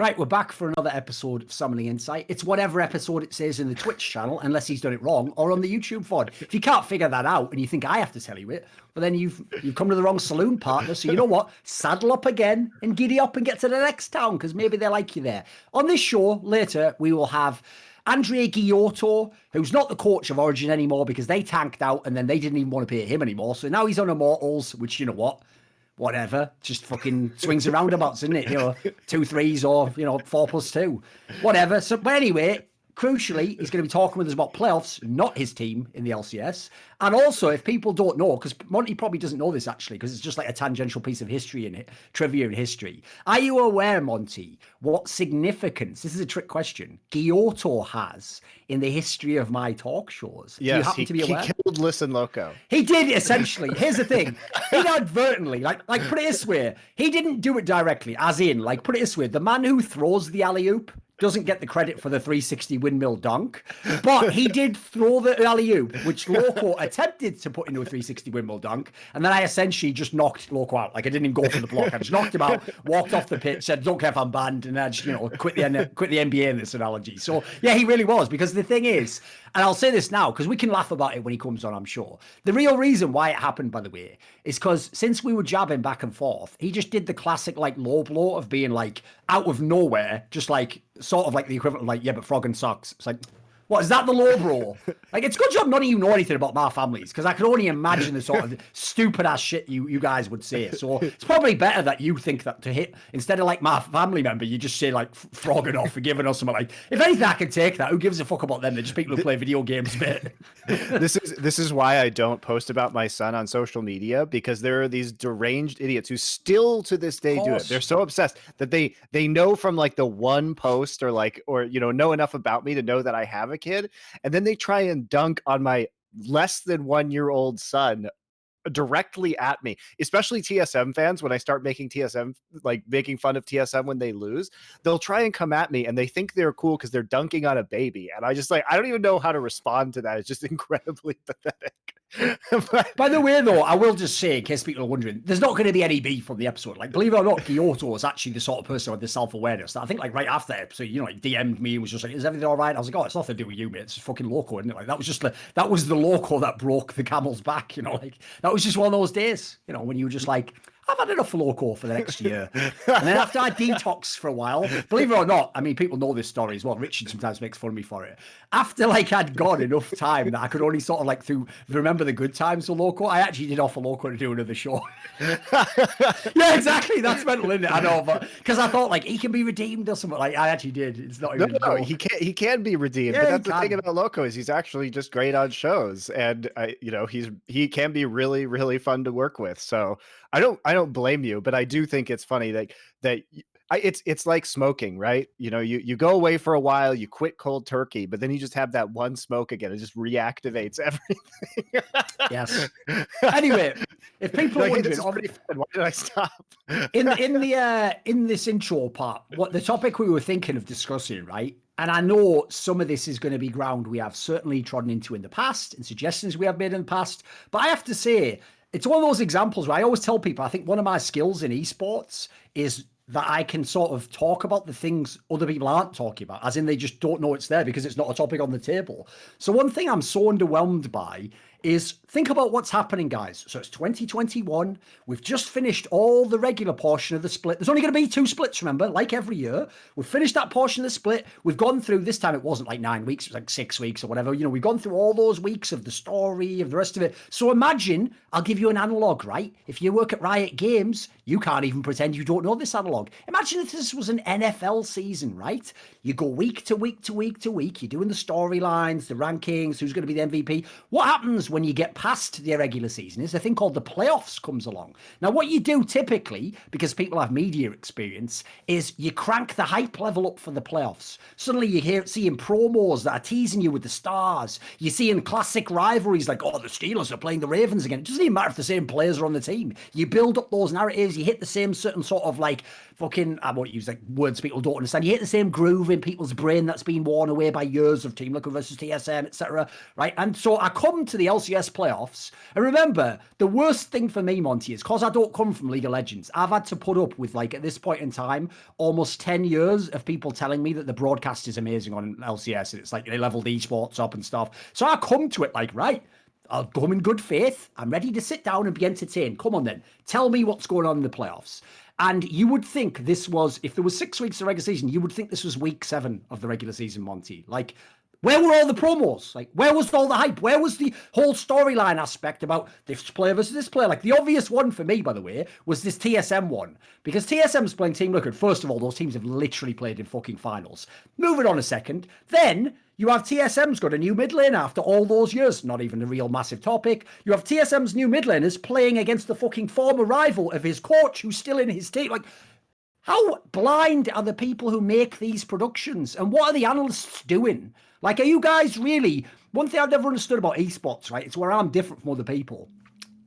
Right, we're back for another episode of Summoning Insight. It's whatever episode it says in the Twitch channel, unless he's done it wrong, or on the YouTube VOD. If you can't figure that out and you think I have to tell you it, well, then you've come to the wrong saloon partner. So you know what? Saddle up again and giddy up and get to the next town, because maybe they like you there. On this show, later, we will have Andrea Guilhoto, who's not the coach of Origen anymore because they tanked out and then they didn't even want to pay him anymore. So now he's on Immortals, which, you know what? Whatever, just fucking swings and roundabouts, isn't it? 2 3s or 4+2, whatever. So, but anyway, crucially, he's going to be talking with us about playoffs, not his team in the LCS. And also, if people don't know, because Monty probably doesn't know this actually, because it's just like a tangential piece of history in it, trivia in history. Are you aware, Monty, what significance, this is a trick question, Guilhoto has in the history of my talk shows? Yes, he killed Listen Loco. He did, essentially. Here's the thing. He inadvertently, like put it this way, he didn't do it directly, as in, like, put it this way, the man who throws the alley-oop doesn't get the credit for the 360 windmill dunk, but he did throw the alley-oop, which Loco attempted to put into a 360 windmill dunk, and then I essentially just knocked Loco out. Like, I didn't even go for the block. I just knocked him out, walked off the pitch, said, don't care if I'm banned, and I just, quit the NBA in this analogy. So, yeah, he really was, because the thing is, and I'll say this now, because we can laugh about it when he comes on, I'm sure. The real reason why it happened, by the way, is because since we were jabbing back and forth, he just did the classic, like, low blow of being, like, out of nowhere, just, like, sort of like the equivalent of, like, yeah, but frog and socks. It's like, what, is that the low blow? Like, it's good job none of you know anything about my families, because I can only imagine the sort of stupid-ass shit you guys would say. So it's probably better that you think that to hit, instead of, like, my family member, you just say, like, frogging off, forgiving or something. Like, if anything, I can take that. Who gives a fuck about them? They're just people who play video games, mate. This is why I don't post about my son on social media, because there are these deranged idiots who still to this day do it. They're so obsessed that they know from, like, the one post or know enough about me to know that I have a kid, and then they try and dunk on my less than 1-year-old son directly at me, especially TSM fans. When I start making making fun of TSM when they lose, they'll try and come at me and they think they're cool because they're dunking on a baby, and I just, like, I don't even know how to respond to that. It's just incredibly pathetic. By the way, though, I will just say, in case people are wondering, there's not going to be any beef from the episode. Like, believe it or not, Guilhoto is actually the sort of person with the self-awareness that I think, like, right after the episode, like, DM'd me and was just like, is everything all right? I was like, oh, it's nothing to do with you, mate. It's fucking Loco, isn't it? Like, that was the Loco that broke the camel's back, like, that was just one of those days, when you were just like, I've had enough Loco for the next year. And then after I detox for a while, believe it or not, I mean, people know this story as well. Richard sometimes makes fun of me for it. After, like, I'd gone enough time that I could only sort of, like, remember the good times of Loco, I actually did offer Loco to do another show. Yeah, exactly. That's mental, isn't it? I know, but because I thought, like, he can be redeemed or something. Like, I actually did. It's not even. No, he can be redeemed. Yeah, but that's the thing about Loco, is he's actually just great on shows, and he can be really, really fun to work with. So I don't blame you, but I do think it's funny that it's like smoking, right? You go away for a while, you quit cold turkey, but then you just have that one smoke again. It just reactivates everything. Yes. Anyway, if people are wondering, why did I stop? in this intro part, what the topic we were thinking of discussing, right? And I know some of this is going to be ground we have certainly trodden into in the past and suggestions we have made in the past, but I have to say, it's one of those examples where I always tell people, I think one of my skills in esports is that I can sort of talk about the things other people aren't talking about, as in they just don't know it's there because it's not a topic on the table. So one thing I'm so underwhelmed by is, think about what's happening, guys. So it's 2021. We've just finished all the regular portion of the split. There's only going to be 2 splits, remember, like every year. We've finished that portion of the split. We've gone through, this time it wasn't like 9 weeks, it was like 6 weeks or whatever. We've gone through all those weeks of the story, of the rest of it. So imagine, I'll give you an analog, right? If you work at Riot Games, you can't even pretend you don't know this analog. Imagine if this was an NFL season, right? You go week to week to week to week. You're doing the storylines, the rankings, who's going to be the MVP. What happens when you get past the regular season is a thing called the playoffs comes along. Now, what you do typically, because people have media experience, is you crank the hype level up for the playoffs. Suddenly you're seeing promos that are teasing you with the stars. You're seeing classic rivalries like, oh, the Steelers are playing the Ravens again. It doesn't even matter if the same players are on the team. You build up those narratives. You hit the same certain sort of, like, fucking, I won't use like words people don't understand. You hit the same groove in people's brain that's been worn away by years of Team Liquid versus TSM, etc. Right? And so I come to the LCS LCS playoffs. And remember, the worst thing for me, Monty, is because I don't come from League of Legends, I've had to put up with, like, at this point in time, almost 10 years of people telling me that the broadcast is amazing on LCS. And it's like they leveled esports up and stuff. So I come to it like, right, I'll come in good faith. I'm ready to sit down and be entertained. Come on then. Tell me what's going on in the playoffs. And you would think this was, if there was 6 weeks of regular season, you would think this was week 7 of the regular season, Monty. Like, where were all the promos? Like, where was all the hype? Where was the whole storyline aspect about this player versus this player? Like, the obvious one for me, by the way, was this TSM one. Because TSM's playing Team Liquid. First of all, those teams have literally played in fucking finals. Moving on a second. Then you have TSM's got a new mid lane after all those years. Not even a real massive topic. You have TSM's new mid laners playing against the fucking former rival of his coach who's still in his team. Like, how blind are the people who make these productions? And what are the analysts doing? Like, are you guys really... One thing I've never understood about esports, right? It's where I'm different from other people,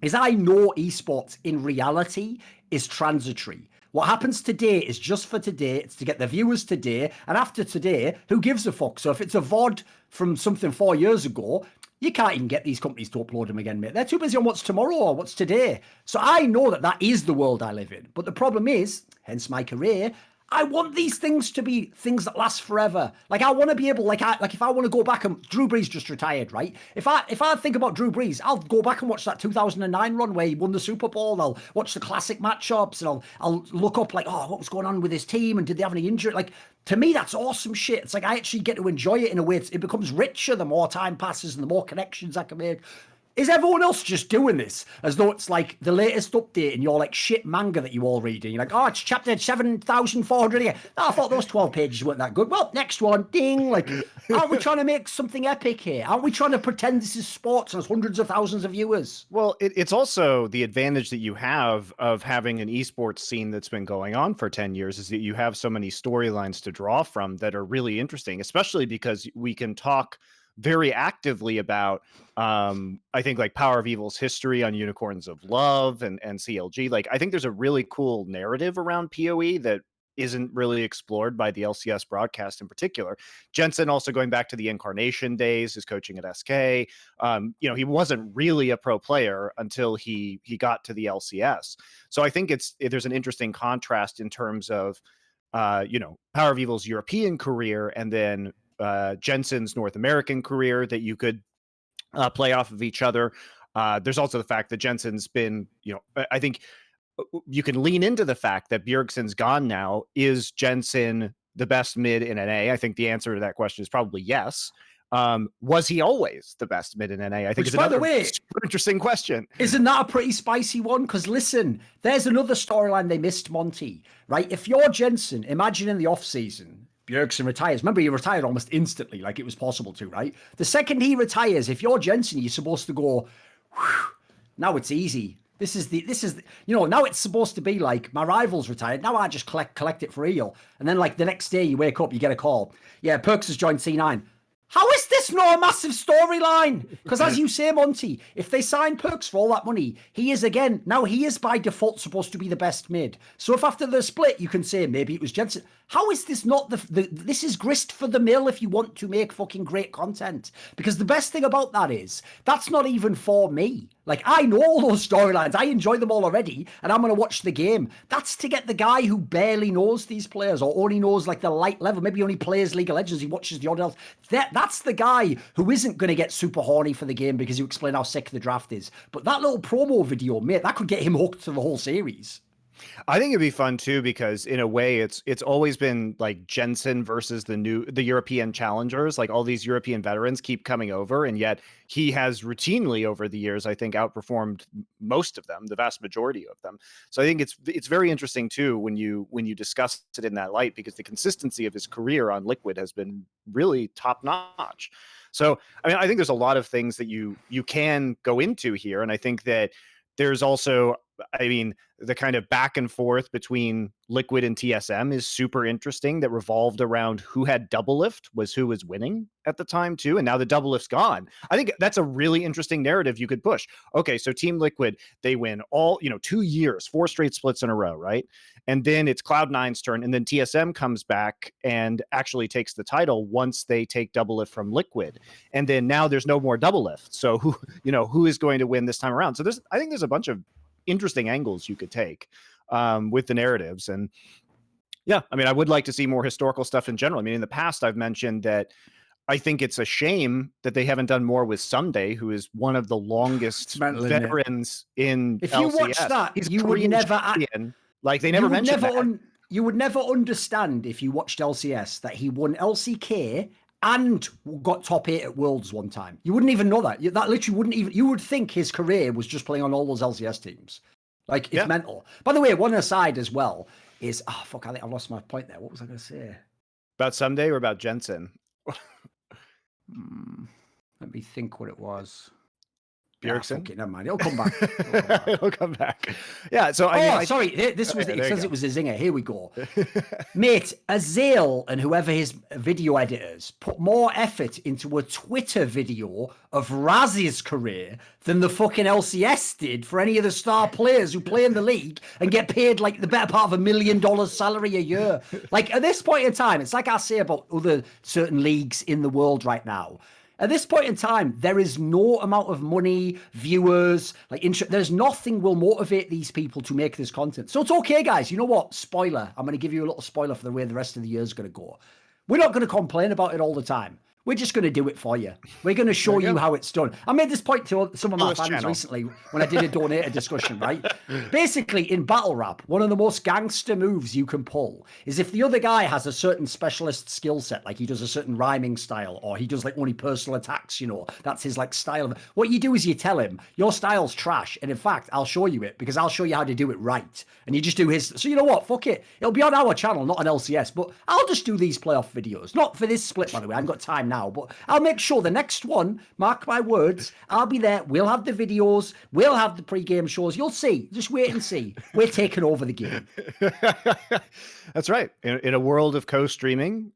is I know esports in reality is transitory. What happens today is just for today. It's to get the viewers today. And after today, who gives a fuck? So if it's a VOD from something 4 years ago, you can't even get these companies to upload them again, mate. They're too busy on what's tomorrow or what's today. So I know that that is the world I live in. But the problem is, hence my career, I want these things to be things that last forever. Like, I want to be able, like if I want to go back and Drew Brees just retired, right? If I think about Drew Brees, I'll go back and watch that 2009 run where he won the Super Bowl. And I'll watch the classic matchups, and I'll look up like, oh, what was going on with his team, and did they have any injury? Like, to me, that's awesome shit. It's like I actually get to enjoy it in a way. It becomes richer the more time passes and the more connections I can make. Is everyone else just doing this as though it's like the latest update in your like shit manga that you all read? And you're like, oh, it's chapter 7,400 again. Oh, I thought those 12 pages weren't that good. Well, next one, ding. Like, aren't we trying to make something epic here? Aren't we trying to pretend this is sports and there's hundreds of thousands of viewers? Well, it's also the advantage that you have of having an esports scene that's been going on for 10 years is that you have so many storylines to draw from that are really interesting, especially because we can talk very actively about I think like Power of Evil's history on Unicorns of Love and CLG. Like, I think there's a really cool narrative around PoE that isn't really explored by the LCS broadcast in particular. Jensen also going back to the Incarnation days, his coaching at SK. You know, he wasn't really a pro player until he got to the LCS. So I think there's an interesting contrast in terms of you know, Power of Evil's European career and then Jensen's North American career that you could play off of each other. There's also the fact that Jensen's been, you know, I think you can lean into the fact that Bjergsen's gone now. Is Jensen the best mid in NA? I think the answer to that question is probably yes. Was he always the best mid in NA? I think it's another super interesting question. Isn't that a pretty spicy one? Because listen, there's another storyline they missed, Monty, right? If you're Jensen, imagine in the off season, Bjergsen retires. Remember, he retired almost instantly, like it was possible to, right? The second he retires, if you're Jensen, you're supposed to go, now it's easy. This is you know, now it's supposed to be like, my rival's retired. Now I just collect it for real. And then like the next day you wake up, you get a call. Yeah, Perks has joined C9. How is this not a massive storyline? Because as you say, Monty, if they sign Perks for all that money, he is by default supposed to be the best mid. So if after the split you can say maybe it was Jensen, how is this not this is grist for the mill if you want to make fucking great content? Because the best thing about that is that's not even for me. Like, I know all those storylines. I enjoy them all already, and I'm going to watch the game. That's to get the guy who barely knows these players or only knows, like, the light level. Maybe he only plays League of Legends. He watches the odd else. That's the guy who isn't going to get super horny for the game because you explain how sick the draft is. But that little promo video, mate, that could get him hooked to the whole series. I think it'd be fun too, because in a way it's always been like Jensen versus the European challengers. Like, all these European veterans keep coming over, and yet he has routinely over the years, I think, outperformed most of them, the vast majority of them. So I think it's very interesting too when you discuss it in that light, because the consistency of his career on Liquid has been really top notch. So I mean, I think there's a lot of things that you can go into here, and I think that there's also I mean, the kind of back and forth between Liquid and TSM is super interesting. That revolved around who had double lift was who was winning at the time too. And now the double lift's gone. I think that's a really interesting narrative you could push. Okay, so Team Liquid, they win all, 2 years, 4 straight splits in a row, right? And then it's Cloud9's turn. And then TSM comes back and actually takes the title once they take double lift from Liquid. And then now there's no more double lift. So who is going to win this time around? So I think there's a bunch of interesting angles you could take with the narratives. And yeah, I mean, I would like to see more historical stuff in general. I mean, in the past, I've mentioned that I think it's a shame that they haven't done more with Sunday, who is one of the longest veterans in if LCS. You watch that, he's you would never like they never mentioned that. You would never understand if you watched LCS that he won LCK and got top 8 at Worlds one time. You wouldn't even know that. That literally wouldn't even. You would think his career was just playing on all those LCS teams. Like, it's mental. By the way, one aside as well is, I think I lost my point there. What was I going to say? About Sunday or about Jensen? Let me think what it was. Bjergsen? Never mind. It'll come back. It'll come back. Yeah. So sorry. This was. It says it was a zinger. Here we go, mate. Azale and whoever his video editors put more effort into a Twitter video of Raz's career than the fucking LCS did for any of the star players who play in the league and get paid like the better part of $1 million salary a year. Like, at this point in time, it's like I say about other certain leagues in the world right now. At this point in time, there is no amount of money, viewers, there's nothing will motivate these people to make this content. So it's okay, guys. You know what? Spoiler. I'm going to give you a little spoiler for the way the rest of the year is going to go. We're not going to complain about it all the time. We're just going to do it for you. We're going to show you how it's done. I made this point to some of my fans recently when I did a donator discussion, right? Basically, in battle rap, one of the most gangster moves you can pull is if the other guy has a certain specialist skill set, like he does a certain rhyming style, or he does like only personal attacks, that's his like style. What you do is you tell him, your style's trash. And in fact, I'll show you it because I'll show you how to do it right. And you just do his. So you know what? Fuck it. It'll be on our channel, not on LCS, but I'll just do these playoff videos. Not for this split, by the way. I haven't got time now, but I'll make sure the next one, mark my words, I'll be there. We'll have the videos. We'll have the pre-game shows. You'll see. Just wait and see. We're taking over the game. That's right. In a world of co-streaming,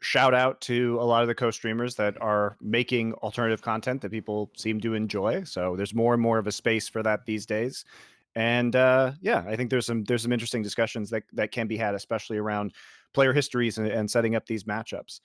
shout out to a lot of the co-streamers that are making alternative content that people seem to enjoy. So there's more and more of a space for that these days. And I think there's some interesting discussions that can be had, especially around player histories and setting up these matchups.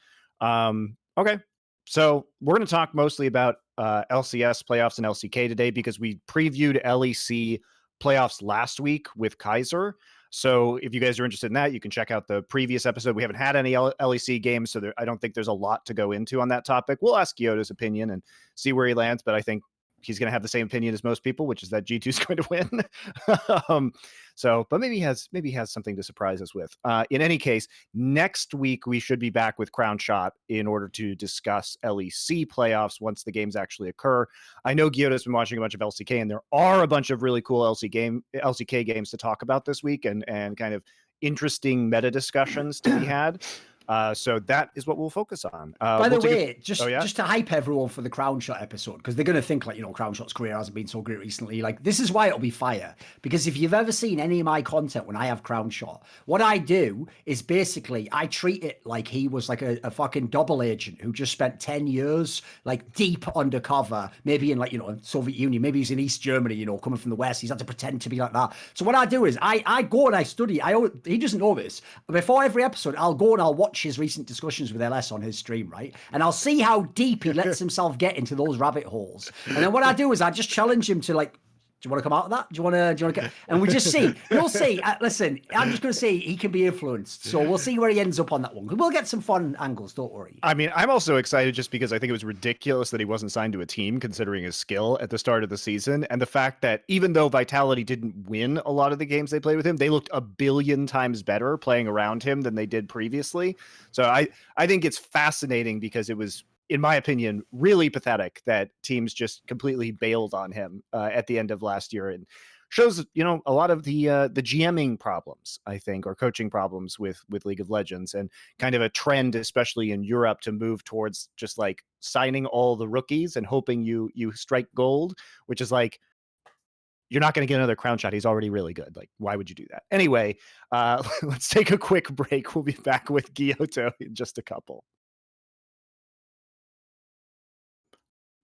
Okay. So we're going to talk mostly about LCS playoffs and LCK today because we previewed LEC playoffs last week with Kaiser. So if you guys are interested in that, you can check out the previous episode. We haven't had any LEC games, so I don't think there's a lot to go into on that topic. We'll ask Guilhoto's opinion and see where he lands, but I think he's going to have the same opinion as most people, which is that G2 is going to win. But maybe he has something to surprise us with. In any case, next week we should be back with Crown Shot in order to discuss LEC playoffs once the games actually occur. I know Guilhoto's been watching a bunch of LCK, and there are a bunch of really cool LCK games to talk about this week, and kind of interesting meta discussions to be had. So that is what we'll focus on. By the way, just to hype everyone for the Crown Shot episode, because they're going to think Crown Shot's career hasn't been so great recently. Like, this is why it'll be fire. Because if you've ever seen any of my content when I have Crown Shot, what I do is basically I treat it like he was like a fucking double agent who just spent 10 years like deep undercover, maybe in Soviet Union, maybe he's in East Germany, coming from the West. He's had to pretend to be like that. So what I do is I go and I study. He doesn't know this. Before every episode, I'll go and I'll watch his recent discussions with LS on his stream, right? And I'll see how deep he lets himself get into those rabbit holes. And then what I do is I just challenge him to do you want to come out of that? Do you want to get, and we just see, you'll see, listen, I'm just going to say he can be influenced. So we'll see where he ends up on that one. We'll get some fun angles, don't worry. I mean, I'm also excited just because I think it was ridiculous that he wasn't signed to a team considering his skill at the start of the season. And the fact that even though Vitality didn't win a lot of the games they played with him, they looked 1 billion times better playing around him than they did previously. So I think it's fascinating because it was, in my opinion, really pathetic that teams just completely bailed on him at the end of last year, and shows, a lot of the GMing problems, I think, or coaching problems with League of Legends, and kind of a trend, especially in Europe, to move towards just like signing all the rookies and hoping you strike gold, which is like, you're not going to get another crown shot. He's already really good. Like, why would you do that? Anyway, let's take a quick break. We'll be back with Guilhoto in just a couple.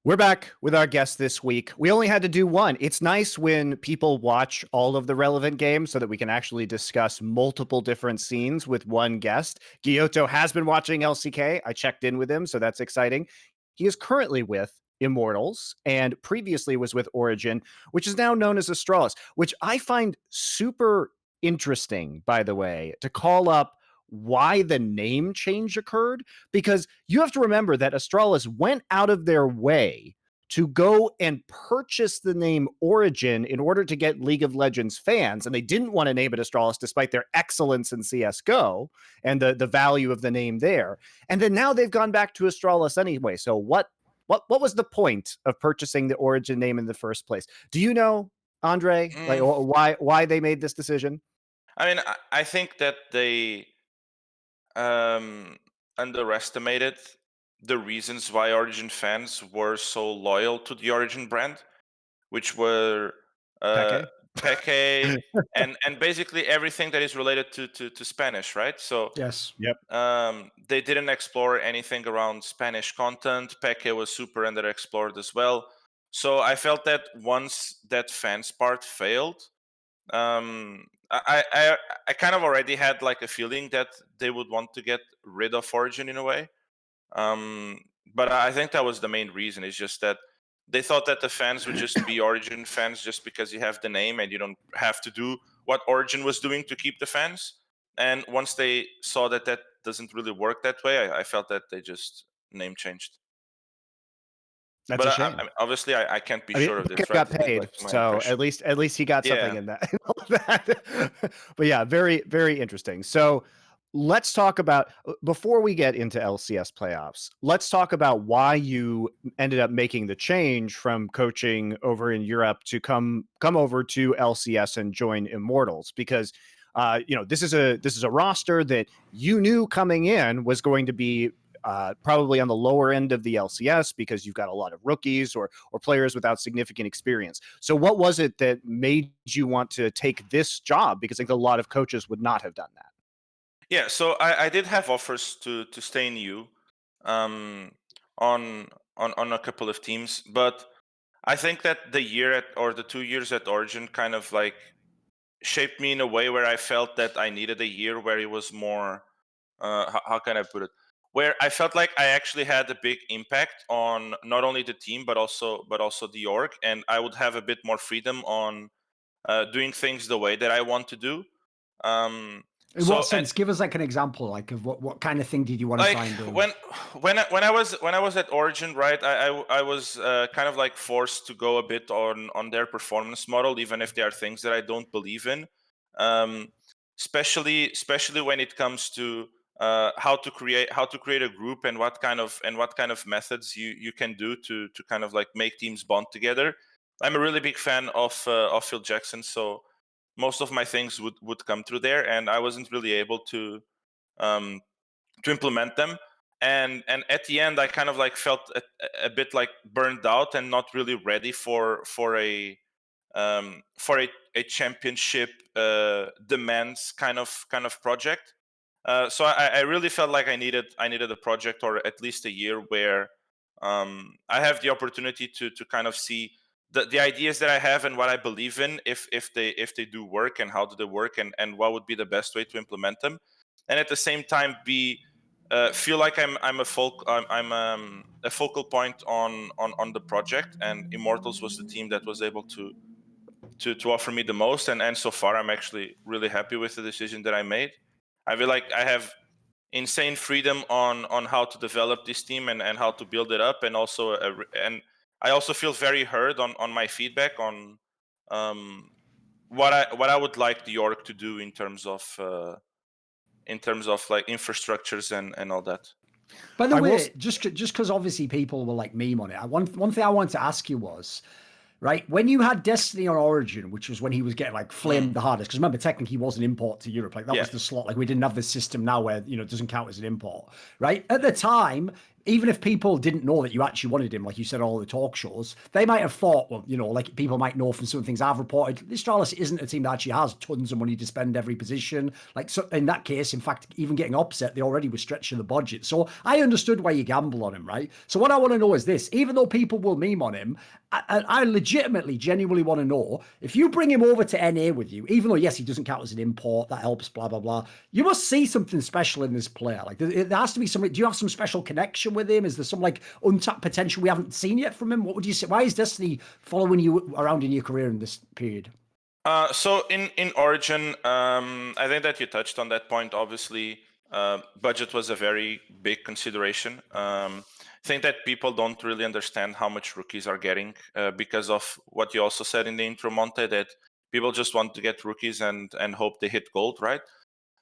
We're back with our guest this week. We only had to do one. It's nice when people watch all of the relevant games so that we can actually discuss multiple different scenes with one guest. Guilhoto has been watching LCK. I checked in with him, so that's exciting. He is currently with Immortals and previously was with Origen, which is now known as Astralis, which I find super interesting, by the way, to call up why the name change occurred, because you have to remember that Astralis went out of their way to go and purchase the name Origen in order to get League of Legends fans, and they didn't want to name it Astralis despite their excellence in CSGO and the value of the name there. And then now they've gone back to Astralis anyway. So what was the point of purchasing the Origen name in the first place? Do you know, Andre, like why they made this decision? I mean, I think that they underestimated the reasons why Origen fans were so loyal to the Origen brand, which were Peke and basically everything that is related to Spanish, right? So yes, yep. They didn't explore anything around Spanish content. Peke was super underexplored as well. So I felt that once that fans part failed, I kind of already had like a feeling that they would want to get rid of Origen in a way. But I think that was the main reason. It's just that they thought that the fans would just be Origen fans just because you have the name and you don't have to do what Origen was doing to keep the fans. And once they saw that that doesn't really work that way, I felt that they just name changed. That's a shame. Obviously, I can't be sure of this. Got paid, so at least he got something in that. But yeah, very, very interesting. So let's talk about, before we get into LCS playoffs, let's talk about why you ended up making the change from coaching over in Europe to come over to LCS and join Immortals, because this is a roster that you knew coming in was going to be probably on the lower end of the LCS because you've got a lot of rookies or players without significant experience. So what was it that made you want to take this job? Because I think a lot of coaches would not have done that. Yeah, so I did have offers to stay in U on a couple of teams, but I think that the 2 years at Origen kind of like shaped me in a way where I felt that I needed a year where it was more how can I put it? Where I felt like I actually had a big impact on not only the team but also the org, and I would have a bit more freedom on doing things the way that I want to do. In what sense? Give us like an example, like of what kind of thing did you want to try and do? When I was at Origen, right? I was kind of like forced to go a bit on their performance model, even if there are things that I don't believe in. Especially when it comes to how to create a group and what kind of methods you can do to kind of like make teams bond together. I'm a really big fan of Phil Jackson, so most of my things would come through there, and I wasn't really able to implement them. And at the end, I kind of like felt a bit like burned out and not really ready for a championship demands kind of project. So I really felt like I needed a project or at least a year where I have the opportunity to kind of see the ideas that I have and what I believe in, if they do work and how do they work and what would be the best way to implement them, and at the same time feel like I'm a focal point on the project. And Immortals was the team that was able to offer me the most, and so far I'm actually really happy with the decision that I made. I feel like I have insane freedom on how to develop this team and how to build it up, and also and I also feel very heard on my feedback on what I would like the org to do in terms of like infrastructures and all that. By the way, just because obviously people will like meme on it, one thing I wanted to ask you was, right, when you had Destiny on Origen, which was when he was getting like flamed the hardest, because remember, technically he was an import to Europe, like that was the slot, like we didn't have the system now where, it doesn't count as an import, right? At the time, even if people didn't know that you actually wanted him, like you said, all the talk shows, they might have thought, well, you know, like people might know from some things I've reported, Astralis isn't a team that actually has tons of money to spend every position. Like, so in that case, in fact, even getting upset, they already were stretching the budget. So I understood why you gamble on him, right? So what I want to know is this: even though people will meme on him, I legitimately, genuinely want to know if you bring him over to NA with you, even though yes, he doesn't count as an import, that helps, blah blah blah. You must see something special in this player. Like there has to be something. Do you have some special connection with him? Is there some like untapped potential we haven't seen yet from him? What would you say? Why is Destiny following you around in your career in this period? So in Origen, I think that you touched on that point. Obviously, budget was a very big consideration. I think that people don't really understand how much rookies are getting because of what you also said in the intro, Monte, that people just want to get rookies and hope they hit gold, right?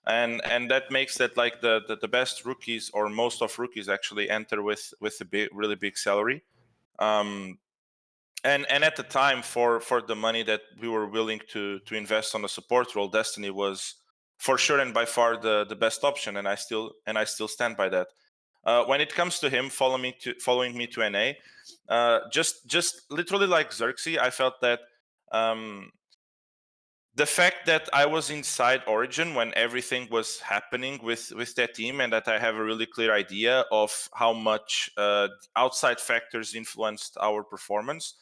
And that makes that like the best rookies, or most of rookies, actually enter with a really big salary. And at the time, for the money that we were willing to invest on a support role, Destiny was for sure and by far the best option, and I still stand by that. When it comes to him following me to NA, just literally like Xerxes, I felt that the fact that I was inside Origen when everything was happening with that team, and that I have a really clear idea of how much outside factors influenced our performance,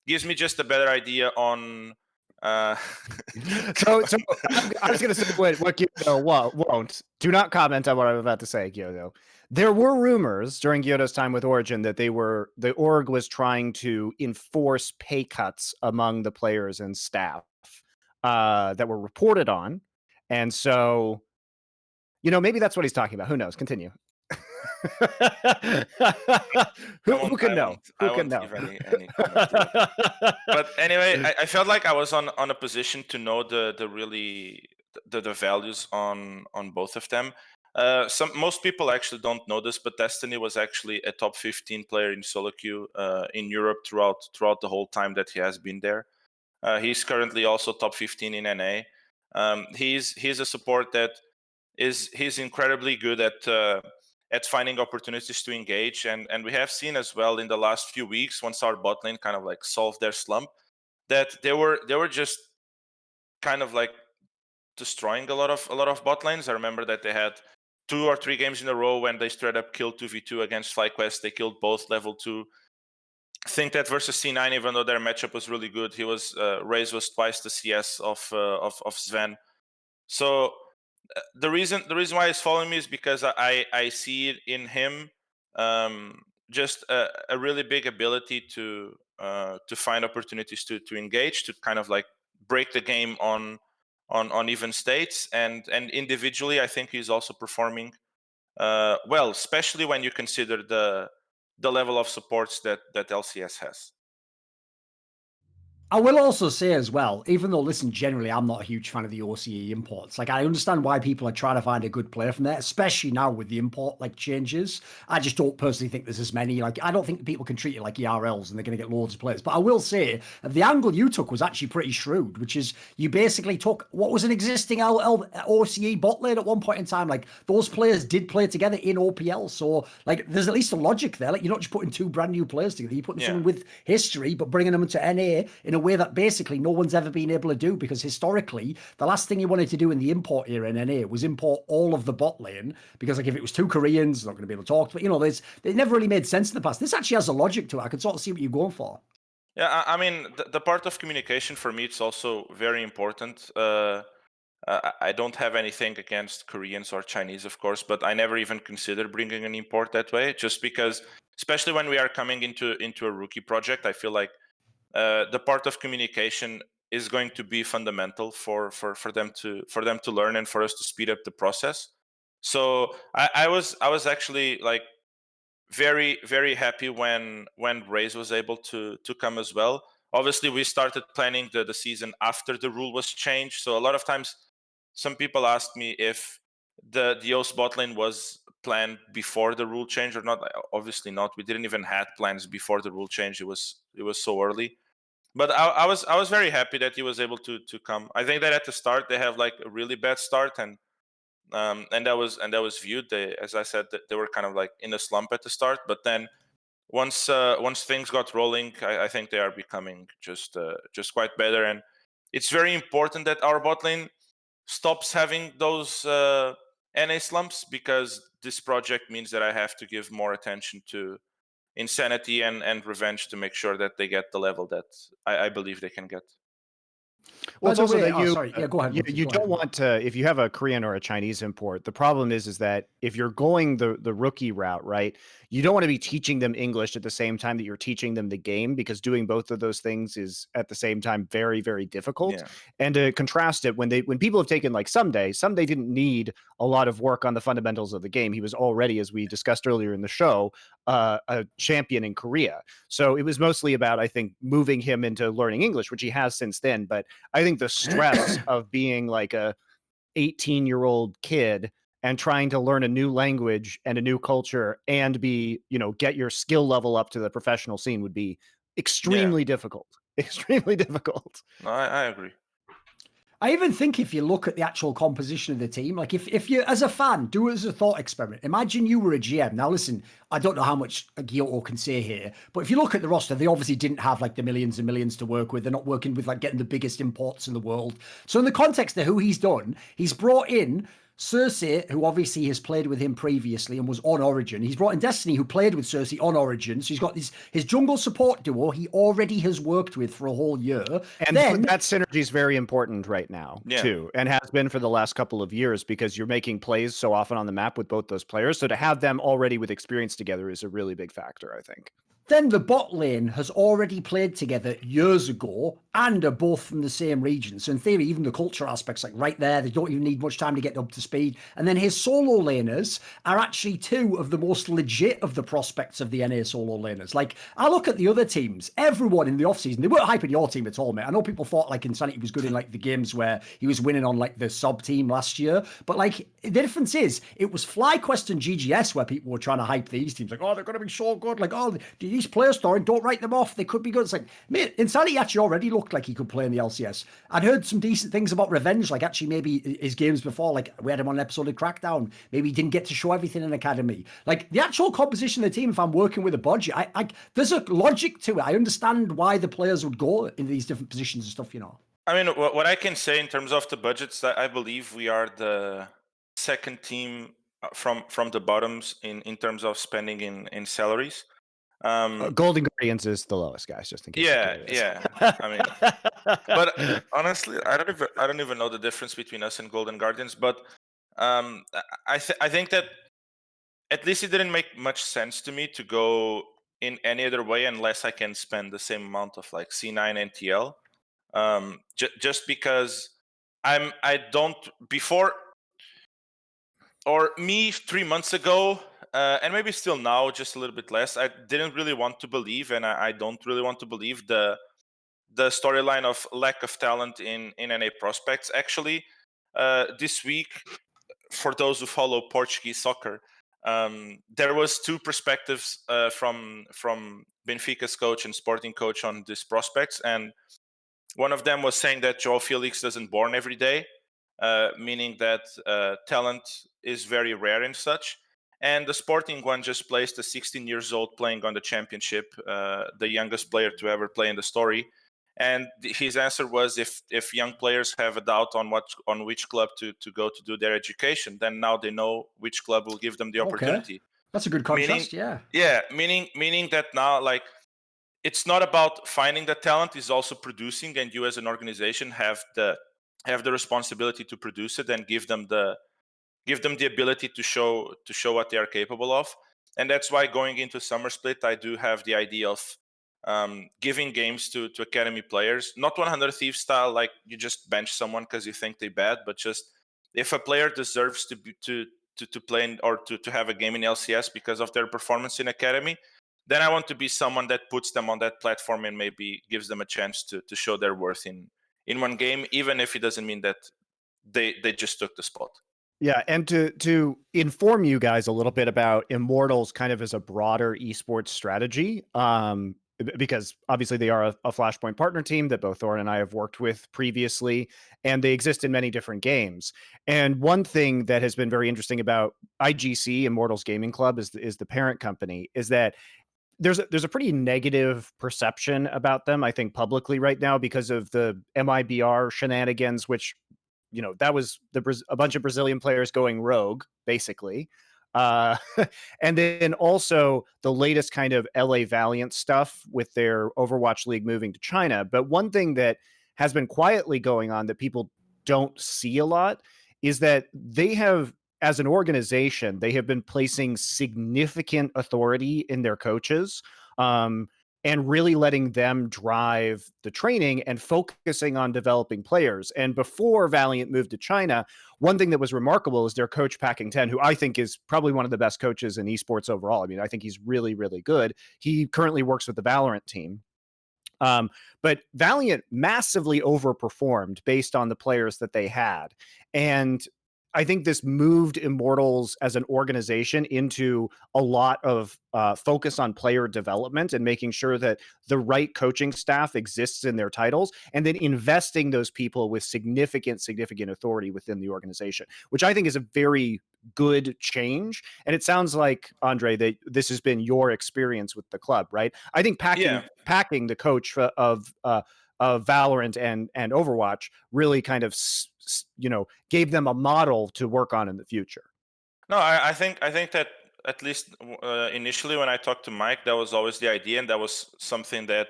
gives me just a better idea on. So I was going to say what Guilhoto won't. Do not comment on what I'm about to say, Guilhoto. There were rumors during Guilhoto's time with Origen that the org was trying to enforce pay cuts among the players and staff that were reported on, and so maybe that's what he's talking about. Who knows? Continue. Who can know? I won't give any comment to it. But anyway, I felt like I was on a position to know the values on both of them. Most people actually don't know this, but Destiny was actually a top 15 player in solo queue in Europe throughout the whole time that he has been there. He's currently also top 15 in NA. He's a support that he's incredibly good at finding opportunities to engage, and we have seen as well in the last few weeks, once our bot lane kind of like solved their slump, that they were just kind of like destroying a lot of bot lanes. I remember that they had 2 or 3 games in a row when they straight up killed 2v2 against FlyQuest. They killed both level 2. I think that versus C9, even though their matchup was really good, he was Raze was twice the CS of Sven. So the reason why he's following me is because I see it in him, just a really big ability to find opportunities to engage, to kind of like break the game on even states, and individually I think he's also performing well, especially when you consider the level of supports that LCS has. I will also say as well, even though, listen, generally I'm not a huge fan of the OCE imports. Like, I understand why people are trying to find a good player from there, especially now with the import like changes. I just don't personally think there's as many. Like, I don't think people can treat it like ERLs and they're going to get loads of players. But I will say the angle you took was actually pretty shrewd, which is you basically took what was an existing OCE bot lane at one point in time. Like, those players did play together in OPL. So, like, there's at least a logic there. Like, you're not just putting 2 brand new players together. You're putting someone with history, but bringing them into NA in a way that basically no one's ever been able to do, because historically the last thing you wanted to do in the import era in NA was import all of the bot lane, because like if it was 2 Koreans, they're not going to be able to talk. But it never really made sense in the past. This actually has a logic to it. I can sort of see what you're going for. Yeah, I mean the part of communication for me, it's also very important. I don't have anything against Koreans or Chinese, of course, but I never even considered bringing an import that way, just because, especially when we are coming into a rookie project, I feel like the part of communication is going to be fundamental for them to learn, and for us to speed up the process. So I was actually like very, very happy when Raze was able to come as well. Obviously, we started planning the season after the rule was changed. So a lot of times, some people asked me if the OS bot lane was planned before the rule change or not. Obviously not. We didn't even had plans before the rule change. It was so early. But I was very happy that he was able to come. I think that at the start they have like a really bad start, and and that was viewed. As I said, they were kind of like in a slump at the start, but then once things got rolling, I think they are becoming just quite better. And it's very important that our bot lane stops having those NA slumps, because this project means that I have to give more attention to Insanity and Revenge to make sure that they get the level that I believe they can get. Well, it's also that oh, sorry. Yeah, go ahead. you Go don't ahead. want to, if you have a Korean or a Chinese import, the problem is that if you're going the rookie route, right, you don't want to be teaching them English at the same time that you're teaching them the game, because doing both of those things is at the same time very, very difficult. Yeah. And to contrast it, when people have taken like Someday didn't need a lot of work on the fundamentals of the game. He was already, as we discussed earlier in the show, a champion in Korea. So it was mostly about, I think, moving him into learning English, which he has since then. But I think the stress of being like a 18-year-old kid and trying to learn a new language and a new culture and be, get your skill level up to the professional scene would be extremely difficult. Extremely difficult. No, I agree. I even think if you look at the actual composition of the team, like if you, as a fan, do it as a thought experiment. Imagine you were a GM. Now, listen, I don't know how much Guilhoto can say here, but if you look at the roster, they obviously didn't have like the millions and millions to work with. They're not working with like getting the biggest imports in the world. So in the context of who he's done, he's brought in Cersei, who obviously has played with him previously and was on Origen. He's brought in Destiny, who played with Cersei on Origen. So he's got his jungle support duo he already has worked with for a whole year. And then that synergy is very important right now, too, and has been for the last couple of years, because you're making plays so often on the map with both those players. So to have them already with experience together is a really big factor, I think. Then the bot lane has already played together years ago and are both from the same region. So in theory, even the culture aspects, like right there, they don't even need much time to get up to speed. And then his solo laners are actually two of the most legit of the prospects of the NA solo laners. Like, I look at the other teams, everyone in the offseason, they weren't hyping your team at all, mate. I know people thought like Insanity was good in like the games where he was winning on like the sub team last year. But like, the difference is, it was FlyQuest and GGS where people were trying to hype these teams. Like, oh, they're going to be so good. Like, oh, these players, Thorin, don't write them off. They could be good. It's like, mate, Insanity actually already looked like he could play in the LCS. I'd heard some decent things about Revenge, like actually maybe his games before, like we had him on an episode of Crackdown. Maybe he didn't get to show everything in Academy. Like the actual composition of the team, if I'm working with a budget, there's a logic to it. I understand why the players would go in these different positions and stuff, I mean, what I can say in terms of the budgets, I believe we are the second team from the bottoms in terms of spending in salaries. Golden Guardians is the lowest, guys, just in case. Yeah. I mean, but honestly, I don't even know the difference between us and Golden Guardians. But I think that at least it didn't make much sense to me to go in any other way unless I can spend the same amount of like C9 and TL. Just because I don't before, or me 3 months ago, and maybe still now, just a little bit less, I didn't really want to believe, and I don't really want to believe the storyline of lack of talent in NA prospects. Actually, this week, for those who follow Portuguese soccer, there was two perspectives from Benfica's coach and Sporting coach on these prospects, and one of them was saying that João Felix doesn't born every day, meaning that talent is very rare and such. And the Sporting one just placed a 16 years old playing on the championship, the youngest player to ever play in the story. And his answer was, if young players have a doubt on which club to go to do their education, then now they know which club will give them the opportunity. That's a good contrast, meaning that now, like, it's not about finding the talent, it's also producing, and you as an organization have the responsibility to produce it and give them the ability to show what they are capable of. And that's why going into Summer Split, I do have the idea of giving games to academy players, not 100 Thieves style, like you just bench someone because you think they're bad, but just if a player deserves to play or to have a game in LCS because of their performance in academy, then I want to be someone that puts them on that platform and maybe gives them a chance to show their worth in one game, even if it doesn't mean that they just took the spot. Yeah, and to inform you guys a little bit about Immortals kind of as a broader esports strategy, because obviously they are a Flashpoint partner team that both Thorin and I have worked with previously, and they exist in many different games. And one thing that has been very interesting about IGC, Immortals Gaming Club, is the parent company, is that there's a pretty negative perception about them, I think, publicly right now because of the MIBR shenanigans, which, you know, that was a bunch of Brazilian players going rogue, basically. Uh, and then also the latest kind of LA Valiant stuff with their Overwatch League moving to China. But one thing that has been quietly going on that people don't see a lot is that they have, as an organization, they have been placing significant authority in their coaches, and really letting them drive the training and focusing on developing players. And before Valiant moved to China, one thing that was remarkable is their coach Packing10, who I think is probably one of the best coaches in esports overall. I mean, I think he's really, really good. He currently works with the Valorant team. But Valiant massively overperformed based on the players that they had. And I think this moved Immortals as an organization into a lot of focus on player development and making sure that the right coaching staff exists in their titles, and then investing those people with significant authority within the organization, which I think is a very good change. And it sounds like, Andre, that this has been your experience with the club, right? I think Packing, the coach of Valorant and Overwatch, really kind of gave them a model to work on in the future. No, I think that at least initially when I talked to Mike, that was always the idea, and that was something that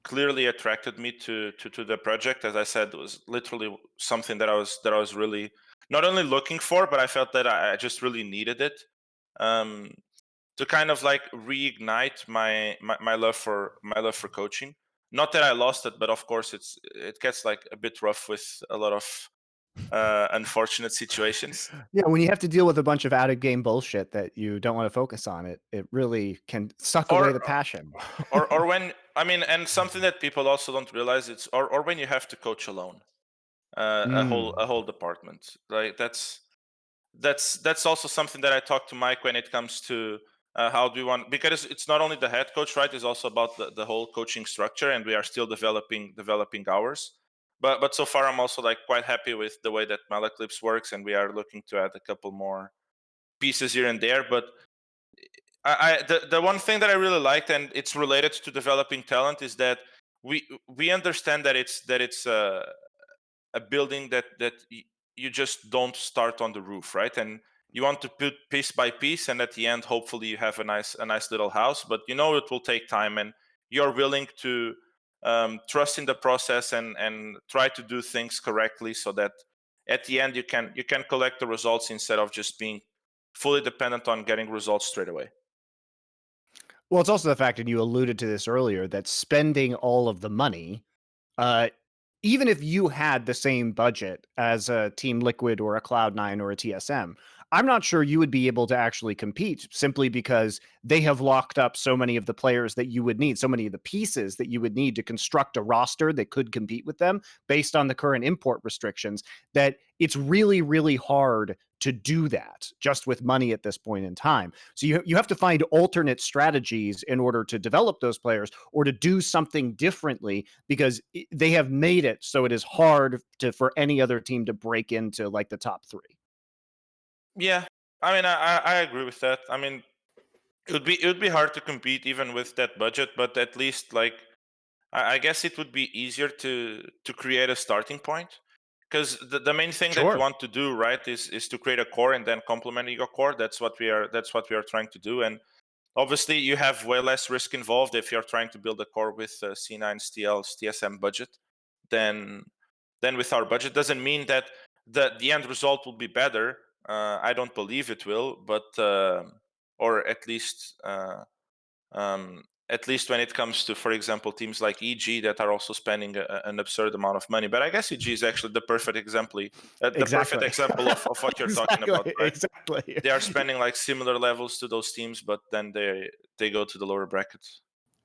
clearly attracted me to the project. As I said, it was literally something that I was really not only looking for, but I felt that I just really needed it to kind of like reignite my love for coaching. Not that I lost it, but of course it gets like a bit rough with a lot of unfortunate situations. Yeah, when you have to deal with a bunch of out of game bullshit that you don't want to focus on, it really can suck away the passion. or when, I mean, and something that people also don't realize, it's or when you have to coach alone a whole department, right? That's also something that I talk to Mike when it comes to how do we want, because it's not only the head coach, right? It's also about the whole coaching structure, and we are still developing ours. But so far, I'm also like quite happy with the way that Malaclips works, and we are looking to add a couple more pieces here and there. But the one thing that I really liked, and it's related to developing talent, is that we understand that it's a building that you just don't start on the roof, right? And you want to put piece by piece, and at the end, hopefully, you have a nice little house. But you know it will take time, and you're willing to trust in the process and try to do things correctly, so that at the end you can collect the results instead of just being fully dependent on getting results straight away. Well, it's also the fact, and you alluded to this earlier, that spending all of the money, even if you had the same budget as a Team Liquid or a Cloud9 or a TSM, I'm not sure you would be able to actually compete, simply because they have locked up so many of the players that you would need, so many of the pieces that you would need to construct a roster that could compete with them based on the current import restrictions, that it's really, really hard to do that just with money at this point in time. So you have to find alternate strategies in order to develop those players, or to do something differently, because they have made it so it is hard for any other team to break into like the top three. Yeah, I mean, I agree with that. I mean, it would be hard to compete even with that budget, but at least like I guess it would be easier to create a starting point, because the main thing that you want to do, right, is to create a core and then complementing your core. That's what we are trying to do. And obviously you have way less risk involved if you're trying to build a core with C9's TL's TSM budget than with our budget. Doesn't mean that the end result will be better. I don't believe it will, but or at least when it comes to, for example, teams like EG that are also spending an absurd amount of money. But I guess EG is actually the perfect example, perfect example of what you're talking about. Right? Exactly. They are spending like similar levels to those teams, but then they go to the lower brackets.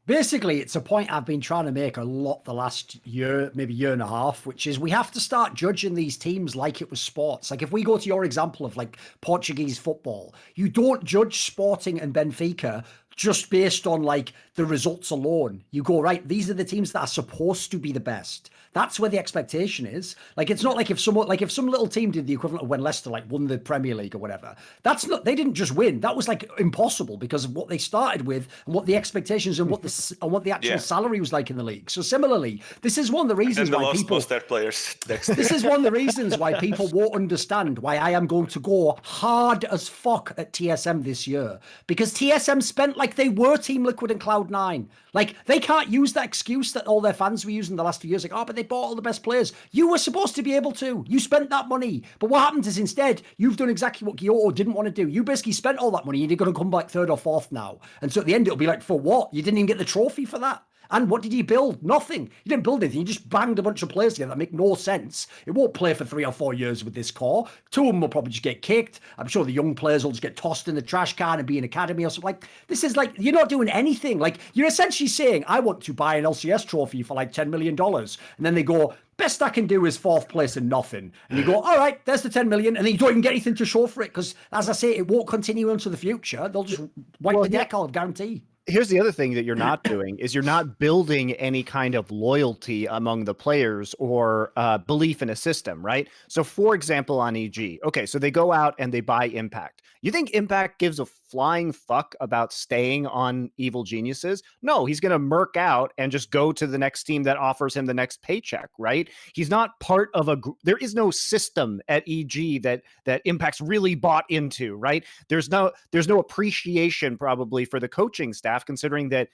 Basically, it's a point I've been trying to make a lot the last year, maybe year and a half, which is we have to start judging these teams like it was sports. Like if we go to your example of like Portuguese football, you don't judge Sporting and Benfica just based on like the results alone. You go, right, these are the teams that are supposed to be the best. That's where the expectation is. Like, it's not like if some little team did the equivalent of when Leicester like won the Premier League or whatever. That's not, they didn't just win. That was like impossible because of what they started with and what the expectations and what the actual salary was like in the league. So similarly, this is one of the reasons why people lost their players next this is one of the reasons why people won't understand why I am going to go hard as fuck at TSM this year. Because TSM spent like they were Team Liquid and Cloud9. Like, they can't use that excuse that all their fans were using the last few years. Like, oh, but they bought all the best players. You were supposed to be able to. You spent that money. But what happened is instead, you've done exactly what Guilhoto didn't want to do. You basically spent all that money and you're going to come back third or fourth now. And so at the end, it'll be like, for what? You didn't even get the trophy for that. And what did you build? Nothing. You didn't build anything. You just banged a bunch of players together that make no sense. It won't play for 3 or 4 years with this core. 2 of them will probably just get kicked. I'm sure the young players will just get tossed in the trash can and be in academy or something. Like, this is like, you're not doing anything. Like, you're essentially saying, I want to buy an LCS trophy for like $10 million. And then they go, best I can do is 4th place and nothing. And you go, all right, there's the 10 million. And then you don't even get anything to show for it. Because as I say, it won't continue into the future. They'll just wipe the deck, I'll guarantee. Here's the other thing that you're not doing is you're not building any kind of loyalty among the players or belief in a system, right? So for example, on EG, okay, so they go out and they buy Impact. You think Impact gives a flying fuck about staying on Evil Geniuses? No, he's going to murk out and just go to the next team that offers him the next paycheck, right? He's not part of a group. There is no system at EG that Impact's really bought into, right? There's no appreciation probably for the coaching staff, considering that,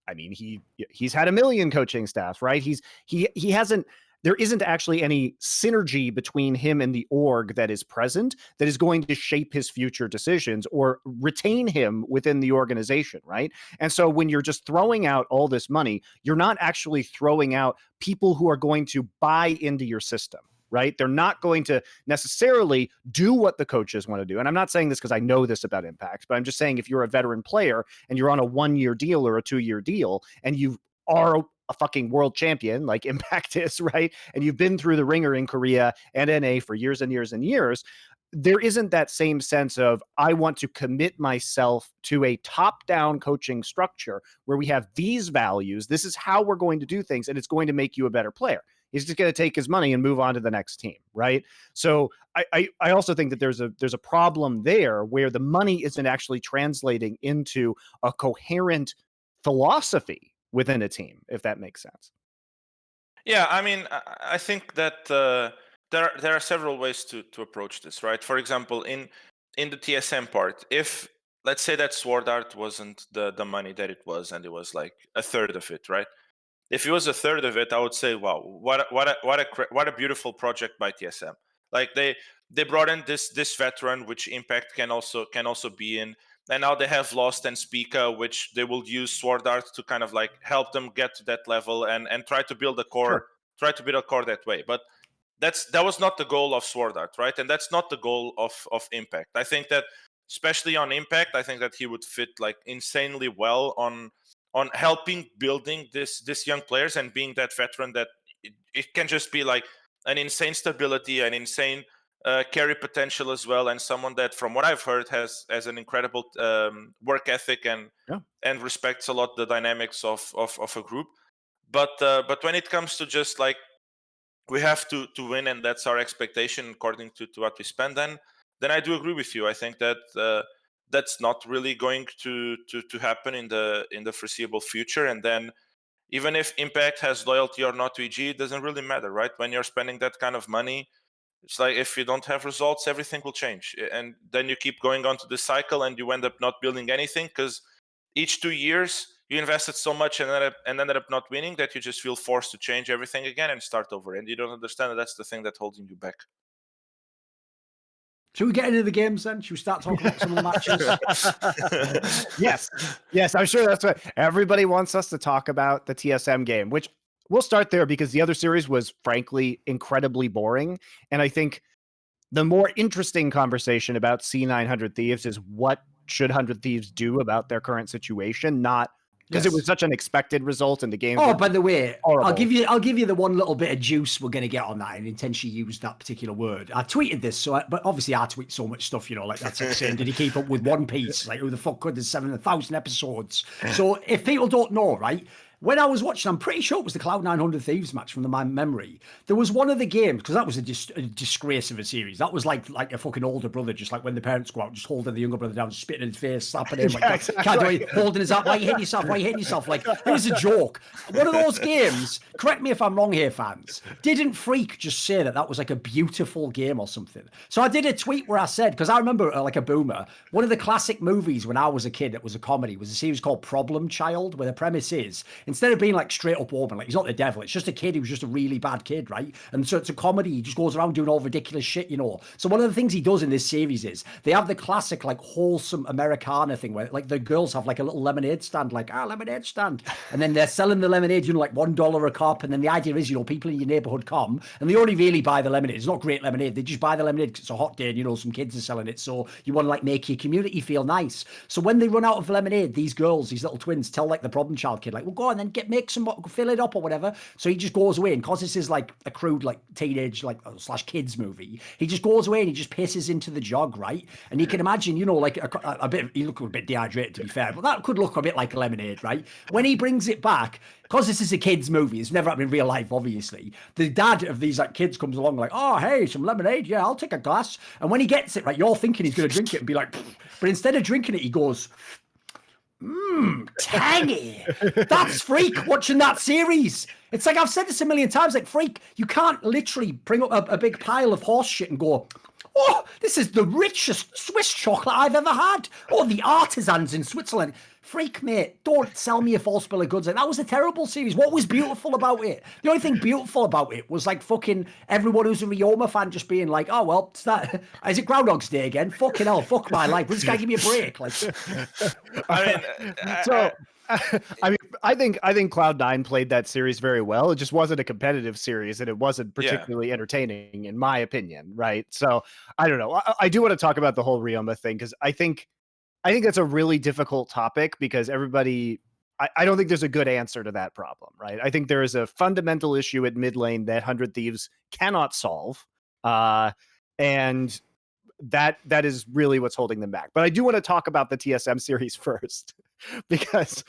I mean, he's had a million coaching staffs, right? He hasn't. There isn't actually any synergy between him and the org that is present that is going to shape his future decisions or retain him within the organization, right? And so when you're just throwing out all this money, you're not actually throwing out people who are going to buy into your system, right? They're not going to necessarily do what the coaches want to do. And I'm not saying this because I know this about Impact, but I'm just saying if you're a veteran player and you're on a 1-year deal or a 2-year deal and you are a fucking world champion like Impact is, right? And you've been through the ringer in Korea and NA for years and years and years, there isn't that same sense of, I want to commit myself to a top-down coaching structure where we have these values. This is how we're going to do things, and it's going to make you a better player. He's just going to take his money and move on to the next team, right? So I also think that there's a problem there where the money isn't actually translating into a coherent philosophy within a team, if that makes sense. Yeah, I mean, I think that there are several ways to approach this, right? For example, in the TSM part, if let's say that Sword Art wasn't the money that it was, and it was like a third of it, right? If it was a third of it, I would say, wow, what a beautiful project by TSM. Like they brought in this veteran, which Impact can also be in. And now they have Lost and Spica, which they will use Sword Art to kind of like help them get to that level and try to build a core, that way. But that was not the goal of Sword Art, right? And that's not the goal of Impact. I think that especially on Impact, I think that he would fit like insanely well on helping building this young players and being that veteran that it can just be like an insane stability, an insane carry potential as well, and someone that, from what I've heard, has an incredible work ethic and respects a lot the dynamics of a group. But when it comes to just like we have to win and that's our expectation according to what we spend, then I do agree with you. I think that that's not really going to happen in the foreseeable future. And then even if Impact has loyalty or not to EG, it doesn't really matter, right? When you're spending that kind of money, it's like if you don't have results, everything will change. And then you keep going on to the cycle and you end up not building anything because each 2 years you invested so much and ended up not winning that you just feel forced to change everything again and start over. And you don't understand that that's the thing that's holding you back. Should we get into the games then? Should we start talking about some of the matches? Yes, I'm sure that's what everybody wants us to talk about, the TSM game, which we'll start there because the other series was frankly incredibly boring. And I think the more interesting conversation about C900 Thieves is what should 100 Thieves do about their current situation, not because it was such an expected result in the game. Oh, by the way, horrible. I'll give you the one little bit of juice we're going to get on that. I intentionally used that particular word. I tweeted this, but obviously I tweet so much stuff, like that's like saying, did he keep up with One Piece? Like, who the fuck could? There's 7,000 episodes. So if people don't know, right? When I was watching, I'm pretty sure it was the Cloud 900 Thieves match from my memory. There was one of the games, because that was a disgrace of a series. That was like a fucking older brother, just like when the parents go out, just holding the younger brother down, spitting in his face, slapping him, holding his up, why are you hitting yourself? Why are you hitting yourself? Like, it was a joke. One of those games, correct me if I'm wrong here, fans, didn't Freak just say that was like a beautiful game or something? So I did a tweet where I said, because I remember like a boomer, one of the classic movies when I was a kid that was a comedy was a series called Problem Child, where the premise is, instead of being like straight up woman, like he's not the devil, it's just a kid who's just a really bad kid, right? And so it's a comedy, he just goes around doing all ridiculous shit, So one of the things he does in this series is they have the classic like wholesome Americana thing where like the girls have like a little lemonade stand, like lemonade stand, and then they're selling the lemonade, like $1 a cup, and then the idea is, people in your neighborhood come and they only really buy the lemonade. It's not great lemonade, they just buy the lemonade because it's a hot day and some kids are selling it, so you want to like make your community feel nice. So when they run out of lemonade, these girls, these little twins, tell like the problem child kid, like, well, go on then make some, fill it up or whatever. So he just goes away, and because this is like a crude like teenage like / kids movie, he just goes away and he just pisses into the jug, right? And you can imagine, like a bit, he looked a bit dehydrated to be fair, but that could look a bit like a lemonade, right? When he brings it back, because this is a kids movie, it's never happened in real life, obviously. The dad of these like kids comes along like, oh, hey, some lemonade, yeah, I'll take a glass. And when he gets it, right, you're thinking he's going to drink it and be like, pfft. But instead of drinking it, he goes, tangy. That's Freak watching that series. It's like, I've said this a million times, like, Freak, you can't literally bring up a big pile of horse shit and go, oh, this is the richest Swiss chocolate I've ever had. Oh, the artisans in Switzerland. Freak, mate, don't sell me a false bill of goods. Like, that was a terrible series. What was beautiful about it? The only thing beautiful about it was like fucking everyone who's a Ryoma fan just being like, oh, well, is it Groundhog's Day again? Fucking hell, fuck my life. Will this guy give me a break? Like, I think Cloud9 played that series very well. It just wasn't a competitive series, and it wasn't particularly entertaining, in my opinion, right? So I don't know. I do want to talk about the whole Ryoma thing, because I think that's a really difficult topic, because everybody, I don't think there's a good answer to that problem, right? I think there is a fundamental issue at mid lane that 100 Thieves cannot solve, and that is really what's holding them back. But I do want to talk about the TSM series first, because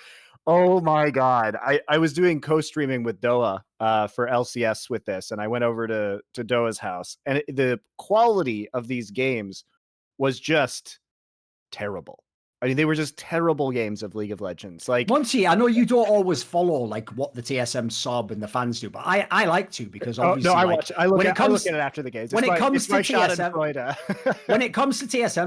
oh my god, I was doing co-streaming with Doa for LCS with this, and I went over to Doa's house, and the quality of these games was just terrible. I mean, they were just terrible games of League of Legends. Like, Monty, I know you don't always follow like what the TSM sub and the fans do, but I like to, because obviously, I watch. I look at it after the games. When it comes to TSM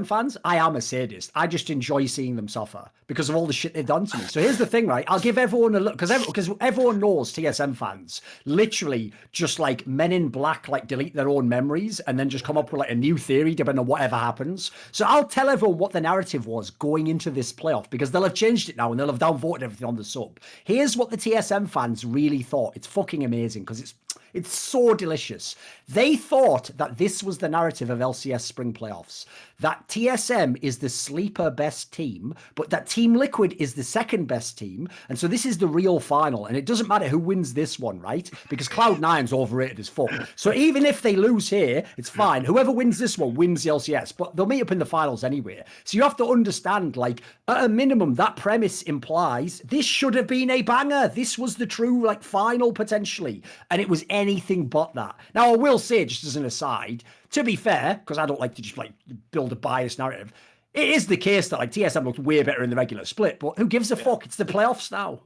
fans, I am a sadist. I just enjoy seeing them suffer because of all the shit they've done to me. So here's the thing, right? I'll give everyone a look, because everyone knows TSM fans literally just like Men in Black, like delete their own memories and then just come up with like a new theory depending on whatever happens. So I'll tell everyone what the narrative was going into this playoff, because they'll have changed it now and they'll have downvoted everything on the sub. Here's what the TSM fans really thought. It's fucking amazing, because it's so delicious. They thought that this was the narrative of LCS Spring Playoffs, that TSM is the sleeper best team, but that Team Liquid is the second best team. And so this is the real final. And it doesn't matter who wins this one, right? Because Cloud9's overrated as fuck. So even if they lose here, it's fine. Whoever wins this one wins the LCS, but they'll meet up in the finals anyway. So you have to understand, like, at a minimum, that premise implies this should have been a banger. This was the true, like, final potentially. And it was anything but that. Now, I will say, just as an aside, to be fair, because I don't like to just like build a biased narrative, it is the case that like TSM looked way better in the regular split, but who gives a fuck? It's the playoffs now.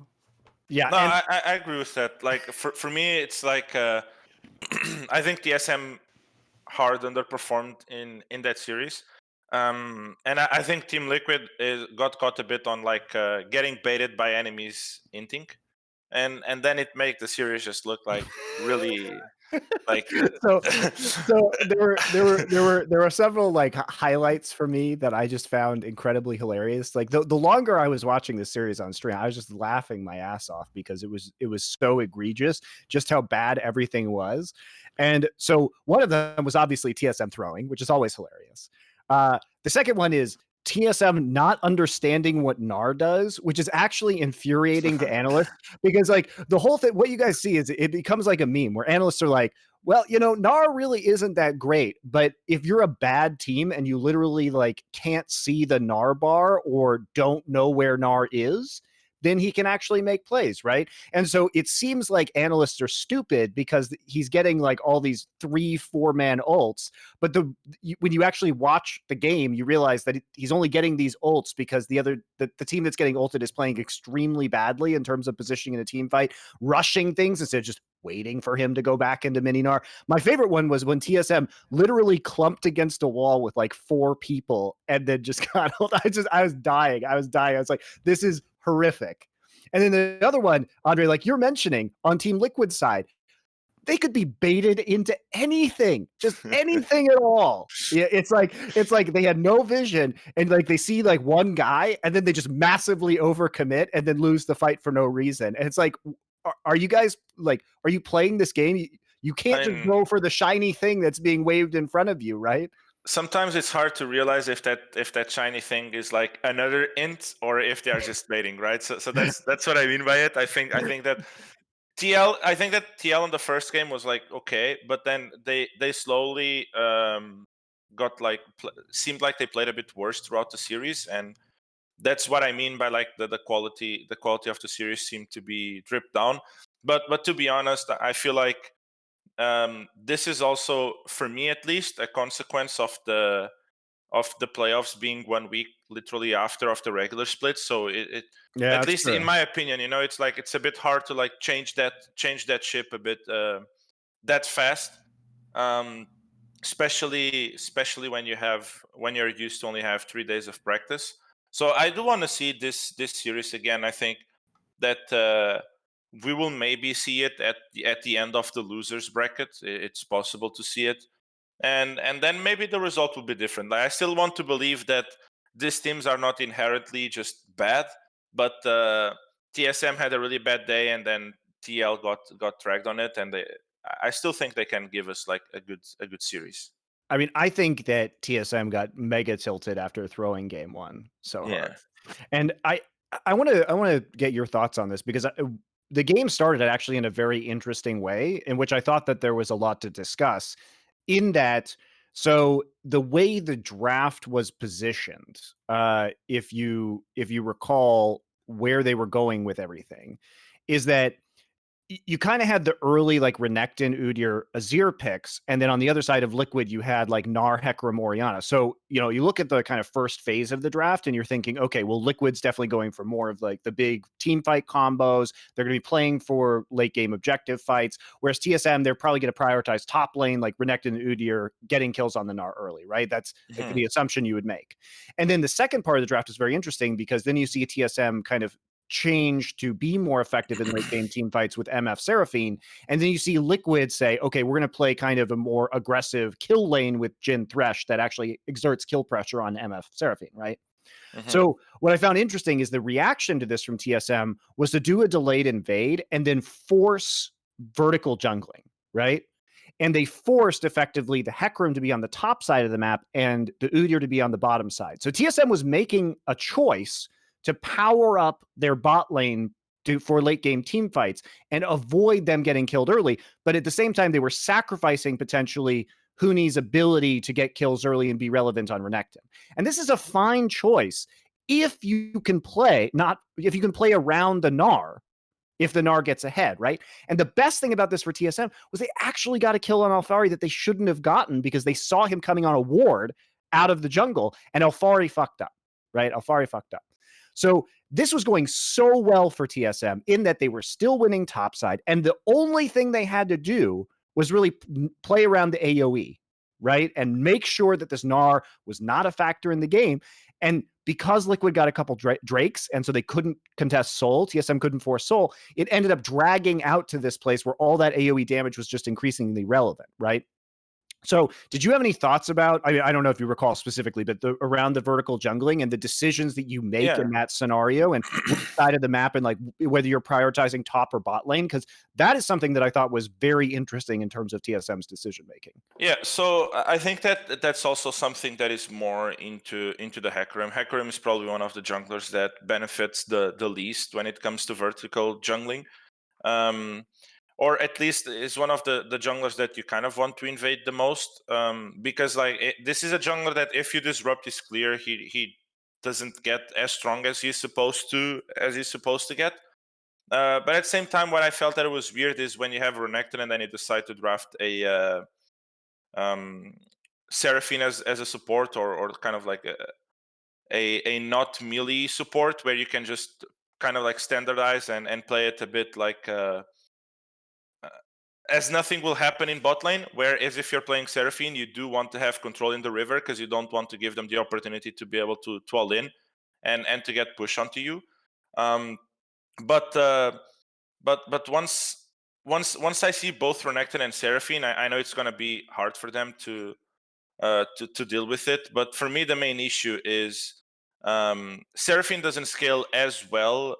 Yeah, no, I agree with that. Like for me, it's like I think TSM hard underperformed in that series, and I think Team Liquid got caught a bit on like getting baited by enemies inting, and then it made the series just look like really. Like so there were several like highlights for me that I just found incredibly hilarious. Like the longer I was watching this series on stream, I was just laughing my ass off, because it was so egregious just how bad everything was. And so one of them was obviously TSM throwing, which is always hilarious. The second one is TSM not understanding what NAR does, which is actually infuriating to analysts because like the whole thing, what you guys see is it becomes like a meme where analysts are like, well, you know, NAR really isn't that great, but if you're a bad team and you literally like can't see the NAR bar or don't know where NAR is, then he can actually make plays, right? And so it seems like analysts are stupid because he's getting like all these 3-4 man ults, but when you actually watch the game, you realize that he's only getting these ults because the team that's getting ulted is playing extremely badly in terms of positioning in a team fight, rushing things instead of just waiting for him to go back into Mininar. My favorite one was when TSM literally clumped against a wall with like 4 people and then just got hold. I was dying. I was like, this is horrific. And then the other one, Andre, like you're mentioning on Team Liquid side, they could be baited into anything, just anything at all. Yeah, it's like they had no vision and like they see like one guy and then they just massively overcommit and then lose the fight for no reason. And it's like, are you guys like, are you playing this game? You can't just go for the shiny thing that's being waved in front of you, right? Sometimes it's hard to realize if that shiny thing is like another int or if they are just baiting, right? So that's what I mean by it. I think that TL in the first game was like okay, but then they slowly got like seemed like they played a bit worse throughout the series, and that's what I mean by like the quality of the series seemed to be dripped down. But to be honest, I feel like this is also, for me at least, a consequence of the playoffs being 1 week literally after of the regular split. So it at least true. In my opinion, you know, it's like it's a bit hard to like change that ship a bit that fast. Especially when you're used to only have 3 days of practice. So I do want to see this series again. I think that we will maybe see it at the end of the losers bracket. It's possible to see it, and then maybe the result will be different. Like, I still want to believe that these teams are not inherently just bad, but TSM had a really bad day, and then TL got dragged on it, and I still think they can give us like a good series. I mean, I think that TSM got mega tilted after throwing game 1 so hard. And I want to get your thoughts on this because the game started actually in a very interesting way in which I thought that there was a lot to discuss in that. So the way the draft was positioned, if you recall where they were going with everything, is that you kind of had the early like Renekton, Udyr, Azir picks, and then on the other side of Liquid, you had like Gnar, Hecarim, Orianna. So, you know, you look at the kind of first phase of the draft and you're thinking, okay, well, Liquid's definitely going for more of like the big team fight combos. They're going to be playing for late game objective fights. Whereas TSM, they're probably going to prioritize top lane, like Renekton and Udyr getting kills on the Gnar early, right? That's the assumption you would make. And then the second part of the draft is very interesting because then you see TSM kind of change to be more effective in late game team fights with MF Seraphine. And then you see Liquid say, okay, we're going to play kind of a more aggressive kill lane with Jhin Thresh that actually exerts kill pressure on MF Seraphine, right? So what I found interesting is the reaction to this from TSM was to do a delayed invade and then force vertical jungling, right? And they forced effectively the Hecarim to be on the top side of the map and the Udyr to be on the bottom side. So TSM was making a choice to power up their bot lane for late game team fights and avoid them getting killed early. But at the same time, they were sacrificing potentially Huni's ability to get kills early and be relevant on Renekton. And this is a fine choice if you can play around the Gnar, if the Gnar gets ahead, right? And the best thing about this for TSM was they actually got a kill on Alphari that they shouldn't have gotten because they saw him coming on a ward out of the jungle and Alphari fucked up, right? Alphari fucked up. So this was going so well for TSM in that they were still winning topside. And the only thing they had to do was really play around the AoE, right? And make sure that this Gnar was not a factor in the game. And because Liquid got a couple Drakes, and so they couldn't contest Soul, TSM couldn't force Soul, it ended up dragging out to this place where all that AoE damage was just increasingly relevant, right? So did you have any thoughts about, I mean, I don't know if you recall specifically, but around the vertical jungling and the decisions that you make in that scenario and which side of the map and like whether you're prioritizing top or bot lane? Because that is something that I thought was very interesting in terms of TSM's decision making. Yeah, so I think that that's also something that is more into the Hecarim. Hecarim is probably one of the junglers that benefits the least when it comes to vertical jungling. Or at least is one of the junglers that you kind of want to invade the most, because like this is a jungler that if you disrupt his clear, he doesn't get as strong as he's supposed to get. But at the same time, what I felt that it was weird is when you have Renekton and then you decide to draft a Seraphine as a support or kind of like a not melee support where you can just kind of like standardize and play it a bit like as nothing will happen in bot lane, whereas if you're playing Seraphine, you do want to have control in the river because you don't want to give them the opportunity to be able to all in and to get push onto you. But once I see both Renekton and Seraphine, I know it's going to be hard for them to deal with it. But for me, the main issue is Seraphine doesn't scale as well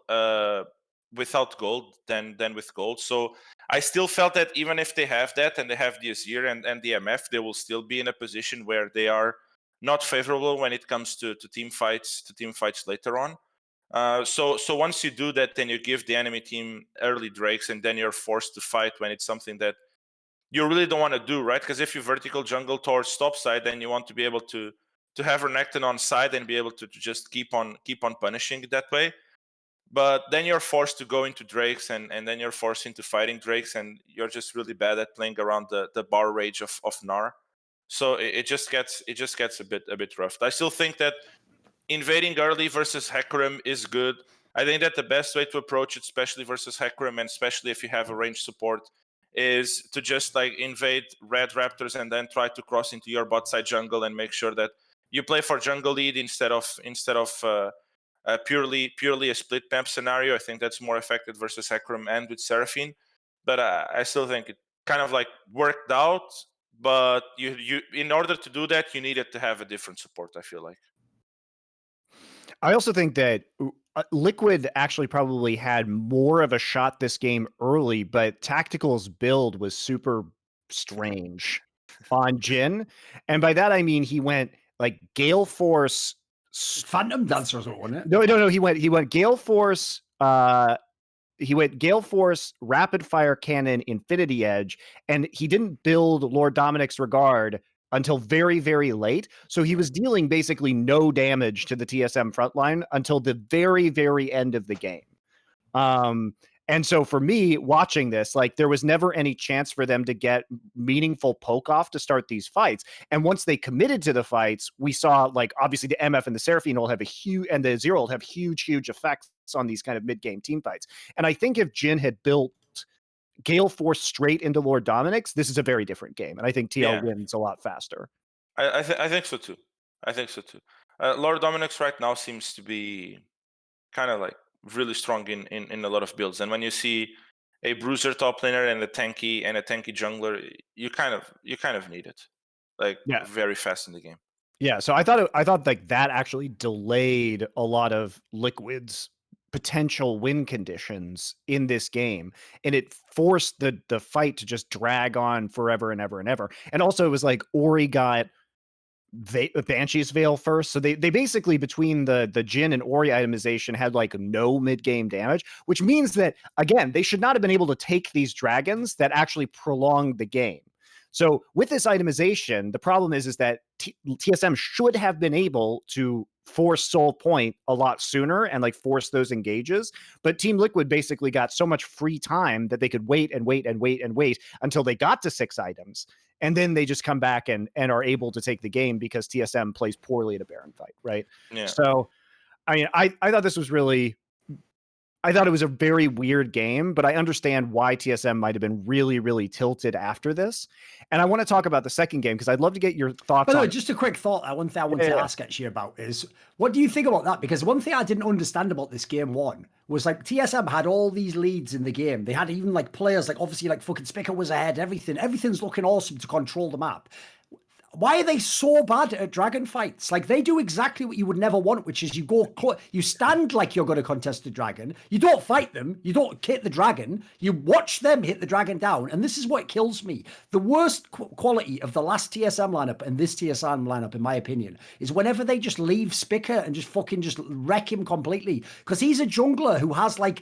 without gold than with gold. So I still felt that even if they have that and they have the Azir and the MF, they will still be in a position where they are not favorable when it comes to team fights later on. So once you do that, then you give the enemy team early drakes, and then you're forced to fight when it's something that you really don't want to do, right? Because if you vertical jungle towards top side, then you want to be able to have Renekton on side and be able to just keep on punishing that way. But then you're forced to go into drakes, and then you're forced into fighting drakes, and you're just really bad at playing around the bar rage of Gnar. So it just gets a bit rough. I still think that invading early versus Hecarim is good. I think that the best way to approach it, especially versus Hecarim, and especially if you have a range support, is to just like invade red raptors and then try to cross into your bot side jungle and make sure that you play for jungle lead instead of purely a split map scenario. I think that's more effective versus Hecarim and with Seraphine. But I still think it kind of like worked out. But you in order to do that, you needed to have a different support, I feel like. I also think that Liquid actually probably had more of a shot this game early, but Tactical's build was super strange on Jhin. And by that, I mean, he went like Gale Force. Phantom Dancer, wasn't it? No. He went Gale Force. He went Gale Force, Rapid Fire Cannon, Infinity Edge, and he didn't build Lord Dominic's Regard until very, very late. So he was dealing basically no damage to the TSM frontline until the very, very end of the game. And so for me, watching this, like there was never any chance for them to get meaningful poke off to start these fights. And once they committed to the fights, we saw like obviously the MF and the Seraphine will have a huge, and the Zero will have huge effects on these kind of mid-game team fights. And I think if Jhin had built Gale Force straight into Lord Dominic's, this is a very different game. And I think TL wins a lot faster. I think so too. Lord Dominic's right now seems to be kind of like really strong in a lot of builds. And when you see a bruiser top laner and a tanky jungler, you kind of need it. Like very fast in the game. Yeah, so I thought like that actually delayed a lot of Liquid's potential win conditions in this game, and it forced the fight to just drag on forever and ever and ever. And also it was like Ori got Banshee's Veil first, so they basically between the Jhin and Ori itemization had like no mid-game damage, which means that again they should not have been able to take these dragons that actually prolonged the game. So with this itemization, the problem is that TSM should have been able to force Soul Point a lot sooner and like force those engages. But Team Liquid basically got so much free time that they could wait until they got to 6 items. And then they just come back and are able to take the game because TSM plays poorly at a Baron fight, right? Yeah. So, I mean, I thought this was really I thought it was a very weird game, but I understand why TSM might have been really, really tilted after this. And I want to talk about the second game because I'd love to get your thoughts By the way, on. just a quick thought. One thing I want to ask actually about is, what do you think about that? Because one thing I didn't understand about this game one was like TSM had all these leads in the game. They had even like players like obviously like fucking Spicker was ahead. Everything's looking awesome to control the map. Why are they so bad at dragon fights? Like they do exactly what you would never want, which is you stand like you're going to contest the dragon. You don't fight them. You don't hit the dragon. You watch them hit the dragon down. And this is what kills me. The worst quality of the last TSM lineup and this TSM lineup, in my opinion, is whenever they just leave Spicker and just fucking just wreck him completely. Because he's a jungler who has like,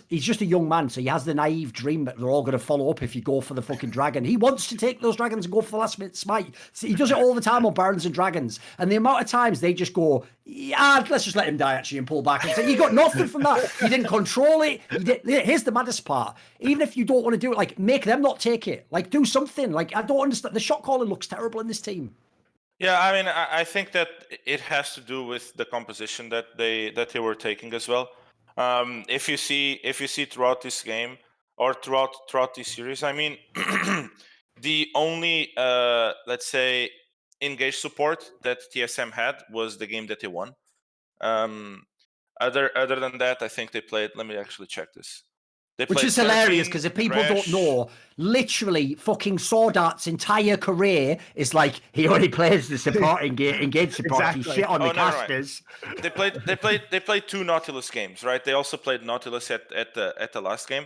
he's just a young man, so he has the naive dream that they're all going to follow up if you go for the fucking dragon. He wants to take those dragons and go for the last minute smite. So he does it all the time on Barons and Dragons. And the amount of times they just go, yeah, let's just let him die actually and pull back. And say, you got nothing from that. You didn't control it. Here's the maddest part. Even if you don't want to do it, like make them not take it. Like do something. Like I don't understand. The shot calling looks terrible in this team. Yeah, I mean, I think that it has to do with the composition that they were taking as well. If you see throughout this game or throughout this series, I mean, the only let's say engaged support that TSM had was the game that they won. Other than that, I think they played. Let me actually check this. Which is hilarious because if people don't know, literally fucking Sword Art's entire career is like he only plays the support engage support. Exactly. He shit on the casters. Right. They played 2 Nautilus games, right? They also played Nautilus at the last game.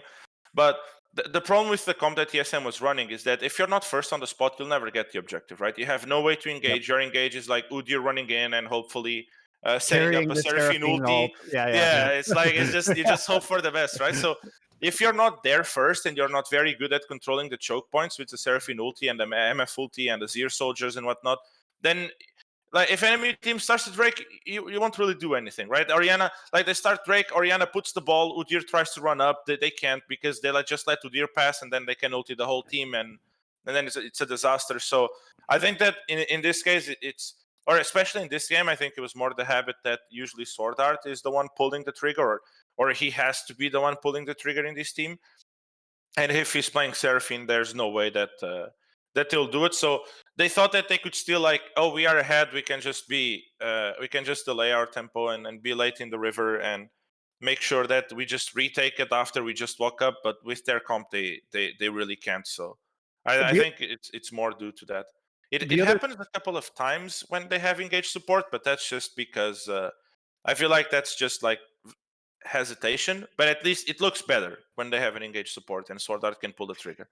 But the problem with the comp that TSM was running is that if you're not first on the spot, you'll never get the objective, right? You have no way to engage. Yep. Your engage is like Udyr running in and hopefully setting up a Seraphine ulti. Yeah, it's like you just hope for the best, right? So if you're not there first and you're not very good at controlling the choke points with the Seraphine ulti and the MF ulti and the Zir soldiers and whatnot, then like if enemy team starts to Drake, you won't really do anything, right? Oriana, like they start Drake, Oriana puts the ball, Udyr tries to run up, they can't because they just let Udyr pass and then they can ulti the whole team and then it's a disaster. So I think that in this case or especially in this game, I think it was more the habit that usually Sword Art is the one pulling the trigger or he has to be the one pulling the trigger in this team. And if he's playing Seraphine, there's no way that they'll do it. So they thought that they could still like, oh, we are ahead. We can just delay our tempo and be late in the river and make sure that we just retake it after we just walk up. But with their comp, they really can't. So I think it's more due to that. It happens a couple of times when they have engaged support, but that's just because I feel like that's just like hesitation, but at least it looks better when they have an engaged support and Sword Art can pull the trigger.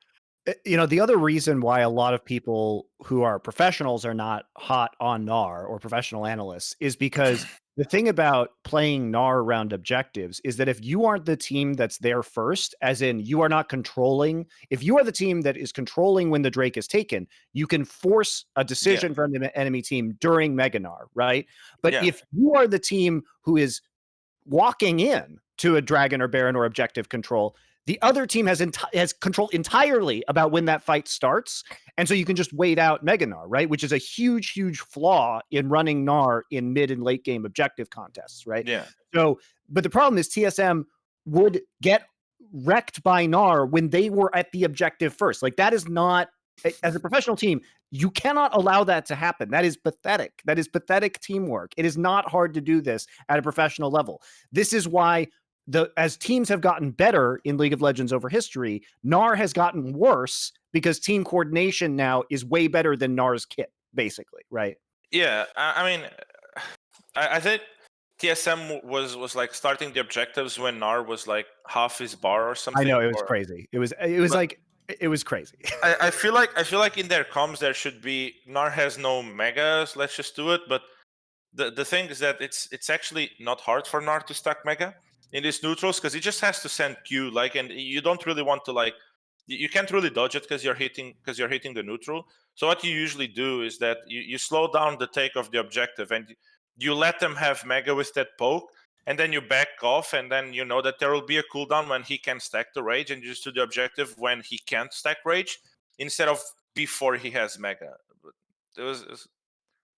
You know, the other reason why a lot of people who are professionals are not hot on Gnar or professional analysts is because the thing about playing Gnar around objectives is that if you aren't the team that's there first, as in you are not controlling, if you are the team that is controlling when the Drake is taken, you can force a decision from the enemy team during Mega Gnar, right? But if you are the team who is walking in to a dragon or baron or objective control, the other team has control entirely about when that fight starts. And so you can just wait out Mega Gnar, right? Which is a huge, huge flaw in running Gnar in mid and late game objective contests, right? Yeah. So, but the problem is TSM would get wrecked by Gnar when they were at the objective first. Like that is not, as a professional team, you cannot allow that to happen. That is pathetic. That is pathetic teamwork. It is not hard to do this at a professional level. This is why as teams have gotten better in League of Legends over history, Gnar has gotten worse because team coordination now is way better than Gnar's kit, basically, right? Yeah, I mean, I think TSM was like starting the objectives when Gnar was like half his bar or something. I know, it was crazy. It was crazy. I feel like in their comms there should be Gnar has no megas, let's just do it. But the thing is that it's actually not hard for Gnar to stack mega in these neutrals because he just has to send Q, like, and you don't really want to like, you can't really dodge it because you're hitting the neutral. So what you usually do is that you slow down the take of the objective and you let them have mega with that poke, and then you back off, and then you know that there will be a cooldown when he can stack the rage, and you just do the objective when he can't stack rage instead of before he has mega. It was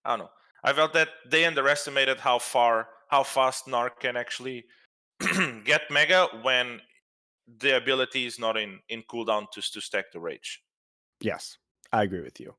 I don't know. I felt that they underestimated how fast Gnar can actually get mega when the ability is not in cooldown to stack the rage. Yes, I agree with you.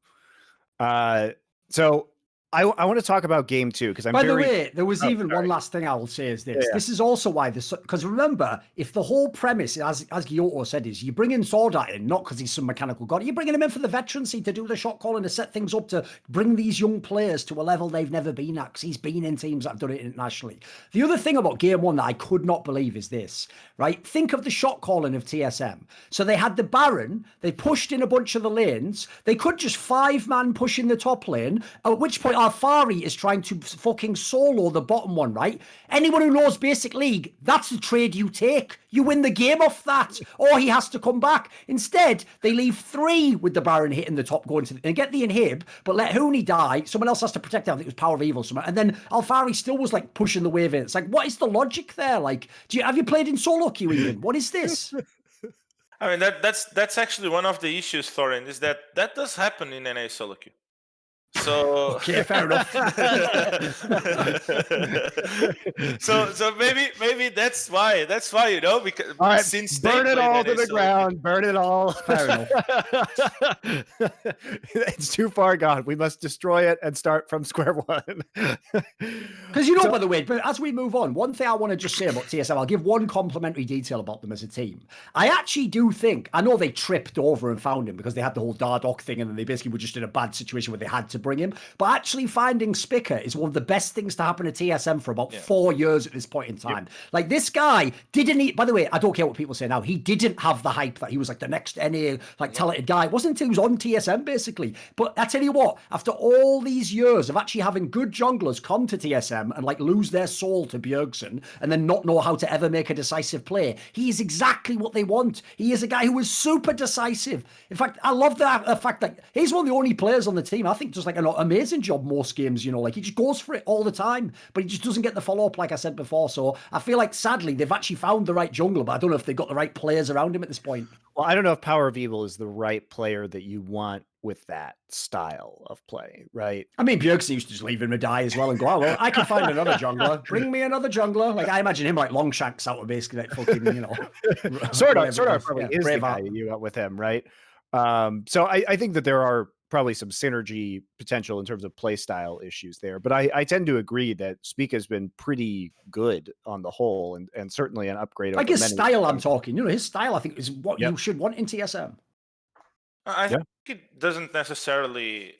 So I want to talk about game 2 because By the way, there was even one last thing I will say is this. Yeah. This is also why this, because remember, if the whole premise, as Guilhoto said, is you bring in Swordart in, not because he's some mechanical god, you're bringing him in for the veterancy to do the shot calling, to set things up, to bring these young players to a level they've never been at, because he's been in teams that have done it internationally. The other thing about game 1 that I could not believe is this, right? Think of the shot calling of TSM. So they had the Baron, they pushed in a bunch of the lanes, they could just 5-man push in the top lane, at which point Ahri is trying to fucking solo the bottom one, right? Anyone who knows basic league, that's the trade you take. You win the game off that, or he has to come back. Instead, they leave 3 with the Baron hitting the top, going to and get the inhib, but let Huni die. Someone else has to protect him. I think it was Power of Evil, something. And then Alfari still was like pushing the wave in. It's like, what is the logic there? Like, have you played in solo queue even? What is this? I mean, that's actually one of the issues, Thorin, is that does happen in NA solo queue. So okay, fair enough. so maybe that's why because all right, since burn it all to the ground, burn it all. Fair enough. It's too far gone. We must destroy it and start from square one. Because by the way, but as we move on, one thing I want to just say about TSM, I'll give one complimentary detail about them as a team. I actually do think, I know they tripped over and found him because they had the whole Dardock thing, and then they basically were just in a bad situation where they had to bring him. But actually finding Spica is one of the best things to happen to TSM for about 4 years at this point in time. Yep. Like, this guy didn't by the way, I don't care what people say now, he didn't have the hype that he was like the next NA talented guy. It wasn't until he was on TSM basically. But I tell you what, after all these years of actually having good junglers come to TSM and like lose their soul to Bjergsen and then not know how to ever make a decisive play, he is exactly what they want. He is a guy who is super decisive. In fact, I love the fact that he's one of the only players on the team I think does like an amazing job most games, like he just goes for it all the time, but he just doesn't get the follow-up like I said before. So I feel like sadly they've actually found the right jungler, but I don't know if they've got the right players around him at this point. Well, I don't know if Power of Evil is the right player that you want with that style of play, right? I mean, Bjergsen used to just leave him to die as well and go, oh, well, I can find another jungler. Bring me another jungler. Like, I imagine him like Longshanks out of basically like fucking, sort of probably is the guy you got with him, right? So I think that there are probably some synergy potential in terms of play style issues there, but I tend to agree that Spica has been pretty good on the whole, and certainly an upgrade. Like his style, I'm talking. His style, I think, is what you should want in TSM. I think it doesn't necessarily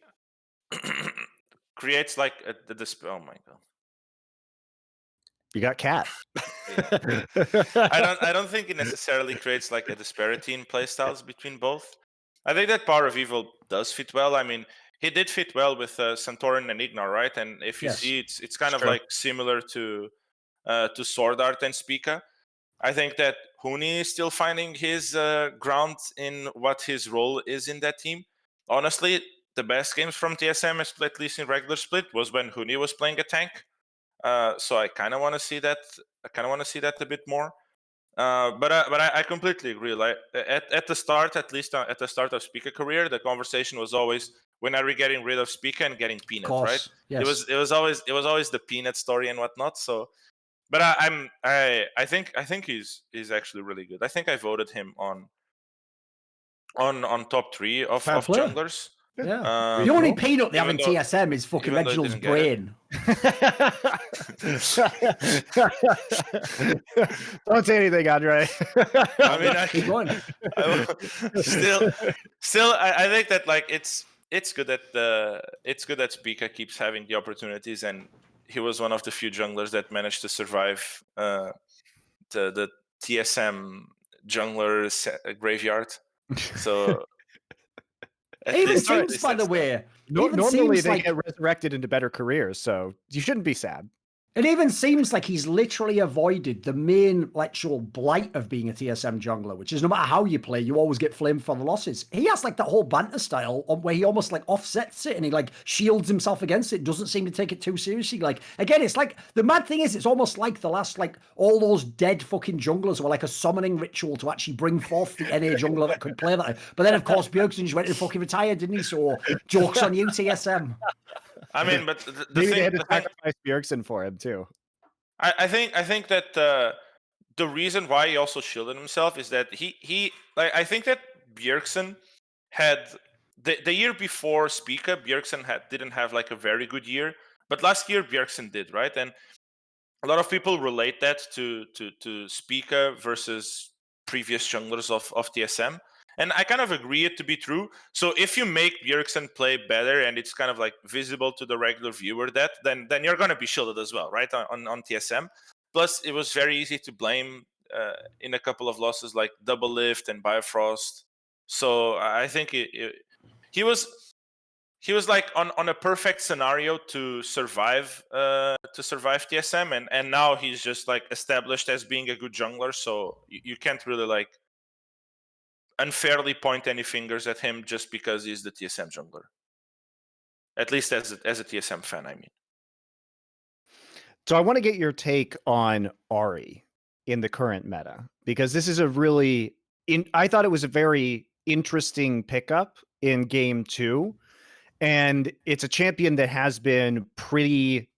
creates like the oh my god. You got Cat. I don't think it necessarily creates like a disparity in playstyles between both. I think that Power of Evil does fit well. I mean, he did fit well with Santorin and Ignar, right? And if you see, it's kind of like similar to Sword Art and Spica. I think that Huni is still finding his ground in what his role is in that team. Honestly, the best games from TSM, at least in regular split, was when Huni was playing a tank. So I kind of want to see that. I kind of want to see that a bit more. But I completely agree. Like at the start, at least at the start of Spica career, the conversation was always, when are we getting rid of Spica and getting Peanut, right? Yes. It was always the Peanut story and whatnot. So, but I think he's actually really good. I think I voted him on top 3 of junglers. Yeah. The only Peanut they have in TSM is fucking Reginald's brain. Don't say anything, Andre. I mean, keep going. Still, I think that like it's good that Spica keeps having the opportunities, and he was one of the few junglers that managed to survive the TSM jungler graveyard. So. It even seems, by the way, normally they get resurrected into better careers, so you shouldn't be sad. It even seems like he's literally avoided the main actual blight of being a TSM jungler, which is no matter how you play, you always get flamed for the losses. He has like that whole banter style where he almost like offsets it and he like shields himself against it, doesn't seem to take it too seriously. Like, again, it's like, the mad thing is, it's almost like the last, like, all those dead fucking junglers were like a summoning ritual to actually bring forth the NA jungler that could play that. But then, of course, Bjergsen just went and fucking retired, didn't he? So, jokes on you, TSM. I mean, but maybe they had to sacrifice Bjergsen for him too. I think that the reason why he also shielded himself is that he like, I think that Bjergsen had the year before Spica, Bjergsen didn't have like a very good year, but last year Bjergsen did, right? And a lot of people relate that to Spica versus previous junglers of TSM. And I kind of agree it to be true. So if you make Bjergsen play better and it's kind of like visible to the regular viewer then you're going to be shielded as well, right? On TSM. Plus, it was very easy to blame in a couple of losses like Double Lift and Bifrost. So I think he was like on a perfect scenario to survive TSM, and now he's just like established as being a good jungler. So you can't really like unfairly point any fingers at him just because he's the TSM jungler. At least as a TSM fan, I mean. So I want to get your take on Ahri in the current meta, because this is I thought it was a very interesting pickup in game 2. And it's a champion that has been pretty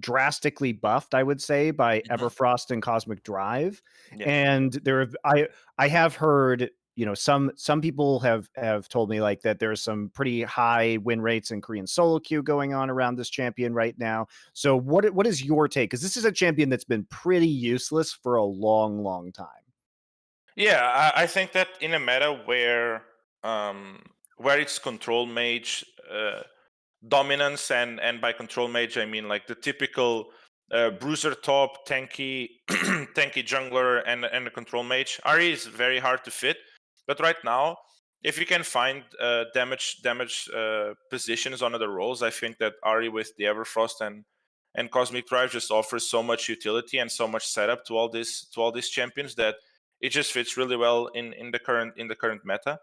drastically buffed, I would say, by Everfrost and Cosmic Drive. Yeah. And I have heard, some people have told me like that there's some pretty high win rates in Korean solo queue going on around this champion right now. So what is your take? Because this is a champion that's been pretty useless for a long time. Yeah, I think that in a meta where it's control mage dominance, and by control mage I mean like the typical bruiser top tanky tanky jungler and a control mage, Ahri is very hard to fit. But right now, if you can find damage positions on other roles, I think that Ahri with the Everfrost and Cosmic Drive just offers so much utility and so much setup to all these champions that it just fits really well in the current meta.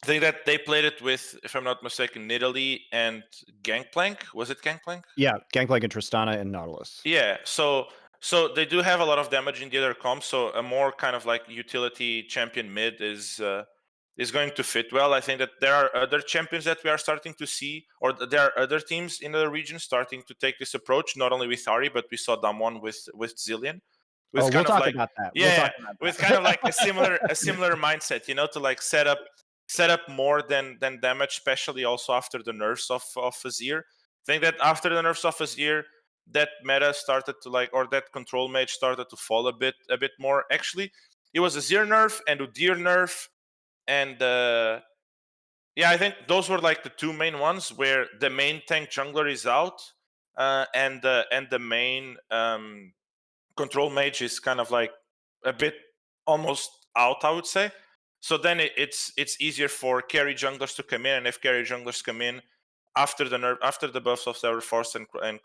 I think that they played it with, if I'm not mistaken, Nidalee and Gangplank. Was it Gangplank? Yeah, Gangplank and Tristana and Nautilus. Yeah, so they do have a lot of damage in the other comps, so a more kind of like utility champion mid is going to fit well. I think that there are other champions that we are starting to see, or there are other teams in the region starting to take this approach, not only with Ahri, but we saw Damwon with Zilean. We'll talk about that. Yeah, with kind of like a similar mindset, to like set up more than damage, especially also after the nerfs of Azir. I think that after the nerfs of Azir, that meta started to like, or that control mage started to fall a bit more. Actually, it was Azir nerf and Udyr nerf, and I think those were like the two main ones where the main tank jungler is out, and the main control mage is kind of like a bit almost out, I would say. So then it's easier for carry junglers to come in, and if carry junglers come in after the buffs of Everforce and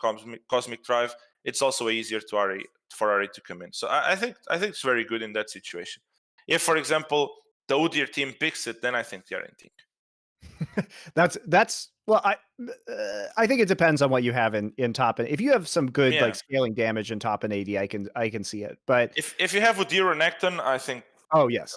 Cosmic Drive, it's also easier for Ahri to come in. So I think it's very good in that situation. If, for example, the Udyr team picks it, then I think they are in sync. That's well, I think it depends on what you have in top. And if you have some good like scaling damage in top and AD, I can see it. But if you have Udyr or Necton, I think. Oh yes.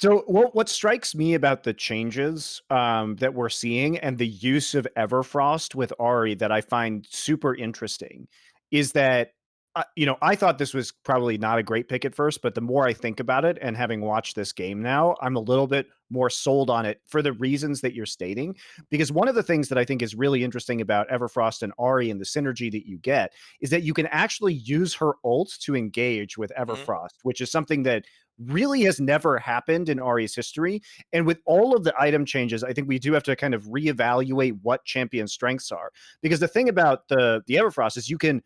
So what strikes me about the changes that we're seeing and the use of Everfrost with Ahri that I find super interesting is that I thought this was probably not a great pick at first, but the more I think about it and having watched this game now, I'm a little bit more sold on it for the reasons that you're stating. Because one of the things that I think is really interesting about Everfrost and Ahri and the synergy that you get is that you can actually use her ult to engage with Everfrost, which is something that really has never happened in Ahri's history. And with all of the item changes, I think we do have to kind of reevaluate what champion strengths are. Because the thing about the Everfrost is you can,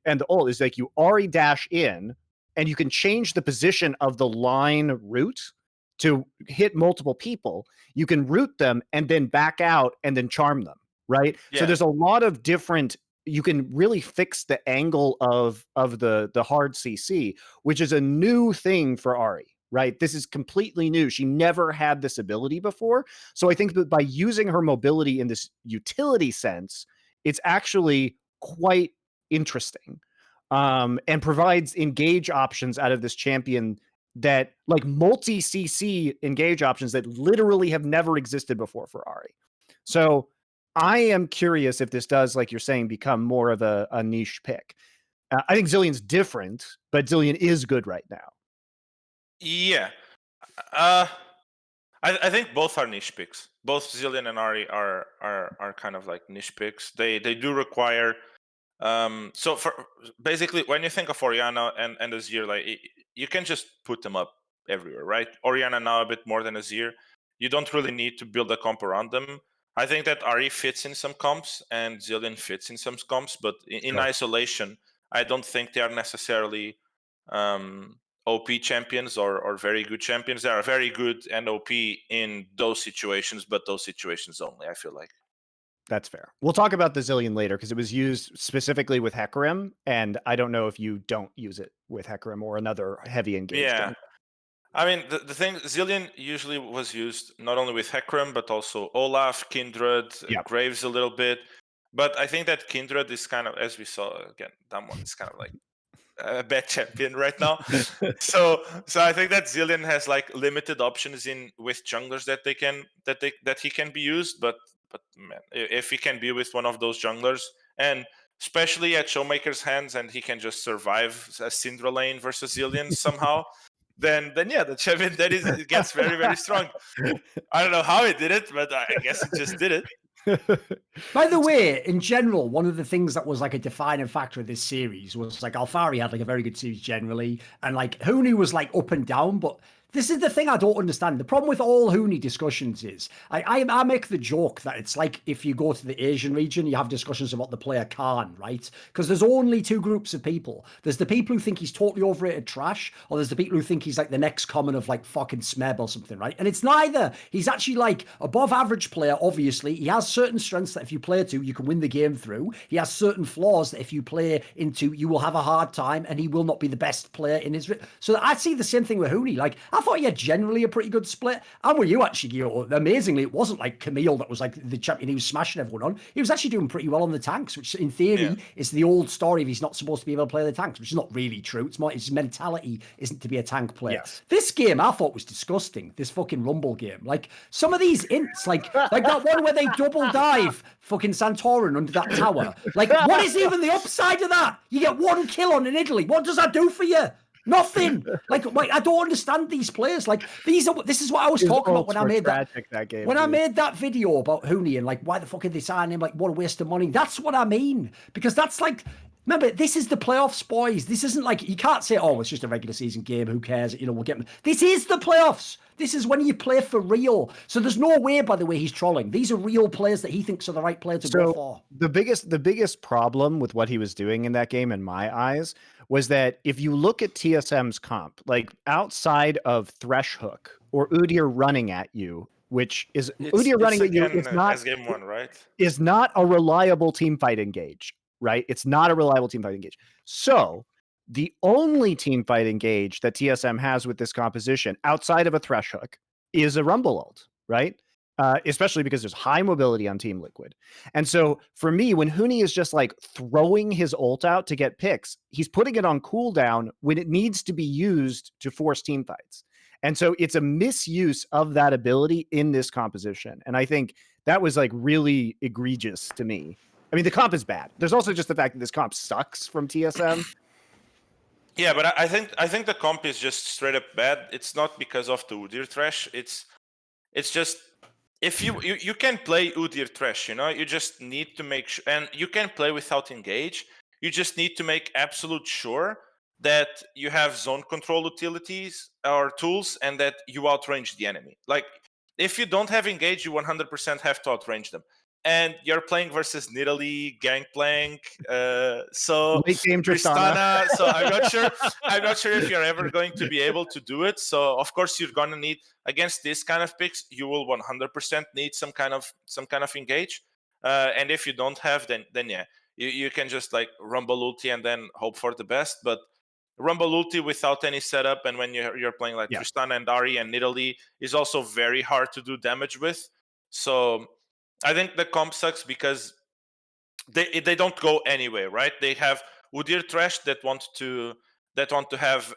and the ult is like you Ahri dash in and you can change the position of the line route to hit multiple people. You can root them and then back out and then charm them, right? Yeah. So there's a lot of different, you can really fix the angle of the hard CC, which is a new thing for Ahri, right? This is completely new. She never had this ability before. So I think that by using her mobility in this utility sense, it's actually quite interesting, and provides engage options out of this champion that like multi-CC engage options that literally have never existed before for Ahri. So I am curious if this does, like you're saying, become more of a niche pick. I think Zilean's different, but Zilean is good right now. Yeah. I think both are niche picks. Both Zilean and Ahri are kind of like niche picks. They do require so for basically when you think of Orianna and Azir, like you can just put them up everywhere, right? Orianna now a bit more than Azir. You don't really need to build a comp around them. I think that Ahri fits in some comps and Zilean fits in some comps, but in isolation, I don't think they are necessarily OP champions or very good champions. They are very good and OP in those situations, but those situations only, I feel like. That's fair. We'll talk about the Zilean later because it was used specifically with Hecarim, and I don't know if you don't use it with Hecarim or another heavy engaged. Yeah. I mean, the thing, Zilean usually was used not only with Hecarim, but also Olaf, Kindred, Graves a little bit. But I think that Kindred is kind of, as we saw again, Damwon is kind of like a bad champion right now. so I think that Zilean has like limited options in with junglers that he can be used. But man, if he can be with one of those junglers, and especially at Showmaker's hands, and he can just survive a Syndra lane versus Zilean somehow. Then yeah, the champion it gets very, very strong. I don't know how he did it, but I guess he just did it. By the way, in general, one of the things that was like a defining factor of this series was like Alphari had like a very good series generally, and like Huni was like up and down, but this is the thing I don't understand. The problem with all Huni discussions is I make the joke that it's like if you go to the Asian region, you have discussions about the player Khan, right? Because there's only two groups of people. There's the people who think he's totally overrated trash, or there's the people who think he's like the next common of like fucking Smeb or something, right? And it's neither. He's actually like above average player, obviously. He has certain strengths that if you play to, you can win the game through. He has certain flaws that if you play into, you will have a hard time, and he will not be the best player in his... So I see the same thing with Huni. Like, I thought he had generally a pretty good split. And with you, actually, Guilhoto, amazingly, it wasn't like Camille that was like the champion he was smashing everyone on. He was actually doing pretty well on the tanks, which in theory is the old story of he's not supposed to be able to play the tanks, which is not really true. It's more his mentality isn't to be a tank player. Yes. This game I thought was disgusting, this fucking Rumble game. Like, some of these ints, like that one where they double dive fucking Santorin under that tower. Like, what is even the upside of that? You get one kill on in Italy. What does that do for you? Nothing. Like I don't understand these players. Like this is what I was talking about when I made that game, when I made that video about Huni and like why the fuck did they sign him? Like what a waste of money. That's what I mean. Because that's like, remember, this is the playoffs, boys. This isn't like, you can't say, oh, it's just a regular season game. Who cares? You know, we'll get them. This is the playoffs. This is when you play for real. So there's no way, by the way, he's trolling. These are real players that he thinks are the right player to go for. The biggest problem with what he was doing in that game, in my eyes, was that if you look at TSM's comp, like outside of Thresh Hook or Udyr running at you, which is Udyr running at you is not as game one, right? Is not a reliable team fight engage, right? It's not a reliable team fight engage. So the only team fight engage that TSM has with this composition outside of a Thresh Hook is a Rumble ult, right? Especially because there's high mobility on Team Liquid. And so for me, when Huni is just like throwing his ult out to get picks, he's putting it on cooldown when it needs to be used to force team fights. And so it's a misuse of that ability in this composition. And I think that was like really egregious to me. I mean, the comp is bad. There's also just the fact that this comp sucks from TSM. Yeah, but I think the comp is just straight up bad. It's not because of the Udyr Thresh. It's just, if you can play Udyr Thresh, you know, you just need to make sure, and you can play without engage. You just need to make absolute sure that you have zone control utilities or tools and that you outrange the enemy. Like, if you don't have engage, you 100% have to outrange them. And you're playing versus Nidalee, Gangplank, so late game Tristana. So I'm not sure if you're ever going to be able to do it. So of course you're gonna need, against this kind of picks, you will 100% need some kind of engage. And if you don't have, then yeah, you can just like Rumble ulti and then hope for the best. But Rumble ulti without any setup, and when you're playing like Tristana and Ahri and Nidalee, is also very hard to do damage with. So I think the comp sucks because they don't go anywhere, right? They have Udyr Thresh that want to have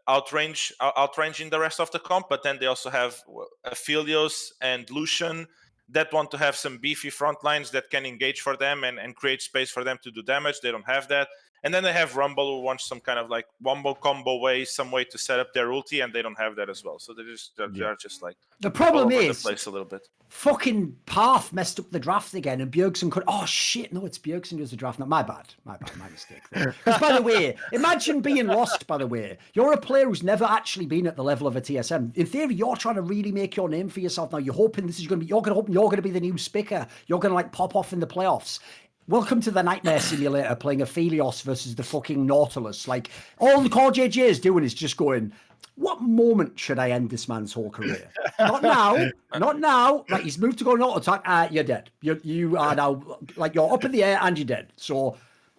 outrange in the rest of the comp, but then they also have Aphelios and Lucian that want to have some beefy front lines that can engage for them and create space for them to do damage. They don't have that. And then they have Rumble, who wants some kind of like wombo combo way, some way to set up their ulti, and they don't have that as well. So they're just like the problem all over is the place a little bit. Fucking Path messed up the draft again, and Bjergsen could. Oh shit! No, it's Bjergsen who does the draft. Not my bad, my mistake. Because by the way, imagine being lost. By the way, you're a player who's never actually been at the level of a TSM. In theory, you're trying to really make your name for yourself now. You're hoping this is going to be. You're going to be the new Spicker. You're going to like pop off in the playoffs. Welcome to the Nightmare Simulator, playing Aphelios versus the fucking Nautilus. Like, all the Core JJ is doing is just going, what moment should I end this man's whole career? Not now, not now. Like, he's moved to go on auto attack. You're dead. You are now, like, you're up in the air and you're dead. So,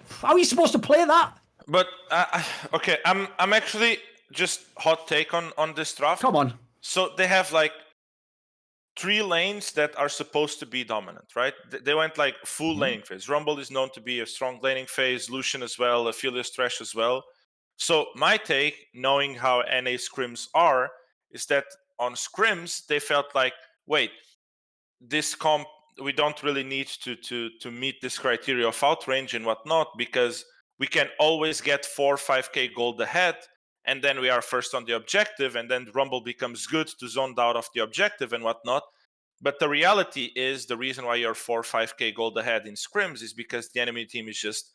how are you supposed to play that? But, okay, I'm actually just hot take on this draft. Come on. So, they have, like, 3 lanes that are supposed to be dominant, right? They went like full laning phase. Rumble is known to be a strong laning phase, Lucian as well, Aphelios Thresh as well. So my take, knowing how NA scrims are, is that on scrims, they felt like, wait, this comp, we don't really need to meet this criteria of outrange and whatnot, because we can always get 4 or 5k gold ahead, and then we are first on the objective, and then Rumble becomes good to zone out of the objective and whatnot. But the reality is, the reason why you're 4 or 5k gold ahead in scrims is because the enemy team is just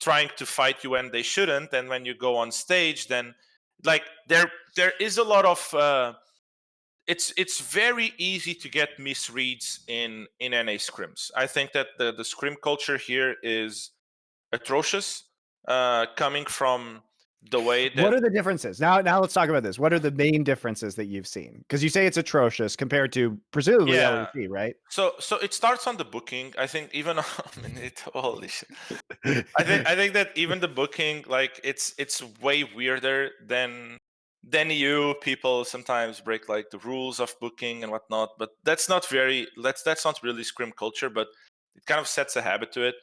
trying to fight you when they shouldn't, and when you go on stage, then like there is a lot of it's very easy to get misreads in NA scrims. I think that the scrim culture here is atrocious, coming from the way that... What are the differences? Now let's talk about this. What are the main differences that you've seen? Because you say it's atrocious compared to presumably LEC, right? So it starts on the booking. I think even holy shit. I think that even the booking, like it's way weirder than you. People sometimes break like the rules of booking and whatnot, but that's not really scrim culture, but it kind of sets a habit to it.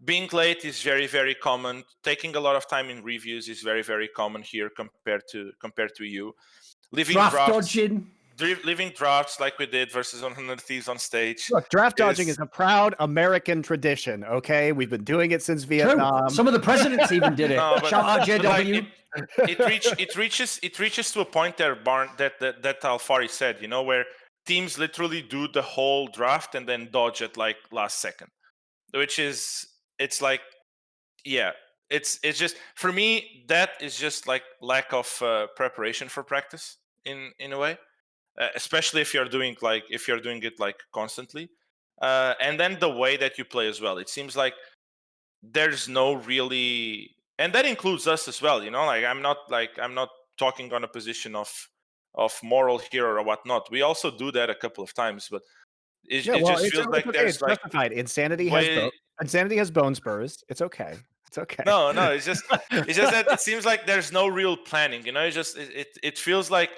Being late is very, very common. Taking a lot of time in reviews is very, very common here compared to you. Leaving drafts like we did versus 100 Thieves on stage. Look, draft dodging is a proud American tradition. Okay, we've been doing it since Vietnam. True. Some of the presidents even did it. No, shout out JW. It reaches to a point there, Barn, that Alfari said, you know, where teams literally do the whole draft and then dodge it like last second. Which is, it's like, yeah, it's just, for me, that is just like lack of preparation for practice in a way, especially if you're doing it like constantly, and then the way that you play as well. It seems like there's no really, and that includes us as well. You know, like I'm not talking on a position of moral here or whatnot. We also do that a couple of times, but it just feels like there's like justified. Insanity has bone spurs. It's okay. It's okay. No, it's just that it seems like there's no real planning. You know, it feels like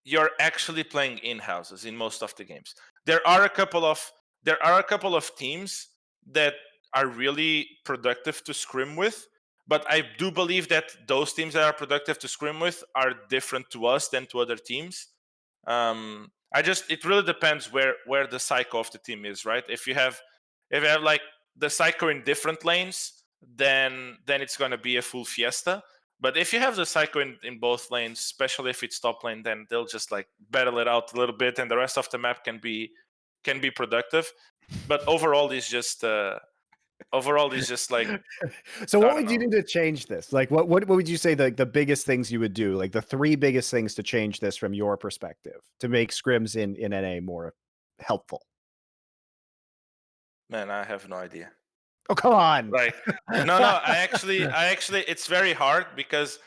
you're actually playing in houses in most of the games. There are a couple of teams that are really productive to scrim with, but I do believe that those teams that are productive to scrim with are different to us than to other teams. It really depends where the psycho of the team is, right? If you have like the psycho in different lanes, then it's going to be a full fiesta. But if you have the psycho in both lanes, especially if it's top lane, then they'll just like battle it out a little bit, and the rest of the map can be productive. But overall, it's just like. So what would you do to change this? Like, what would you say the biggest things you would do? Like the 3 biggest things to change this from your perspective to make scrims in NA more helpful? Man, I have no idea. Oh, come on. Like, no, I actually, it's very hard because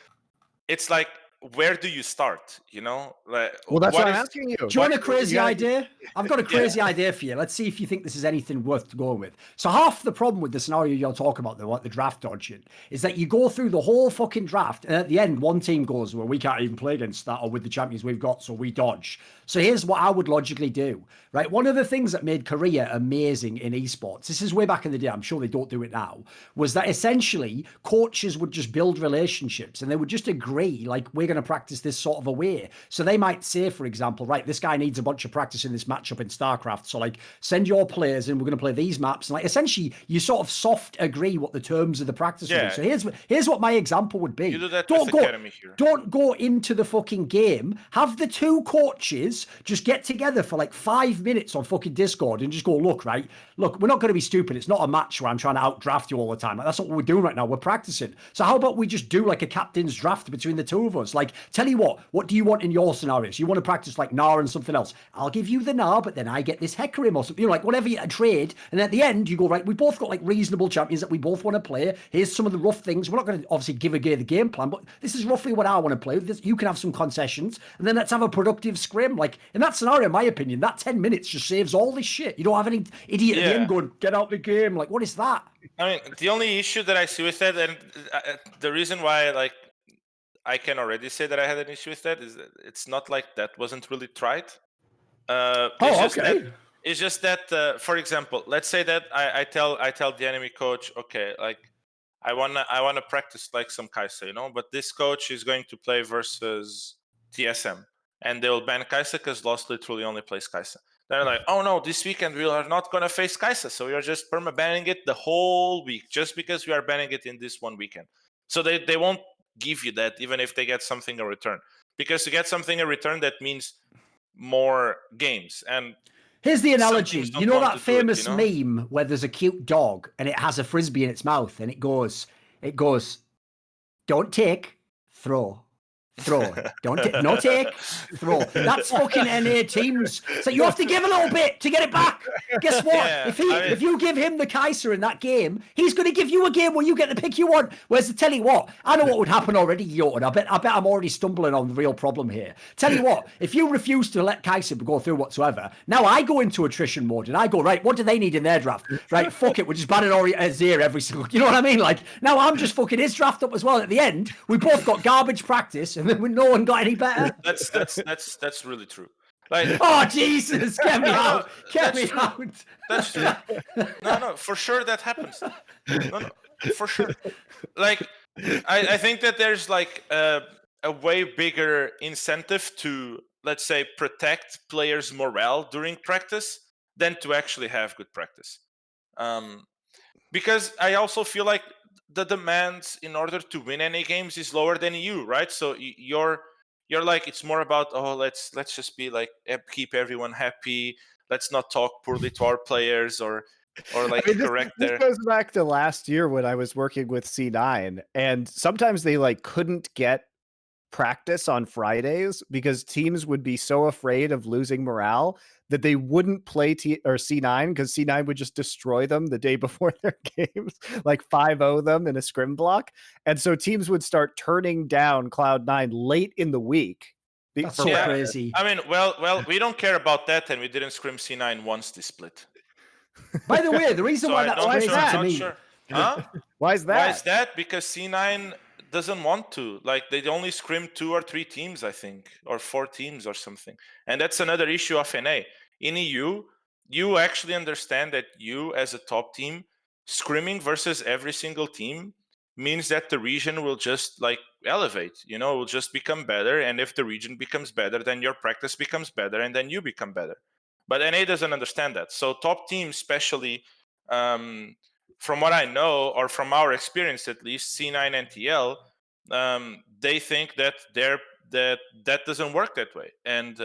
it's like, where do you start? You know, like, well, that's what I'm asking you. Do you want a crazy idea? I've got a crazy idea for you. Let's see if you think this is anything worth going with. So half the problem with the scenario you're talking about, the draft dodging, is that you go through the whole fucking draft, and at the end, one team goes, well, we can't even play against that or with the champions we've got, so we dodge. So here's what I would logically do, right? One of the things that made Korea amazing in esports, this is way back in the day, I'm sure they don't do it now, was that essentially coaches would just build relationships and they would just agree, like, we're going going to practice this sort of a way. So they might say, for example, right, this guy needs a bunch of practice in this matchup in StarCraft. So like, send your players and we're going to play these maps. And like, essentially, you sort of soft agree what the terms of the practice will be. So here's what my example would be. You do that with Academy here. Don't go into the fucking game. Have the two coaches just get together for like 5 minutes on fucking Discord and just go, look, we're not going to be stupid. It's not a match where I'm trying to outdraft you all the time. Like, that's not what we're doing right now. We're practicing. So how about we just do like a captain's draft between the two of us? Like, tell you what do you want in your scenarios? You want to practice like Gnar and something else. I'll give you the Gnar, but then I get this Hecarim or something. You know, like whatever you trade. And at the end, you go, right, we both got like reasonable champions that we both want to play. Here's some of the rough things. We're not going to obviously give away the game plan, but this is roughly what I want to play. You can have some concessions, and then let's have a productive scrim. Like in that scenario, in my opinion, that 10 minutes just saves all this shit. You don't have any idiot at the end going, get out the game. Like, what is that? I mean, the only issue that I see with that, and the reason why, like, I can already say that I had an issue with that is that it's not like that wasn't really tried. It's just that, for example, let's say that I tell the enemy coach, okay, like I wanna practice like some Kai'Sa, you know, but this coach is going to play versus TSM, and they will ban Kai'Sa because Lost literally only plays Kai'Sa. They're like, oh no, this weekend we are not gonna face Kai'Sa, so we are just perma-banning it the whole week just because we are banning it in this one weekend. So they won't give you that even if they get something in return, because to get something in return that means more games. And here's the analogy. You know that famous meme where there's a cute dog and it has a frisbee in its mouth and it goes, don't take, throw. Don't no take, throw. That's fucking NA teams. So you have to give a little bit to get it back. Guess what? Yeah, if you give him the Kai'Sa in that game, he's going to give you a game where you get the pick you want. Whereas to tell you what, I know what would happen already, Guilhoto. I bet I'm already stumbling on the real problem here. Tell you what, if you refuse to let Kai'Sa go through whatsoever, now I go into attrition mode and I go, right, what do they need in their draft? Right, fuck it, we're just banning Azir every single. You know what I mean? Like now I'm just fucking his draft up as well. At the end, we both got garbage practice. And then no one got any better. That's really true. Like, oh Jesus, get me out! Get me out! That's true. No, for sure that happens. No, for sure. Like, I think that there's like a way bigger incentive to, let's say, protect players' morale during practice than to actually have good practice. Because I also feel like the demands in order to win any games is lower than EU, right? So you're like, it's more about, oh, let's just be like, keep everyone happy. Let's not talk poorly to our players or like correct their. This goes back to last year when I was working with C9, and sometimes they like couldn't get practice on Fridays because teams would be so afraid of losing morale that they wouldn't play C9 because C9 would just destroy them the day before their games, like 5-0 them in a scrim block. And so teams would start turning down Cloud9 late in the week. That's so crazy. I mean, well, we don't care about that, and we didn't scrim C9 once this split. By the way, the reason why that's crazy to me. Huh? Why is that? Why is that? Because C9 doesn't want to. Like, they only scrim 2 or 3 teams, I think, or 4 teams or something. And that's another issue of NA. In EU, you actually understand that you, as a top team, scrimming versus every single team means that the region will just like elevate, you know, will just become better. And if the region becomes better, then your practice becomes better, and then you become better. But NA doesn't understand that. So top teams, especially, from what I know, or from our experience at least, C9 and TL, they think that that doesn't work that way. And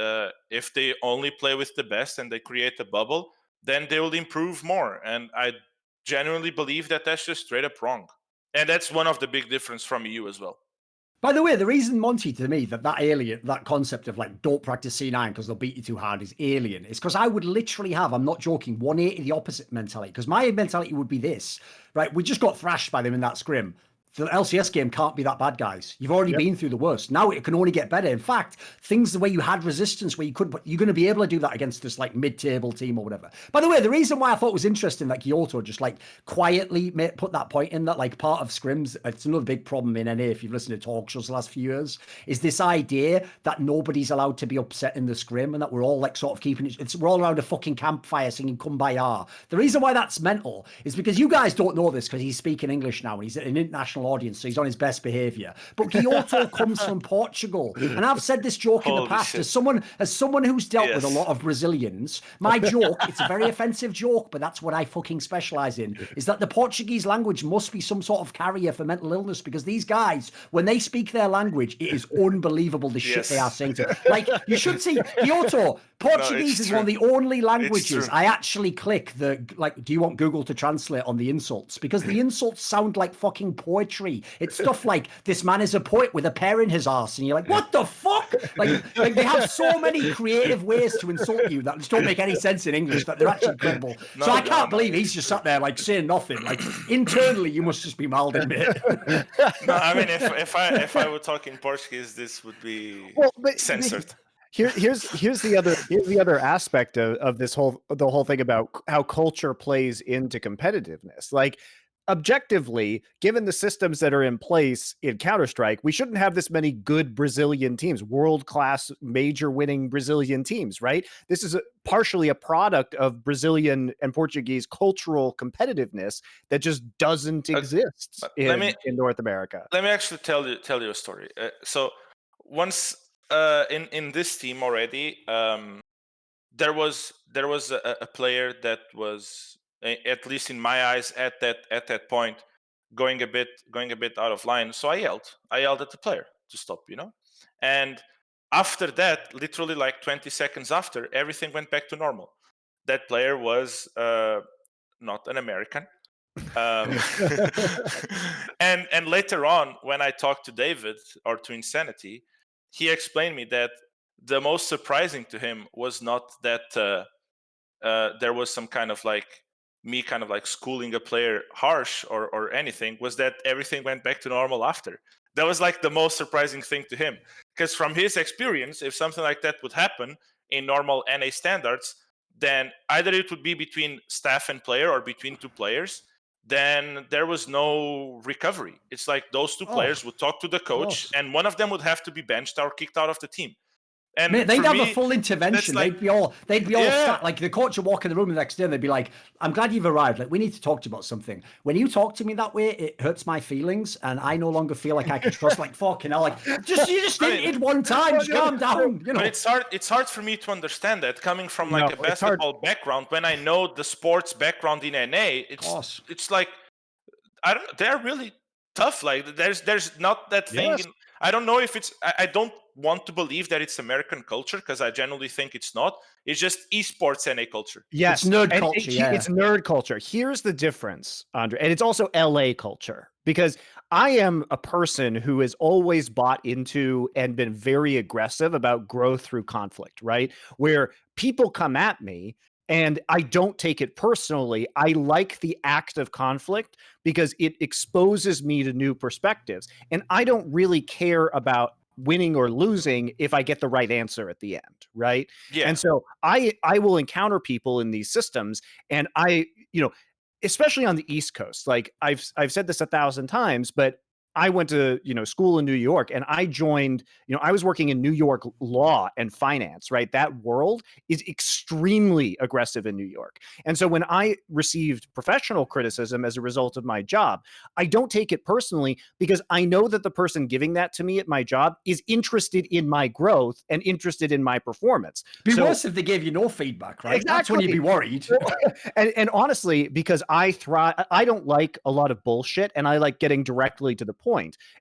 if they only play with the best and they create a bubble, then they will improve more. And I genuinely believe that that's just straight up wrong. And that's one of the big difference from EU as well. By the way, the reason, Monty, to me, that concept of like, don't practice C9 because they'll beat you too hard is alien. It's because I would literally have, I'm not joking, 180 the opposite mentality. Because my mentality would be this, right? We just got thrashed by them in that scrim. The LCS game can't be that bad, guys. You've already been through the worst. Now it can only get better. In fact, things the way you had resistance where you could, but you're going to be able to do that against this like mid-table team or whatever. By the way, the reason why I thought it was interesting that Guilhoto just like quietly put that point in that like part of scrims, it's another big problem in NA if you've listened to talk shows the last few years, is this idea that nobody's allowed to be upset in the scrim and that we're all like sort of keeping it, we're all around a fucking campfire singing Kumbaya. The reason why that's mental is because you guys don't know this because he's speaking English now and he's at an international audience, so he's on his best behavior. But Guilhoto comes from Portugal, and I've said this joke in the Holy past shit. as someone who's dealt with a Yes. lot of Brazilians. My joke, it's a very offensive joke, but that's what I fucking specialize in, is that the Portuguese language must be some sort of carrier for mental illness, because these guys, when they speak their language, it is unbelievable the shit they are saying to. Like, you should see Guilhoto. Portuguese is one of the only languages I actually click the, like, do you want Google to translate on the insults? Because the insults sound like fucking poetry. It's stuff like, this man is a poet with a pear in his arse, and you're like, what the fuck? Like they have so many creative ways to insult you that just don't make any sense in English, that they're actually incredible. So I can't believe he's just sat there like saying nothing. Like, internally, you must just be malding, mate. No, I mean, if I were talking Portuguese, this would be censored. Here's the other aspect of the whole thing about how culture plays into competitiveness. Like, objectively, given the systems that are in place in Counter-Strike, we shouldn't have this many good Brazilian teams, world-class major winning Brazilian teams, right? This is partially a product of Brazilian and Portuguese cultural competitiveness that just doesn't exist in North America. Let me actually tell you a story. So once in this team already, there was a player that was, at least in my eyes, at that point, going a bit out of line. So I yelled at the player to stop, and after that, literally like 20 seconds after, everything went back to normal. That player was not an American. And later on, when I talked to David, or to Insanity, he explained me that the most surprising to him was not that there was some kind of like me kind of like schooling a player harsh or anything, was that everything went back to normal after. That was like the most surprising thing to him, because from his experience, if something like that would happen in normal NA standards, then either it would be between staff and player or between two players, then there was no recovery. It's like those two players would talk to the coach, and one of them would have to be benched or kicked out of the team. And mate, they'd have a full intervention. Like, they'd be all sat, like the coach would walk in the room the next day and they'd be like, I'm glad you've arrived. Like, we need to talk to you about something. When you talk to me that way, it hurts my feelings, and I no longer feel like I can trust. Like, fucking hell, like, you just did it one time, just calm down. But it's hard for me to understand that, coming from like a basketball background. When I know the sports background in NA, it's like, they're really tough. Like, there's not that thing. I don't know if it's, I don't want to believe that it's American culture, because I genuinely think it's not. It's just esports NA culture. Yes, it's nerd culture. It's nerd culture. Here's the difference, Andre, and it's also LA culture, because I am a person who has always bought into and been very aggressive about growth through conflict, right? Where people come at me and I don't take it personally. I like the act of conflict because it exposes me to new perspectives. And I don't really care about winning or losing if I get the right answer at the end, right? Yeah. And so I will encounter people in these systems, and especially on the East Coast, like I've said this 1,000 times, but I went to, school in New York, and I joined, I was working in New York law and finance, right? That world is extremely aggressive in New York. And so when I received professional criticism as a result of my job, I don't take it personally, because I know that the person giving that to me at my job is interested in my growth and interested in my performance. Be worse if they gave you no feedback, right? Exactly. That's when you'd be worried. And honestly, because I don't like a lot of bullshit, and I like getting directly to the point.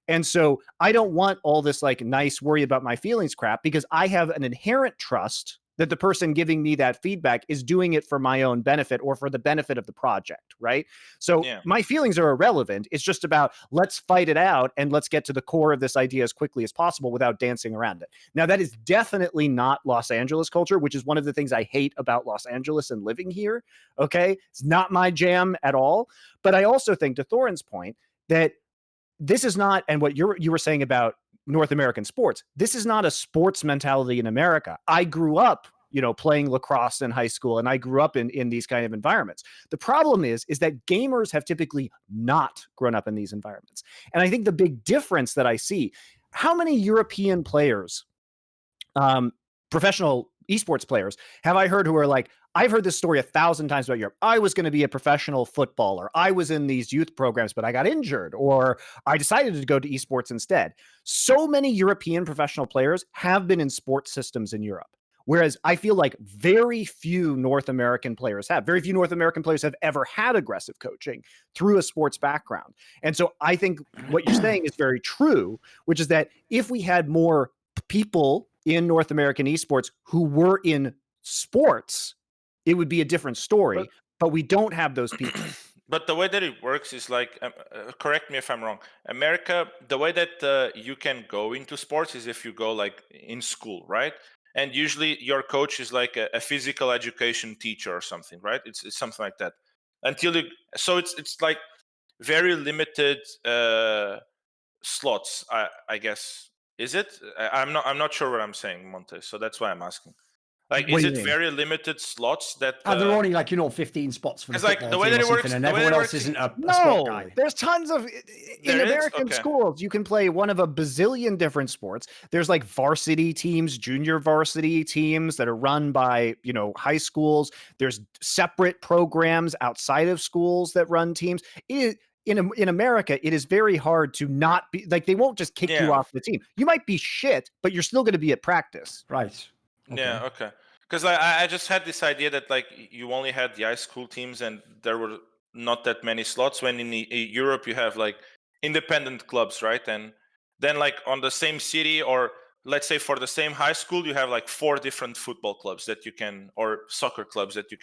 And so I don't want all this like nice worry about my feelings crap, because I have an inherent trust that the person giving me that feedback is doing it for my own benefit or for the benefit of the project, right? So my feelings are irrelevant. It's just about, let's fight it out and let's get to the core of this idea as quickly as possible without dancing around it. Now, that is definitely not Los Angeles culture, which is one of the things I hate about Los Angeles and living here, okay? It's not my jam at all. But I also think, to Thorin's point, that this is not, and what you were saying about North American sports, this is not a sports mentality in America. I grew up, playing lacrosse in high school, and I grew up in these kind of environments. The problem is that gamers have typically not grown up in these environments. And I think the big difference that I see, how many European players, professional esports players, have I heard who are like, I've heard this story 1,000 times about Europe. I was going to be a professional footballer. I was in these youth programs, but I got injured, or I decided to go to esports instead. So many European professional players have been in sports systems in Europe. Whereas I feel like very few North American players have. Very few North American players have ever had aggressive coaching through a sports background. And so I think what you're saying is very true, which is that if we had more people in North American esports who were in sports, it would be a different story. But we don't have those people. But the way that it works is like, correct me if I'm wrong. America, the way that you can go into sports is if you go like in school, right? And usually your coach is like a physical education teacher or something, right? It's something like that. So it's like very limited slots, I guess. Is it? I'm not sure what I'm saying, Monte. So that's why I'm asking. Like, What is do you it mean? very limited slots that? There are only like 15 spots for the It's like football the way team that or it works. something, and The way everyone that it else works isn't a sport guy. There's tons of in There is? American Okay. schools. You can play one of a bazillion different sports. There's like varsity teams, junior varsity teams that are run by high schools. There's separate programs outside of schools that run teams. In America, it is very hard to not be like, they won't just kick you off the team. You might be shit, but you're still going to be at practice. Right. Okay. Yeah. Okay. Because I just had this idea that like you only had the high school teams and there were not that many slots. When in Europe you have like independent clubs, right? And then like on the same city, or let's say for the same high school, you have like 4 different football clubs that you can, or soccer clubs that you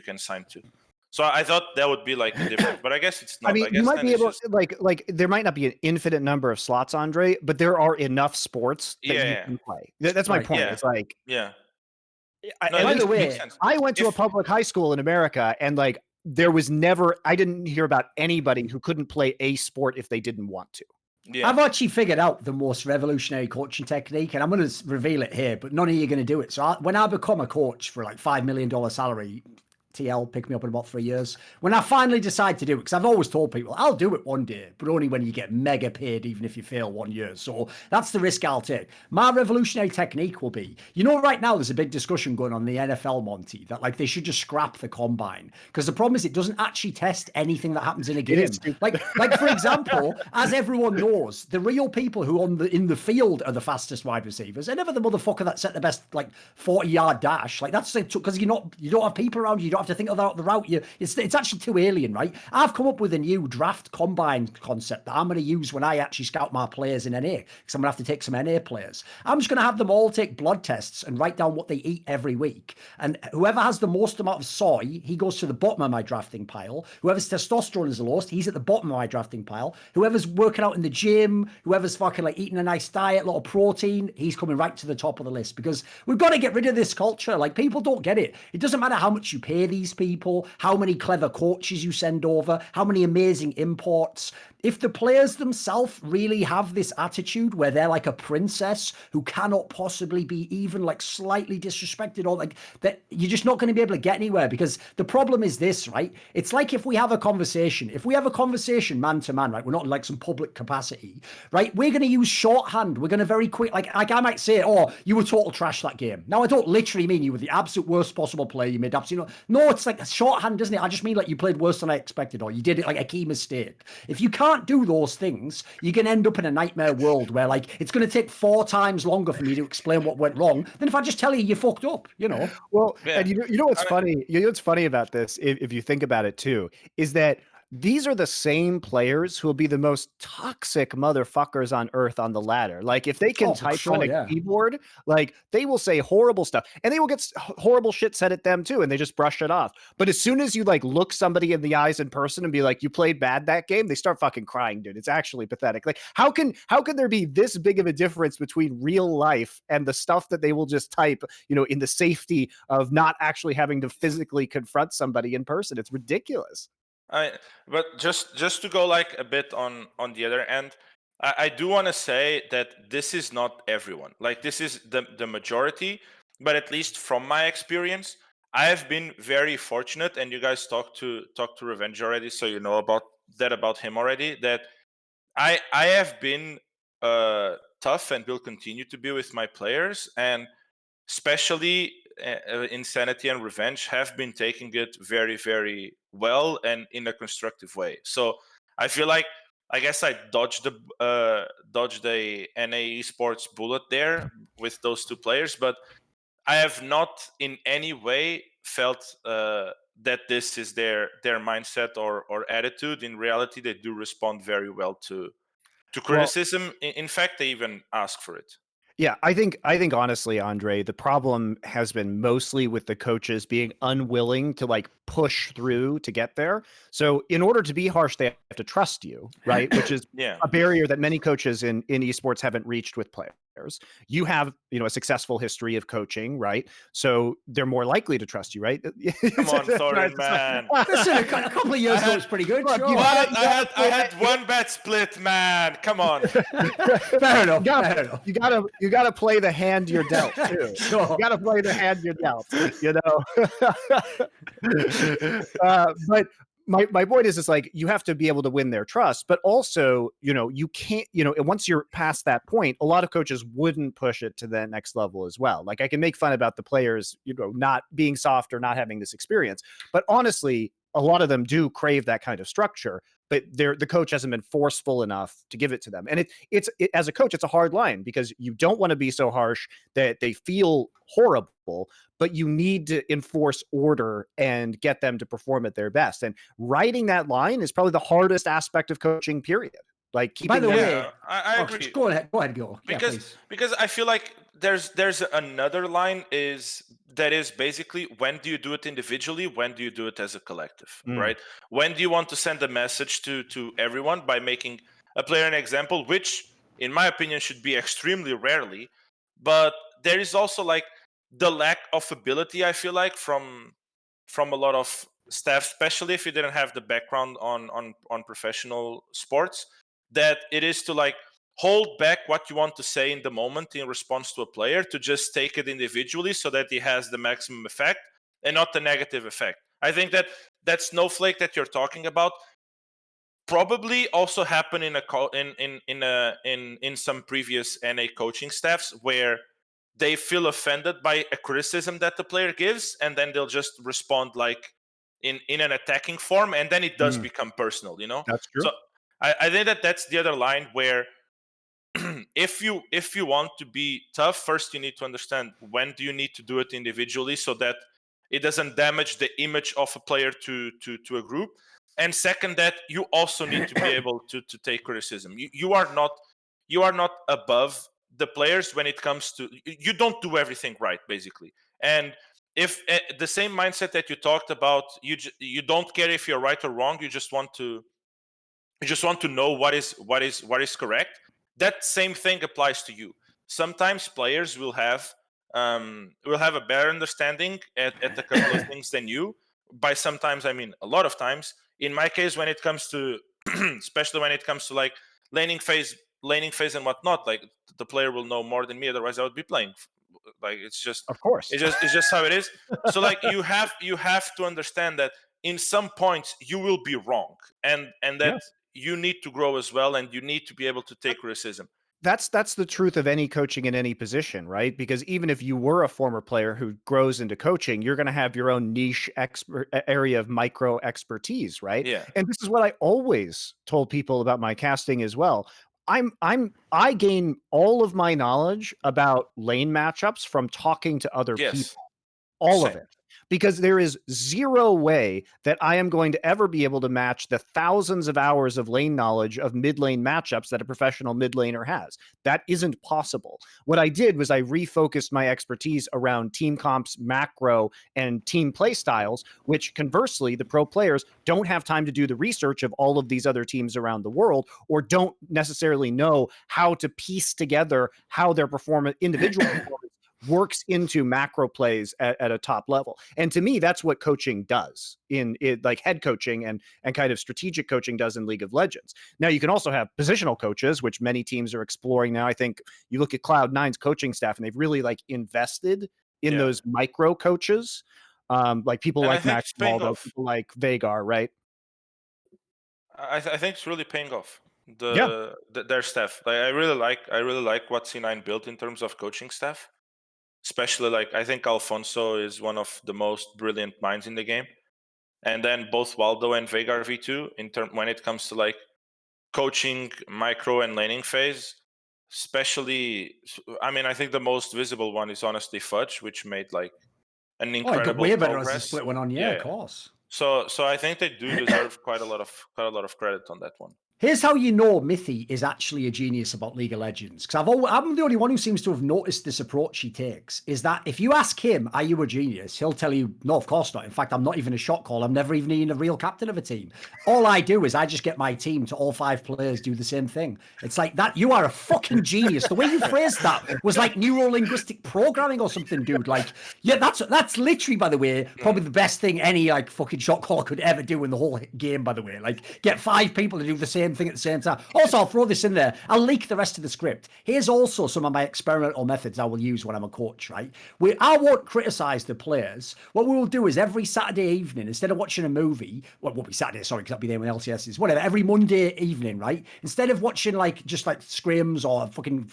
can sign to. So I thought that would be like a difference, but I guess it's not. I mean, guess you might then be it's able just... like there might not be an infinite number of slots, Andre, but there are enough sports that you Yeah. can play. That's my Right. point. Yeah. It's like, Yeah. at By the least way, makes sense. I went to a If- public high school in America, and like I didn't hear about anybody who couldn't play a sport if they didn't want to. Yeah. I've actually figured out the most revolutionary coaching technique, and I'm going to reveal it here, but none of you are going to do it. So when I become a coach for like $5 million salary, TL pick me up in about 3 years. When I finally decide to do it, because I've always told people I'll do it one day, but only when you get mega paid, even if you fail 1 year. So that's the risk I'll take. My revolutionary technique will be, right now there's a big discussion going on in the NFL, Monty, that like they should just scrap the combine, because the problem is it doesn't actually test anything that happens in a game. Like for example, as everyone knows, the real people who in the field are the fastest wide receivers, and never the motherfucker that set the best like 40-yard dash. Like that's because you don't have people around you. You don't have to think about the route. It's actually too alien, right? I've come up with a new draft combine concept that I'm going to use when I actually scout my players in NA, because I'm going to have to take some NA players. I'm just going to have them all take blood tests and write down what they eat every week. And whoever has the most amount of soy, he goes to the bottom of my drafting pile. Whoever's testosterone is the lowest, he's at the bottom of my drafting pile. Whoever's working out in the gym, whoever's fucking like eating a nice diet, a lot of protein, he's coming right to the top of the list, because we've got to get rid of this culture. Like, people don't get it. It doesn't matter how much you pay these people, how many clever coaches you send over, how many amazing imports. If the players themselves really have this attitude where they're like a princess who cannot possibly be even like slightly disrespected, or like that, you're just not going to be able to get anywhere. Because the problem is this, right? It's like if we have a conversation man to man, right? We're not in like some public capacity, right? We're going to use shorthand. We're going to very quick, like I might say, oh, you were total trash that game. Now, I don't literally mean you were the absolute worst possible player. You made absolutely no, it's like a shorthand, doesn't it? I just mean like you played worse than I expected, or you did it like a key mistake. If you can't do those things, you're going to end up in a nightmare world where like it's going to take 4 times longer for me to explain what went wrong than if I just tell you fucked up, Well, yeah. And you know what's funny? You know what's funny about this, if you think about it too, is that these are the same players who will be the most toxic motherfuckers on earth on the ladder. Like, if they can type on a keyboard, like, they will say horrible stuff, and they will get horrible shit said at them too, and they just brush it off. But as soon as you like look somebody in the eyes in person and be like, you played bad that game, they start fucking crying, dude. It's actually pathetic. Like, how can there be this big of a difference between real life and the stuff that they will just type, in the safety of not actually having to physically confront somebody in person? It's ridiculous. But just to go like a bit on the other end, I do want to say that this is not everyone. Like, this is the majority, but at least from my experience, I have been very fortunate. And you guys talked to Revenge already, so you know about him already. That I have been tough and will continue to be with my players, and especially Insanity and Revenge have been taking it very, very well and in a constructive way. So I feel like, I guess I dodged the NA Esports bullet there with those two players, but I have not in any way felt that this is their mindset or attitude. In reality, they do respond very well to criticism. In fact, they even ask for it. Yeah, I think honestly, Andre, the problem has been mostly with the coaches being unwilling to like push through to get there. So in order to be harsh, they have to trust you, right? Which is Yeah. a barrier that many coaches in esports haven't reached with players. You have, a successful history of coaching, right? So they're more likely to trust you, right? Come on, Thorin, man. Listen, a couple of years ago was pretty good. Look, Sure. I had one bet split, man. Come on. Fair enough. You gotta play the hand you're dealt too. Sure. You gotta play the hand you're dealt. But my point is, it's like you have to be able to win their trust, but also, you can't, once you're past that point, a lot of coaches wouldn't push it to the next level as well. Like I can make fun about the players, not being soft or not having this experience, but honestly, a lot of them do crave that kind of structure, but the coach hasn't been forceful enough to give it to them. And it's as a coach, it's a hard line because you don't want to be so harsh that they feel horrible, but you need to enforce order and get them to perform at their best. And writing that line is probably the hardest aspect of coaching, period. Like keeping By the them- way, I agree. Go ahead, Gil. Because I feel like there's another line that is basically, when do you do it individually, when do you do it as a collective, right? When do you want to send a message to everyone by making a player an example, which in my opinion should be extremely rarely, but there is also like the lack of ability, I feel like, from a lot of staff, especially if you didn't have the background on professional sports, that it is to like hold back what you want to say in the moment in response to a player, to just take it individually so that it has the maximum effect and not the negative effect. I think that snowflake that you're talking about probably also happened in some previous NA coaching staffs, where they feel offended by a criticism that the player gives, and then they'll just respond like in an attacking form, and then it does become personal, That's true. So I think that's the other line where if you want to be tough, first you need to understand when do you need to do it individually so that it doesn't damage the image of a player to a group, and second, that you also need to be able to take criticism. You are not above the players when it comes to, you don't do everything right, basically. And if the same mindset that you talked about, you don't care if you're right or wrong, you just want to know what is correct. That same thing applies to you. Sometimes players will have a better understanding at a couple of things than you. By sometimes, I mean a lot of times. In my case, when it comes to especially when it comes to like laning phase and whatnot, like the player will know more than me, otherwise I would be playing. Like it's just, Of course. it's just how it is. So like you have to understand that in some points you will be wrong, and that you need to grow as well, and you need to be able to take criticism. That's the truth of any coaching in any position, right? Because even if you were a former player who grows into coaching, you're going to have your own niche area of micro expertise, right? Yeah. And this is what I always told people about my casting as well. I gain all of my knowledge about lane matchups from talking to other people. All of it. Because there is zero way that I am going to ever be able to match the thousands of hours of lane knowledge of mid lane matchups that a professional mid laner has. That isn't possible. What I did was I refocused my expertise around team comps, macro, and team play styles, which conversely, the pro players don't have time to do the research of all of these other teams around the world, or don't necessarily know how to piece together how their individual performance works into macro plays at a top level. And to me, that's what coaching does in like head coaching and kind of strategic coaching does in League of Legends. Now you can also have positional coaches, which many teams are exploring now. I think you look at Cloud9's coaching staff and they've really like invested in those micro coaches. Like people like Max Maldo, people like Vagar, right? I think it's really paying off. Their staff. Like, I really like what C9 built in terms of coaching staff. especially like I think Alfonso is one of the most brilliant minds in the game. And then both Waldo and Veigar V2 when it comes to like coaching micro and laning phase, especially, I mean, I think the most visible one is honestly Fudge, which made like an Oh, it got incredible way better progress. as the split went on. Yeah, of course. So I think they do deserve quite a lot of credit on that one. Here's how you know Mithy is actually a genius about League of Legends. Because I'm the only one who seems to have noticed this approach he takes. Is that if you ask him, are you a genius? He'll tell you, no, of course not. In fact, I'm not even a shot call. I'm never even a real captain of a team. All I do is I just get my team to all 5 players do the same thing. It's like that. You are a fucking genius. The way you phrased that was like neuro-linguistic programming or something, dude. Like, yeah, that's literally, by the way, probably the best thing any like fucking shot caller could ever do in the whole game, by the way. Like, get 5 people to do the same thing at the same time. Also, I'll throw this in there. I'll leak the rest of the script. Here's also some of my experimental methods I will use when I'm a coach, right? I won't criticize the players. What we will do is every Saturday evening, instead of watching a movie, well, it won't be Saturday, sorry, because I'll be there when LCS is, whatever, every Monday evening, right? Instead of watching like just like scrims or fucking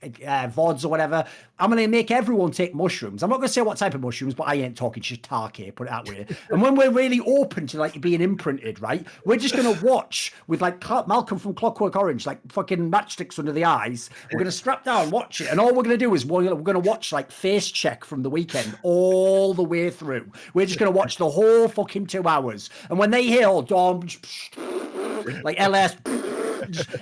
VODs or whatever, I'm going to make everyone take mushrooms. I'm not going to say what type of mushrooms, but I ain't talking shiitake, put it that way. And when we're really open to like being imprinted, right? We're just going to watch with like Malcolm from Clockwork Orange, like fucking matchsticks under the eyes. We're going to strap down, watch it. And all we're going to do is we're going to watch like Face Check from the weekend all the way through. We're just going to watch the whole fucking 2 hours. And when they hear all Dom, like LS,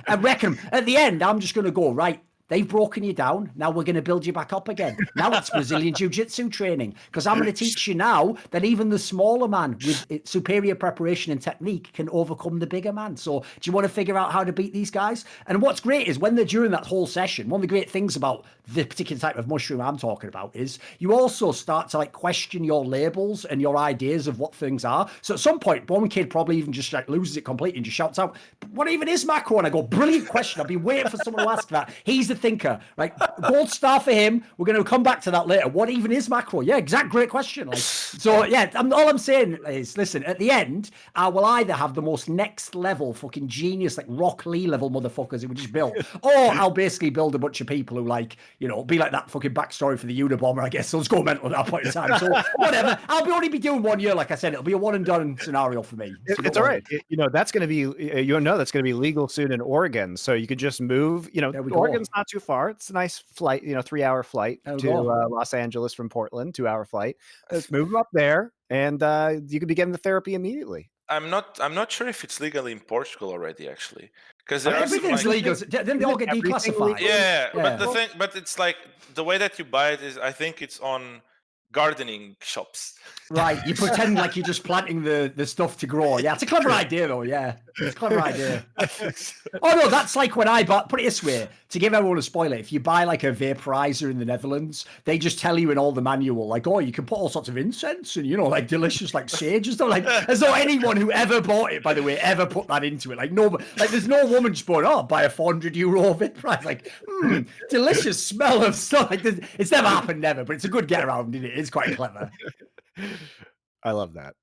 I reckon at the end, I'm just going to go, right, they've broken you down. Now we're going to build you back up again. Now it's Brazilian Jiu-Jitsu training. Because I'm going to teach you now that even the smaller man with superior preparation and technique can overcome the bigger man. So do you want to figure out how to beat these guys? And what's great is when they're during that whole session, one of the great things about the particular type of mushroom I'm talking about is you also start to like question your labels and your ideas of what things are. So at some point, one kid probably even just like loses it completely and just shouts out, what even is macro? And I go, brilliant question. I've been waiting for someone to ask that. He's the thinker, right? Gold star for him. We're going to come back to that later. What even is macro? Yeah, exact great question. Like, so yeah, all I'm saying is, listen, at the end, I will either have the most next level fucking genius, like Rock Lee level motherfuckers who would just build, or I'll basically build a bunch of people who like, you know, be like that fucking backstory for the Unabomber, I guess. So let's go mental at that point in time. So whatever. I'll only be doing 1 year, like I said. It'll be a one and done scenario for me. So it's all right. That's going to be, that's going to be legal soon in Oregon. So you could just move, Oregon's not too far. It's a nice flight, 3-hour flight to Los Angeles from Portland, 2-hour flight. Let's move them up there, and you could be getting the therapy immediately. I'm not sure if it's legal in Portugal already, actually, because everything's legal. Then they all get declassified. Yeah, but it's like the way that you buy it is, I think it's on gardening shops. Right, you pretend like you're just planting the stuff to grow. Yeah, it's a clever idea though. Yeah, it's a clever idea. Oh no, that's like when I bought. Put it this way, to give everyone a spoiler: if you buy like a vaporizer in the Netherlands, they just tell you in all the manual, like, oh, you can put all sorts of incense and like delicious like sage and stuff. Like, as though anyone who ever bought it, by the way, ever put that into it. Like there's no woman just going, oh, buy a €400 vaporizer. Like, delicious smell of stuff. Like, it's never happened, never. But it's a good get around, isn't it? It's quite clever. I love that.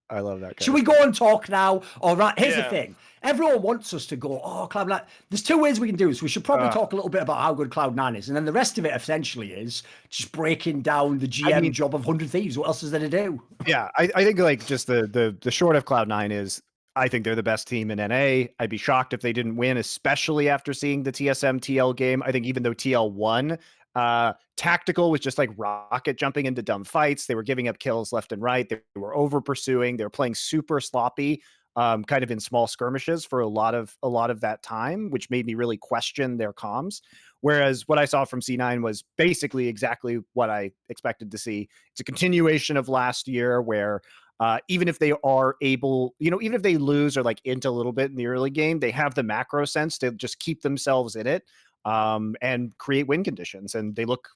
Should we go and talk now? All right. Here's the thing. Everyone wants us to go, oh, Cloud9. There's 2 ways we can do this. We should probably talk a little bit about how good Cloud9 is. And then the rest of it essentially is just breaking down the GM job of 100 Thieves. What else is there to do? Yeah, I think like just the short of Cloud9 is I think they're the best team in NA. I'd be shocked if they didn't win, especially after seeing the TSM TL game. I think even though TL won, Tactical was just like rocket jumping into dumb fights. They were giving up kills left and right. They were over pursuing. They were playing super sloppy, kind of in small skirmishes for a lot of that time, which made me really question their comms. Whereas what I saw from C9 was basically exactly what I expected to see. It's a continuation of last year where even if they are able, even if they lose or like into a little bit in the early game, they have the macro sense to just keep themselves in it and create win conditions. And they look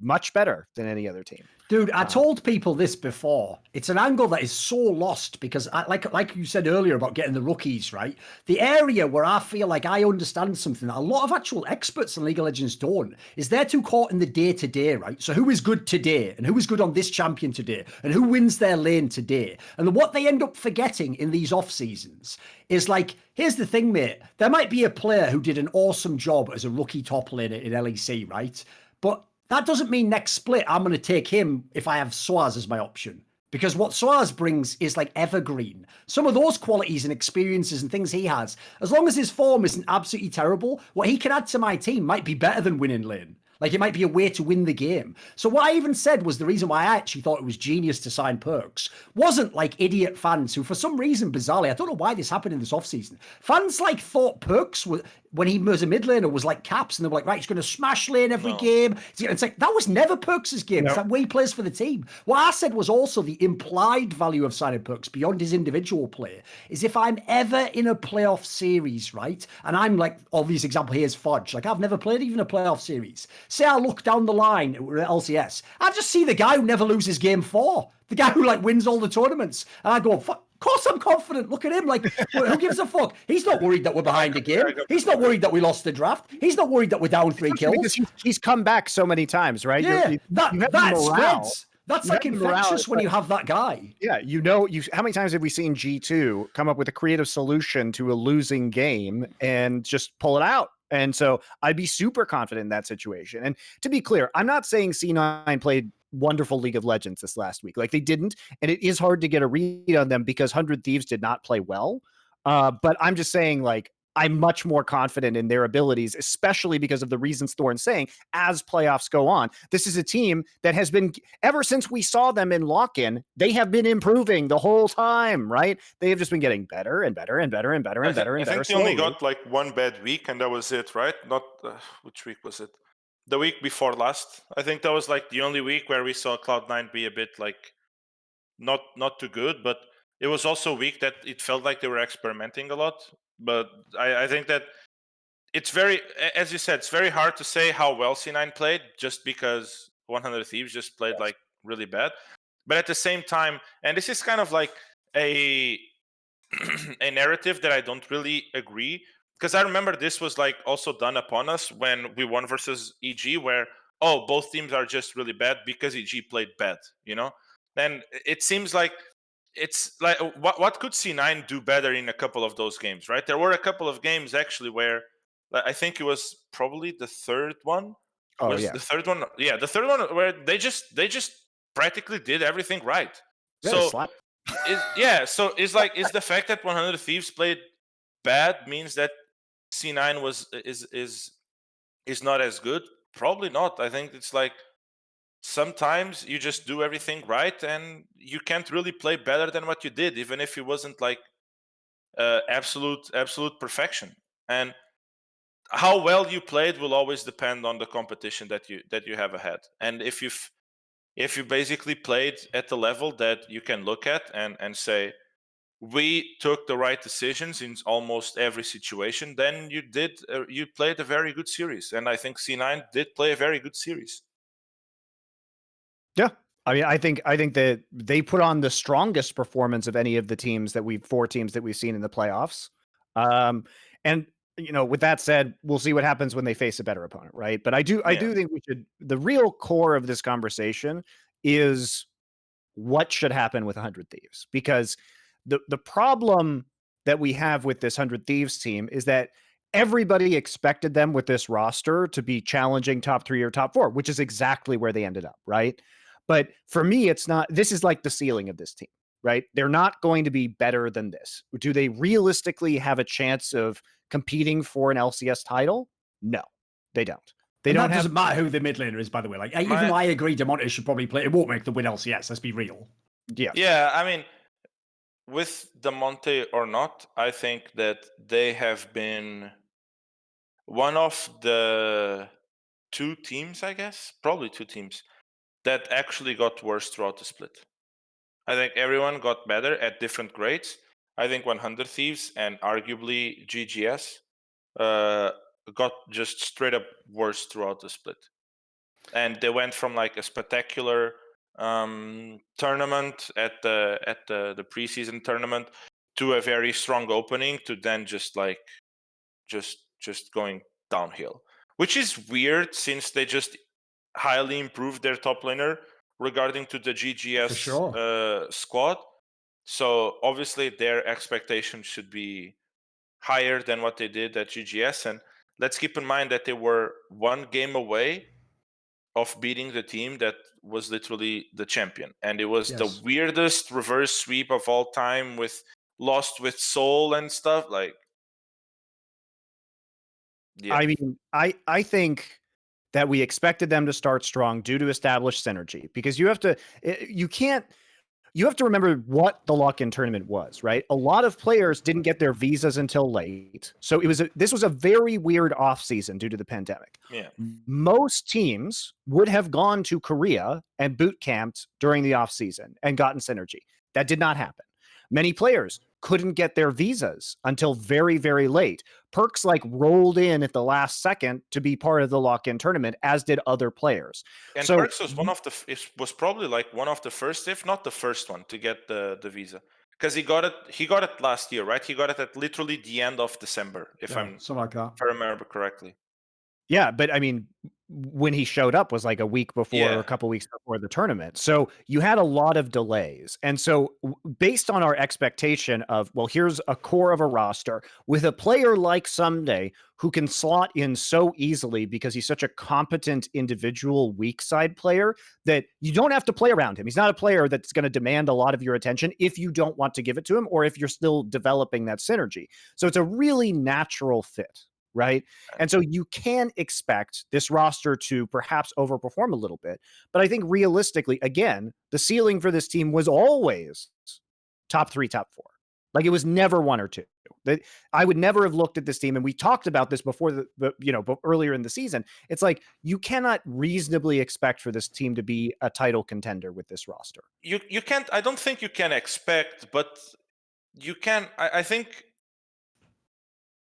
much better than any other team. Dude, I told people this before. It's an angle that is so lost because, like you said earlier about getting the rookies, right? The area where I feel like I understand something that a lot of actual experts in League of Legends don't is they're too caught in the day-to-day, right? So who is good today and who is good on this champion today and who wins their lane today? And what they end up forgetting in these off-seasons is like, here's the thing, mate. There might be a player who did an awesome job as a rookie top laner in LEC, right? But that doesn't mean next split I'm going to take him if I have Soaz as my option. Because what Soaz brings is like evergreen. Some of those qualities and experiences and things he has, as long as his form isn't absolutely terrible, what he can add to my team might be better than winning lane. Like, it might be a way to win the game. So what I even said was the reason why I actually thought it was genius to sign Perks wasn't like idiot fans who, for some reason, bizarrely, I don't know why this happened in this offseason, fans like thought Perks was, when he was a mid laner, was like Caps, and they were like, right, he's going to smash lane every game. It's like, that was never Perks' game. It's that way he plays for the team. What I said was also the implied value of signing Perks beyond his individual play is if I'm ever in a playoff series, right, and I'm like, obvious example here is Fudge. Like, I've never played even a playoff series. Say I look down the line at LCS, I just see the guy who never loses game 4. The guy who like wins all the tournaments. And I go, fuck. Of course I'm confident. Look at him. Like, who gives a fuck? He's not worried that we're behind a game. He's not worried that we lost the draft. He's not worried that we're down 3 kills. Because he's come back so many times, right? Yeah, that spreads. That's like infectious when you have that guy. Yeah, how many times have we seen G2 come up with a creative solution to a losing game and just pull it out? And so I'd be super confident in that situation. And to be clear, I'm not saying C9 played wonderful League of Legends this last week. Like, they didn't, and it is hard to get a read on them because 100 Thieves did not play well. But I'm just saying, like, I'm much more confident in their abilities, especially because of the reasons Thorin's saying as playoffs go on. This is a team that has been, ever since we saw them in lock-in, they have been improving the whole time, right? They have just been getting better and better and better and better and better and better. I think they only got like one bad week, and that was it, right? Not which week was it? The week before last. I think that was like the only week where we saw Cloud9 be a bit like not too good, but it was also a week that it felt like they were experimenting a lot. But I think that it's very, as you said, it's very hard to say how well C9 played just because 100 Thieves just played like really bad. But at the same time, and this is kind of like a narrative that I don't really agree, because I remember this was like also done upon us when we won versus EG, where both teams are just really bad because EG played bad, you know. And it seems like it's like what could C9 do better in a couple of those games, right? There were a couple of games actually where I think it was probably the third one. The third one, the third one where they just practically did everything right. So so it's like, is the fact that 100 Thieves played bad means that C9 is not as good? Probably not. I think it's like sometimes you just do everything right and you can't really play better than what you did, even if it wasn't like absolute perfection. And how well you played will always depend on the competition that you have ahead. And if you basically played at the level that you can look at and say, we took the right decisions in almost every situation, then you played a very good series. And I think C9 did play a very good series. Yeah. I mean, I think that they put on the strongest performance of any of the 4 teams that we've seen in the playoffs. And you know, with that said, we'll see what happens when they face a better opponent, right? But I do think the real core of this conversation is what should happen with 100 Thieves, because the problem that we have with this 100 Thieves team is that everybody expected them with this roster to be challenging top 3 or top 4, which is exactly where they ended up, right? But for me, it's not. This is like the ceiling of this team, right? They're not going to be better than this. Do they realistically have a chance of competing for an LCS title? No, they don't. Doesn't matter who the mid laner is, by the way. Like, even though I agree DeMonte should probably play, it won't make the win LCS. Let's be real. Yeah. I mean, with DeMonte or not, I think that they have been one of the 2 teams, I guess, probably 2 teams, that actually got worse throughout the split. I think everyone got better at different grades. I think 100 Thieves and arguably GGS got just straight up worse throughout the split. And they went from like a spectacular tournament at the preseason tournament to a very strong opening to then just going downhill, which is weird since they just highly improved their top laner regarding to the GGS squad. So obviously their expectations should be higher than what they did at GGS. And let's keep in mind that they were 1 game away of beating the team that was literally the champion, and it was the Yes. weirdest reverse sweep of all time, with lost with soul and stuff. Like, yeah, I mean, I think that we expected them to start strong due to established synergy, because you have to remember what the lock-in tournament was, right? A lot of players didn't get their visas until late. So this was a very weird off season due to the pandemic. yeah. Most teams would have gone to Korea and boot camped during the off season and gotten synergy. That did not happen. Many players couldn't get their visas until very, very late. Perks like rolled in at the last second to be part of the lock-in tournament, as did other players. And So Perks was was probably like one of the first, if not the first one, to get the visa, because he got it last year, right? He got it at literally the end of December, if I Something like that. remember correctly. yeah, but I mean, when he showed up was like a week before, or a couple weeks before the tournament. So you had a lot of delays. And so based on our expectation of, well, here's a core of a roster with a player like Someday who can slot in so easily because he's such a competent individual weak side player that you don't have to play around him. He's not a player that's going to demand a lot of your attention if you don't want to give it to him, or if you're still developing that synergy. So it's a really natural fit, right? And so you can expect this roster to perhaps overperform a little bit. But I think realistically, again, the ceiling for this team was always top 3, top 4. Like, it was never 1 or 2. That I would never have looked at this team, and we talked about this before earlier in the season. It's like, you cannot reasonably expect for this team to be a title contender with this roster. You can't. I don't think you can expect, but you can. I think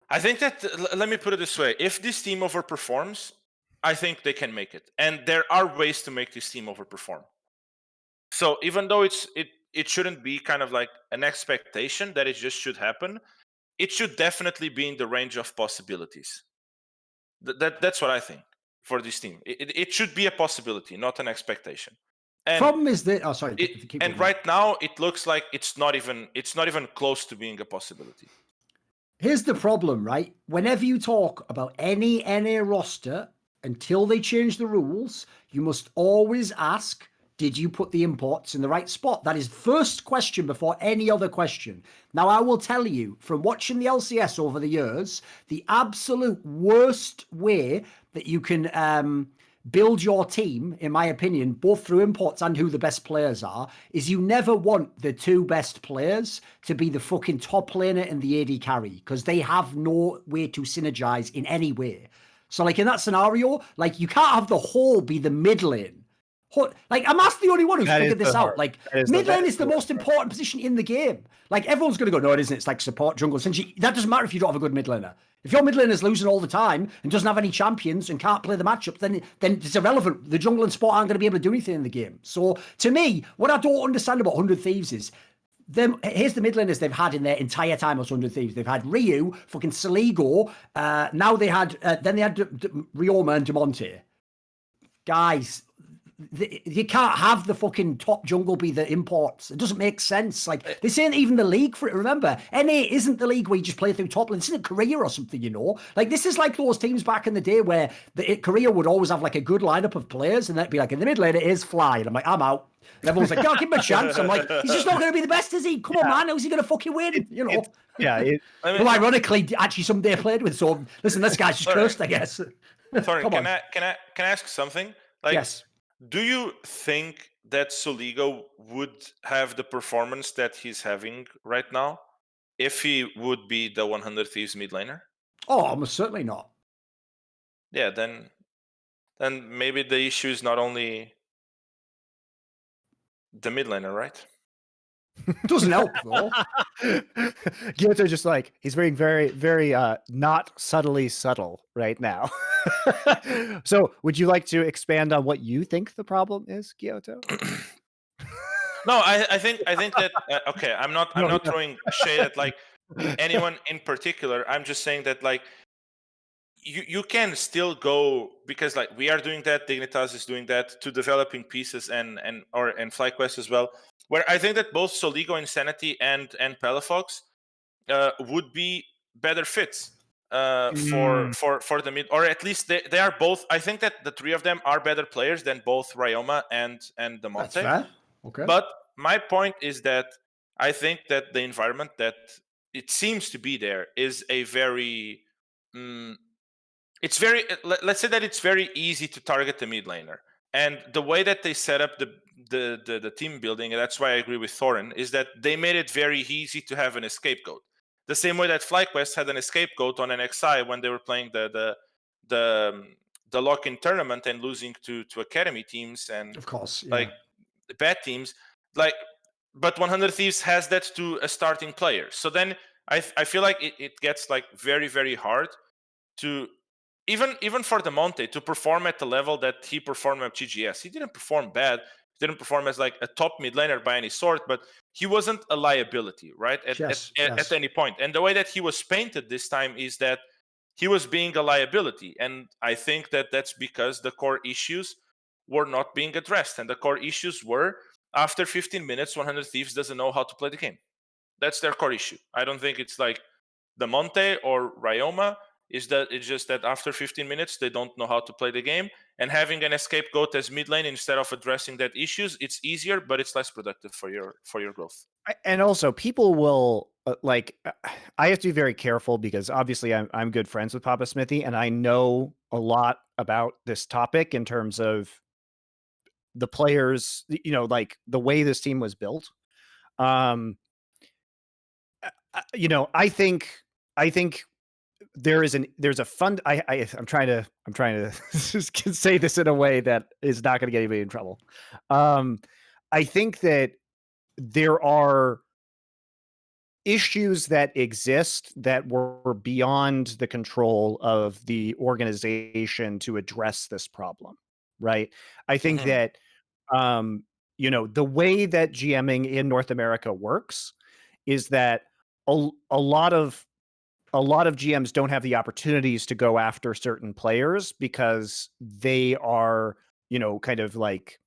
that, let me put it this way: if this team overperforms, I think they can make it, and there are ways to make this team overperform. So even though it shouldn't be kind of like an expectation that it just should happen, it should definitely be in the range of possibilities. That's what I think for this team. It should be a possibility, not an expectation. And Problem is that keep and going. right now it looks like it's not even close to being a possibility. Here's the problem, right? Whenever you talk about any NA roster, until they change the rules, you must always ask, did you put the imports in the right spot? That is first question before any other question. Now, I will tell you, from watching the LCS over the years, the absolute worst way that you can build your team, in my opinion, both through imports and who the best players are, is you never want the 2 best players to be the fucking top laner and the AD carry, because they have no way to synergize in any way. So, like, in that scenario, like, you can't have the whole be the mid lane. Like, I'm the only one who's figured this out. Like, mid lane is the most important position in the game. Like, everyone's going to go, no, it isn't. It's like support, jungle. That doesn't matter if you don't have a good mid laner. If your mid laner is losing all the time and doesn't have any champions and can't play the matchups, then it's irrelevant. The jungle and support aren't going to be able to do anything in the game. So, to me, what I don't understand about 100 Thieves is, here's the mid laners they've had in their entire time as 100 Thieves. They've had Ryu, fucking Saligo. Now they had, then they had Rioma and Demonte. Guys, you can't have the fucking top jungle be the imports. It doesn't make sense. Like, this ain't even the league for it. Remember, NA isn't the league where you just play through top lane. This isn't Korea or something, you know? Like, this is like those teams back in the day where Korea would always have like a good lineup of players, and that'd be like, in the mid lane it is Fly. And I'm like, I'm out. And everyone's like, God, give him a chance. I'm like, he's just not going to be the best, is he? Come on, man. How's he going to fucking win? You know? Well, ironically, actually, somebody I played with. So, listen, this guy's just cursed, I guess. Sorry, can I ask something? Like, yes. Do you think that Soligo would have the performance that he's having right now if he would be the 100 Thieves mid laner? Oh, almost certainly not. Yeah, then maybe the issue is not only the mid laner, right? Doesn't help though. Guilhoto just like, he's being very, very not subtly subtle right now. So would you like to expand on what you think the problem is, Guilhoto? No, I think that okay, I'm not throwing shade at like anyone in particular. I'm just saying that like you can still go, because like we are doing that, Dignitas is doing that, to developing pieces and FlyQuest as well, where I think that both Soligo, Insanity and Palafox would be better fits. for the mid, or at least they are both. I think that the three of them are better players than both Ryoma and the Monte. That's fair. Okay. But my point is that I think that the environment that it seems to be there is a very it's very, let's say that it's very easy to target the mid laner. And the way that they set up the team building, and that's why I agree with Thorin, is that they made it very easy to have an scapegoat. The same way that FlyQuest had an scapegoat on an XI when they were playing the lock-in tournament and losing to academy teams and of course, like bad teams. Like, but 100 Thieves has that to a starting player. So then I feel like it gets like very, very hard to even for the Monte to perform at the level that he performed at GGS. He didn't perform bad. He didn't perform as like a top mid laner by any sort, but he wasn't a liability, right? At any point. And the way that he was painted this time is that he was being a liability. And I think that that's because the core issues were not being addressed. And the core issues were, after 15 minutes, 100 Thieves doesn't know how to play the game. That's their core issue. I don't think it's like the Monte or Ryoma. Is that it's just that after 15 minutes they don't know how to play the game, and having an scapegoat as mid lane instead of addressing that issues, it's easier, but it's less productive for your growth. And also, people will I have to be very careful because obviously I'm good friends with Papa Smithy, and I know a lot about this topic in terms of the players, like the way this team was built. I think there's a fund. I'm trying to say this in a way that is not going to get anybody in trouble. I think that there are issues that exist that were beyond the control of the organization to address this problem, right? I think that the way that GMing in North America works is that a lot of GMs don't have the opportunities to go after certain players because they are, kind of like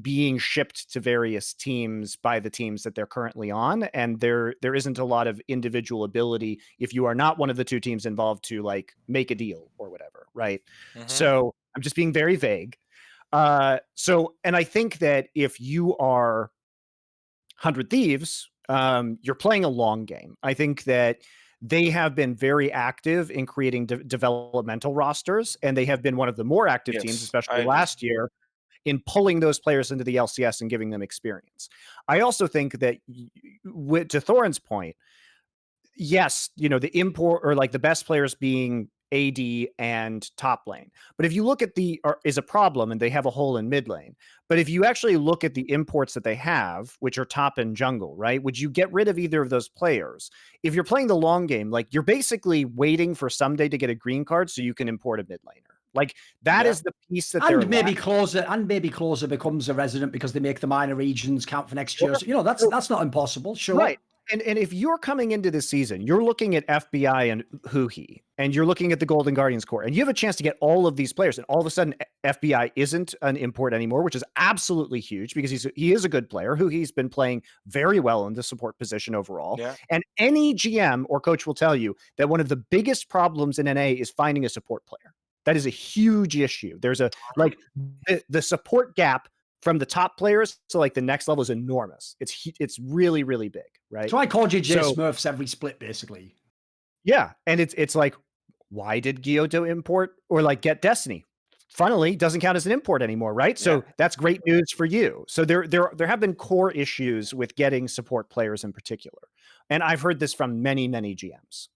being shipped to various teams by the teams that they're currently on. And there isn't a lot of individual ability if you are not one of the two teams involved to like make a deal or whatever. Right. So I'm just being very vague. And I think that if you are 100 Thieves, you're playing a long game. I think that they have been very active in creating developmental rosters, and they have been one of the more active teams, especially last year, in pulling those players into the LCS and giving them experience. I also think that, to Thorin's point, yes, the import or like the best players being AD and top lane. But if you look at is a problem and they have a hole in mid lane. But if you actually look at the imports that they have, which are top and jungle, right? Would you get rid of either of those players? If you're playing the long game, like you're basically waiting for someday to get a green card so you can import a mid laner. Like that is the piece that they're maybe Closer becomes a resident because they make the minor regions count for next year. So, that's not impossible. Sure. Right. And if you're coming into this season, you're looking at FBI and Huhi, and you're looking at the Golden Guardians core, and you have a chance to get all of these players, and all of a sudden FBI isn't an import anymore, which is absolutely huge because he is a good player. Huhi's been playing very well in the support position overall. Yeah. And any GM or coach will tell you that one of the biggest problems in NA is finding a support player. That is a huge issue. There's the support gap from the top players to like the next level is enormous. It's really, really big, right? So I called you J Smurfs every split, basically. Yeah, and it's like, why did Guilhoto import or like get Destiny? Funnily, doesn't count as an import anymore, right? So that's great news for you. So there have been core issues with getting support players in particular. And I've heard this from many, many GMs,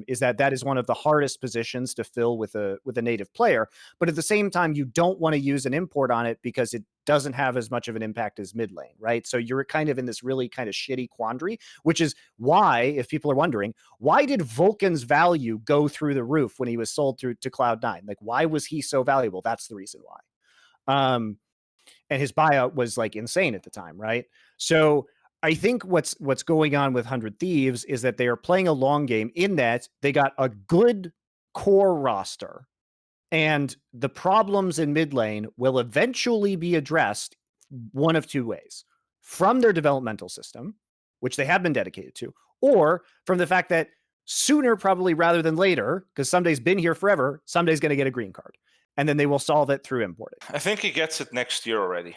is that is one of the hardest positions to fill with a native player. But at the same time, you don't want to use an import on it because it doesn't have as much of an impact as mid lane, right? So you're kind of in this really kind of shitty quandary, which is why, if people are wondering, why did Vulcan's value go through the roof when he was sold to Cloud9? Like, why was he so valuable? That's the reason why. And his buyout was like insane at the time, right? So I think what's going on with 100 Thieves is that they are playing a long game in that they got a good core roster, and the problems in mid lane will eventually be addressed one of two ways: from their developmental system, which they have been dedicated to, or from the fact that sooner probably rather than later, because Sumday's been here forever. Sumday's going to get a green card, and then they will solve it through importing. I think he gets it next year already.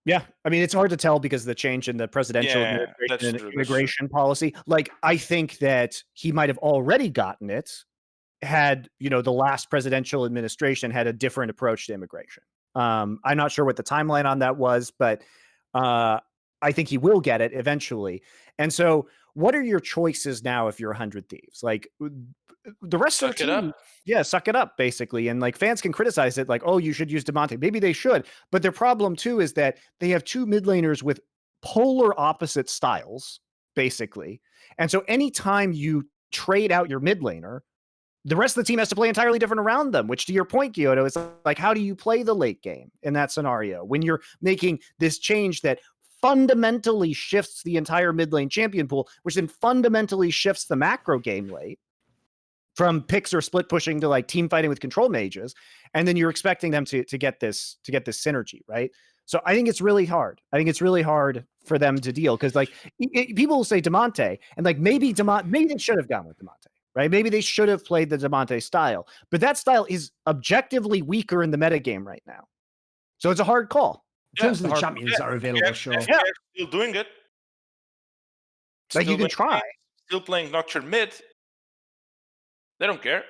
Yeah, I mean, it's hard to tell because of the change in the presidential administration and true, immigration policy. Like, I think that he might have already gotten it had, you know, the last presidential administration had a different approach to immigration. I'm not sure what the timeline on that was, but I think he will get it eventually. And so, what are your choices now if you're 100 Thieves? Like, the rest of the team, yeah, suck it up, basically. And like, fans can criticize it, like, oh, you should use Demonte. Maybe they should, but their problem too is that they have two mid laners with polar opposite styles, basically. And so, anytime you trade out your mid laner, the rest of the team has to play entirely different around them, which, to your point, Guilhoto, is like, how do you play the late game in that scenario when you're making this change that fundamentally shifts the entire mid lane champion pool, which then fundamentally shifts the macro game late from picks or split pushing to like team fighting with control mages, and then you're expecting them to get this synergy, right? So I think it's really hard. I think it's really hard for them to deal because like people will say Demonte, and like maybe they should have gone with Demonte, right? Maybe they should have played the Demonte style, but that style is objectively weaker in the metagame right now. So it's a hard call. In terms of the champions that are available, sure. Yeah, still doing it. Like, you can try. Still playing Nocturne mid. They don't care.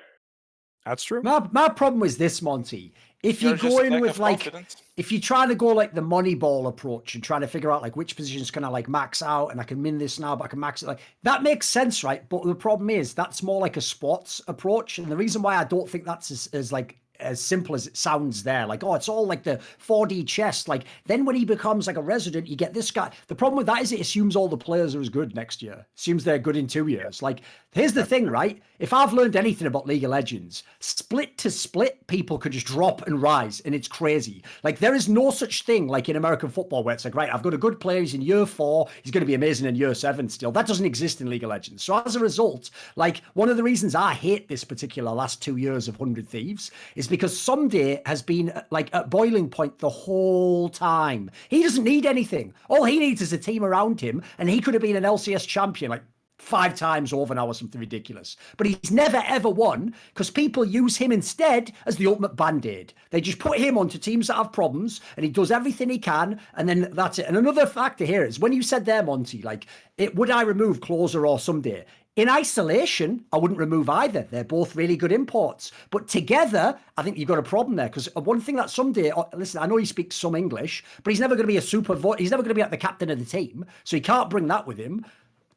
That's true. My problem is this, Monty. If you go in with like, confidence. If you're trying to go like the Moneyball approach and trying to figure out like which positions can I like max out and I can min this now, but I can max it, like that makes sense, right? But the problem is that's more like a sports approach, and the reason why I don't think that's as like as simple as it sounds there, like, oh, it's all like the 4D chess. Like, then when he becomes like a resident, you get this guy. The problem with that is it assumes all the players are as good next year. Assumes they're good in 2 years. Like, here's the thing, right? If I've learned anything about League of Legends, split to split, people could just drop and rise, and it's crazy. Like, there is no such thing like in American football where it's like, right, I've got a good player, he's in year 4, he's going to be amazing in year 7 still. That doesn't exist in League of Legends. So as a result, like, one of the reasons I hate this particular last 2 years of 100 Thieves is because Someday has been like at boiling point the whole time. He doesn't need anything. All he needs is a team around him, and he could have been an LCS champion like 5 times over now or something ridiculous. But he's never ever won because people use him instead as the ultimate band-aid. They just put him onto teams that have problems, and he does everything he can, and then that's it. And another factor here is when you said there, Monty, like, would I remove Closer or Someday? In isolation, I wouldn't remove either. They're both really good imports. But together, I think you've got a problem there. Because one thing that Someday, listen, I know he speaks some English, but he's never going to be he's never going to be like the captain of the team. So he can't bring that with him.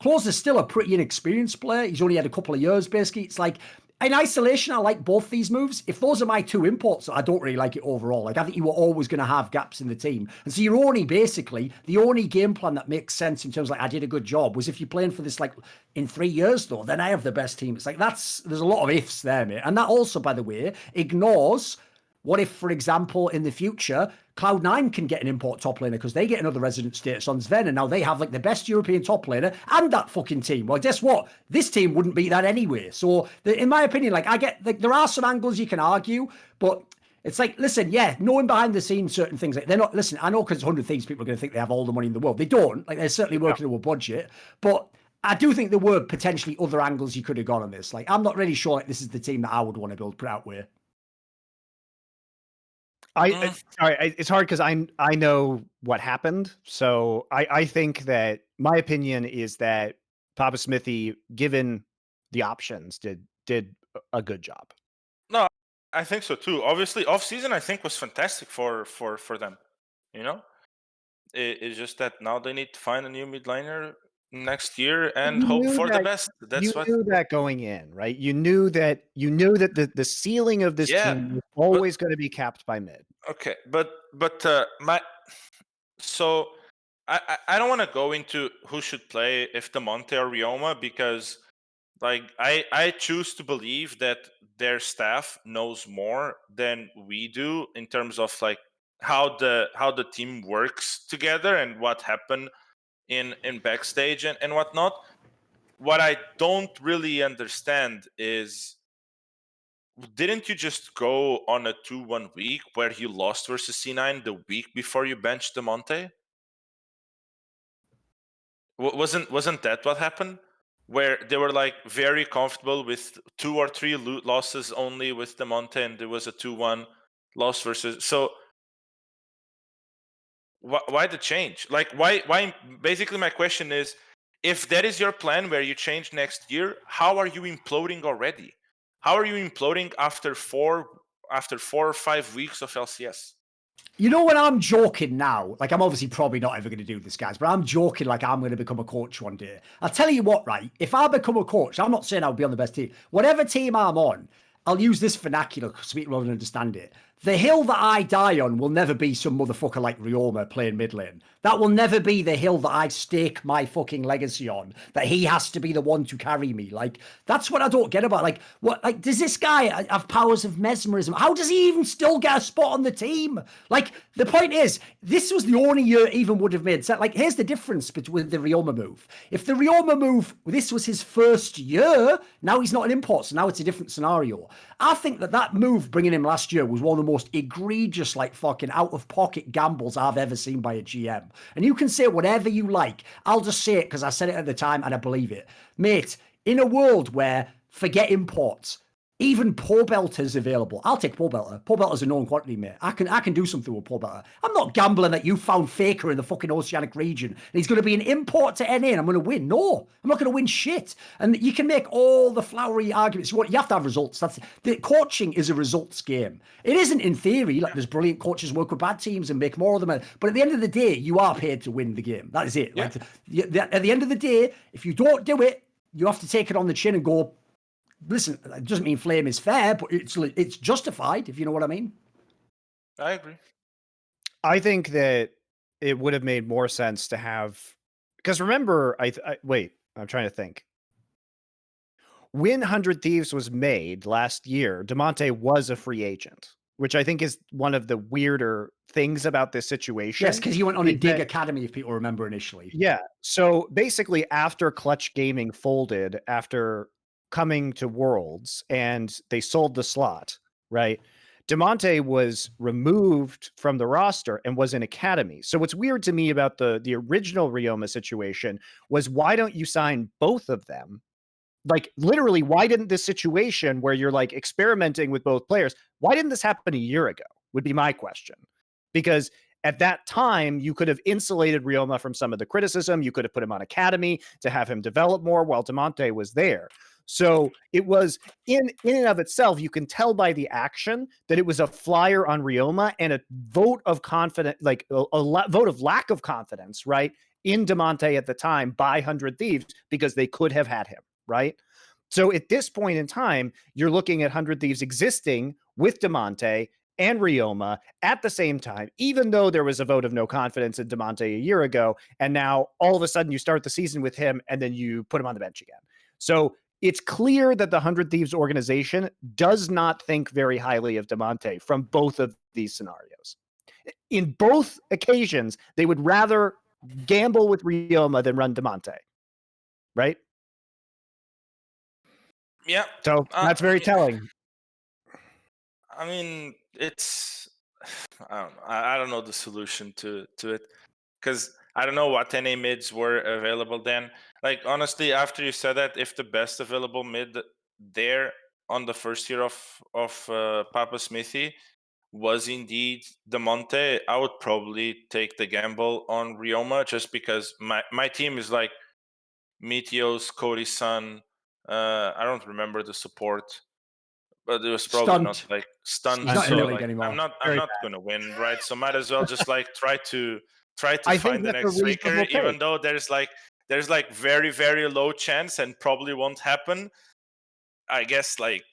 Closer's still a pretty inexperienced player. He's only had a couple of years, basically. It's like, in isolation, I like both these moves. If those are my 2 imports, I don't really like it overall. Like, I think you were always going to have gaps in the team. And so you're only basically, the only game plan that makes sense in terms of like, I did a good job was if you're playing for this, like, in 3 years, though, then I have the best team. It's like, there's a lot of ifs there, mate. And that also, by the way, ignores what if, for example, in the future, Cloud9 can get an import top laner because they get another resident status on Sven, and now they have like the best European top laner and that fucking team. Well, guess what? This team wouldn't beat that anyway. So, in my opinion, like, I get, like, there are some angles you can argue, but it's like, listen, yeah, knowing behind the scenes certain things, like, they're not, listen, I know because 100 Thieves people are going to think they have all the money in the world. They don't. Like, they're certainly working to a budget, but I do think there were potentially other angles you could have gone on this. Like, I'm not really sure like this is the team that I would want to build, put out with. It's hard because I know what happened. So I think that my opinion is that Papa Smithy, given the options, did a good job. No, I think so too. Obviously, off season I think was fantastic for them. You know, it's just that now they need to find a new mid laner next year and hope for the best. That's what you knew that going in, right? You knew that the ceiling of this team was always going to be capped by mid. Okay, but I don't want to go into who should play, if Demonte or Ryoma, because like I choose to believe that their staff knows more than we do in terms of like how the team works together and what happened in backstage and whatnot. What I don't really understand is, didn't you just go on a 2-1 week where you lost versus C9 the week before you benched Demonte? Wasn't that what happened? where they were like very comfortable with 2 or 3 losses only with the Monte, and there was a 2-1 loss versus. So why the change? Like why? Basically, my question is, if that is your plan where you change next year, how are you imploding already? How are you imploding after 4 or 5 weeks of LCS? You know, when I'm joking now, like I'm obviously probably not ever going to do this, guys, but I'm joking like I'm going to become a coach one day. I'll tell you what, right? If I become a coach, I'm not saying I'll be on the best team. Whatever team I'm on, I'll use this vernacular so people don't understand it. The hill that I die on will never be some motherfucker like Ryoma playing mid lane. That will never be the hill that I stake my fucking legacy on, that he has to be the one to carry me. Like, that's what I don't get about. Like, what, like, does this guy have powers of mesmerism? How does he even still get a spot on the team? Like, the point is, this was the only year it even would have made sense. Like, here's the difference between the Ryoma move. If the Ryoma move, this was his first year, now he's not an import, so now it's a different scenario. I think that move bringing him last year was one of the most egregious, like, fucking out-of-pocket gambles I've ever seen by a GM. And you can say whatever you like. I'll just say it because I said it at the time and I believe it. Mate, in a world where, forget imports, even Poor Belter's available. I'll take Poor Belter. Poor Belter's a known quantity, mate. I can do something with Poor Belter. I'm not gambling that you found Faker in the fucking Oceanic region and he's going to be an import to NA and I'm going to win. No, I'm not going to win shit. And you can make all the flowery arguments. You have to have results. The coaching is a results game. It isn't in theory. Like, there's brilliant coaches work with bad teams and make more of them. But at the end of the day, you are paid to win the game. That is it. Yeah. Like, at the end of the day, if you don't do it, you have to take it on the chin and go, listen, it doesn't mean flame is fair, but it's justified, if you know what I mean. I agree. I think that it would have made more sense to have, because remember, wait, I'm trying to think. When 100 Thieves was made last year, DeMonte was a free agent, which I think is one of the weirder things about this situation. Yes, because he went on a Dig Academy, if people remember initially. Yeah. So basically, after Clutch Gaming folded, after coming to Worlds, and they sold the slot, right? DeMonte was removed from the roster and was in Academy. So what's weird to me about the original Ryoma situation was, why don't you sign both of them? Like, literally, why didn't this situation where you're like experimenting with both players, why didn't this happen a year ago, would be my question. Because at that time, you could have insulated Ryoma from some of the criticism. You could have put him on Academy to have him develop more while DeMonte was there. So it was, in and of itself, you can tell by the action that it was a flyer on Ryoma and a vote of confidence, like a vote of lack of confidence, right, in DeMonte at the time by 100 Thieves, because they could have had him, right? So at this point in time, you're looking at 100 Thieves existing with DeMonte and Ryoma at the same time, even though there was a vote of no confidence in DeMonte a year ago, and now all of a sudden you start the season with him and then you put him on the bench again. So it's clear that the 100 Thieves organization does not think very highly of DeMonte from both of these scenarios. In both occasions, they would rather gamble with Ryoma than run DeMonte, right? Yeah. So that's very telling. I mean, it's, I don't know the solution to it, because I don't know what NA mids were available then. Like, honestly, after you said that, if the best available mid there on the first year of Papa Smithy was indeed DeMonte, I would probably take the gamble on Ryoma, just because my team is like Meteos, Cody's son. I don't remember the support, but it was probably not like stunned. He's not So in the league like, anymore. I'm not gonna win, right? So might as well just like try to I find the think that's next a faker, reasonable even take. though there's like very, very low chance and probably won't happen. I guess like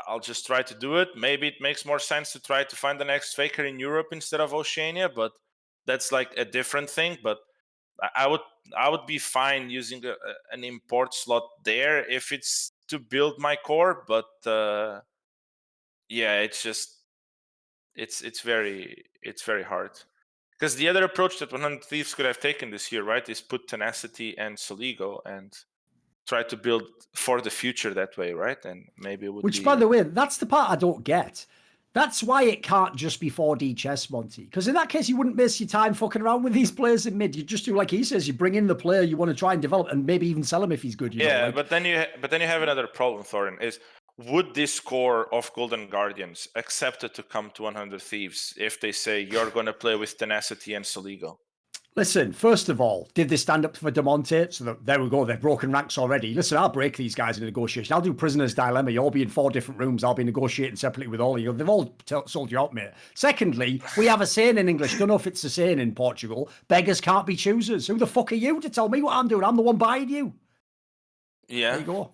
I'll just try to do it. Maybe it makes more sense to try to find the next faker in Europe instead of Oceania, but that's like a different thing. But I would be fine using an import slot there if it's to build my core. But yeah, it's just it's very hard, because the other approach that 100 Thieves could have taken this year, right, is put Tenacity and Soligo and try to build for the future that way, right? And maybe it would Which, be... by the way, that's the part I don't get. That's why it can't just be 4D chess, Monty. Because in that case, you wouldn't waste your time fucking around with these players in mid. You just do like he says. You bring in the player you want to try and develop, and maybe even sell him if he's good. You know, like... but then you have another problem, Thorin. Is would this core of Golden Guardians accept it to come to 100 Thieves if they say you're going to play with Tenacity and Soligo? Listen, first of all, did they stand up for Demonte? So there we go. They've broken ranks already. Listen, I'll break these guys in a negotiation. I'll do Prisoner's Dilemma. You'll be in 4 different rooms. I'll be negotiating separately with all of you. They've all sold you out, mate. Secondly, we have a saying in English. Don't know if it's a saying in Portugal. Beggars can't be choosers. Who the fuck are you to tell me what I'm doing? I'm the one buying you. Yeah. There you go.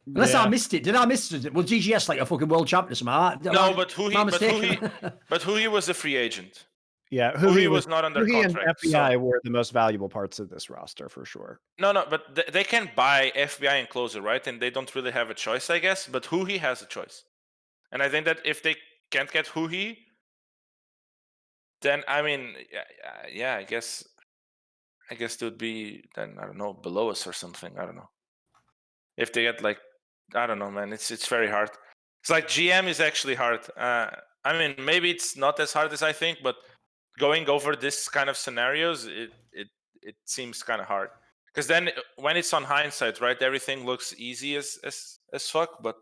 Unless I missed it. Did I miss it? Was GGS like a fucking world champion or something? No, but Huhi was a free agent. Yeah, Huhi was not under contract. And FBI were the most valuable parts of this roster for sure. No, but they can buy FBI and Closer, right? And they don't really have a choice, I guess. But Huhi has a choice. And I think that if they can't get Huhi, then, I mean, yeah, I guess it would be, then, I don't know, below us or something. I don't know. If they get, like, I don't know, man. It's very hard. It's like GM is actually hard. I mean, maybe it's not as hard as I think, but going over this kind of scenarios, it seems kind of hard. Because then when it's on hindsight, right, everything looks easy as fuck. But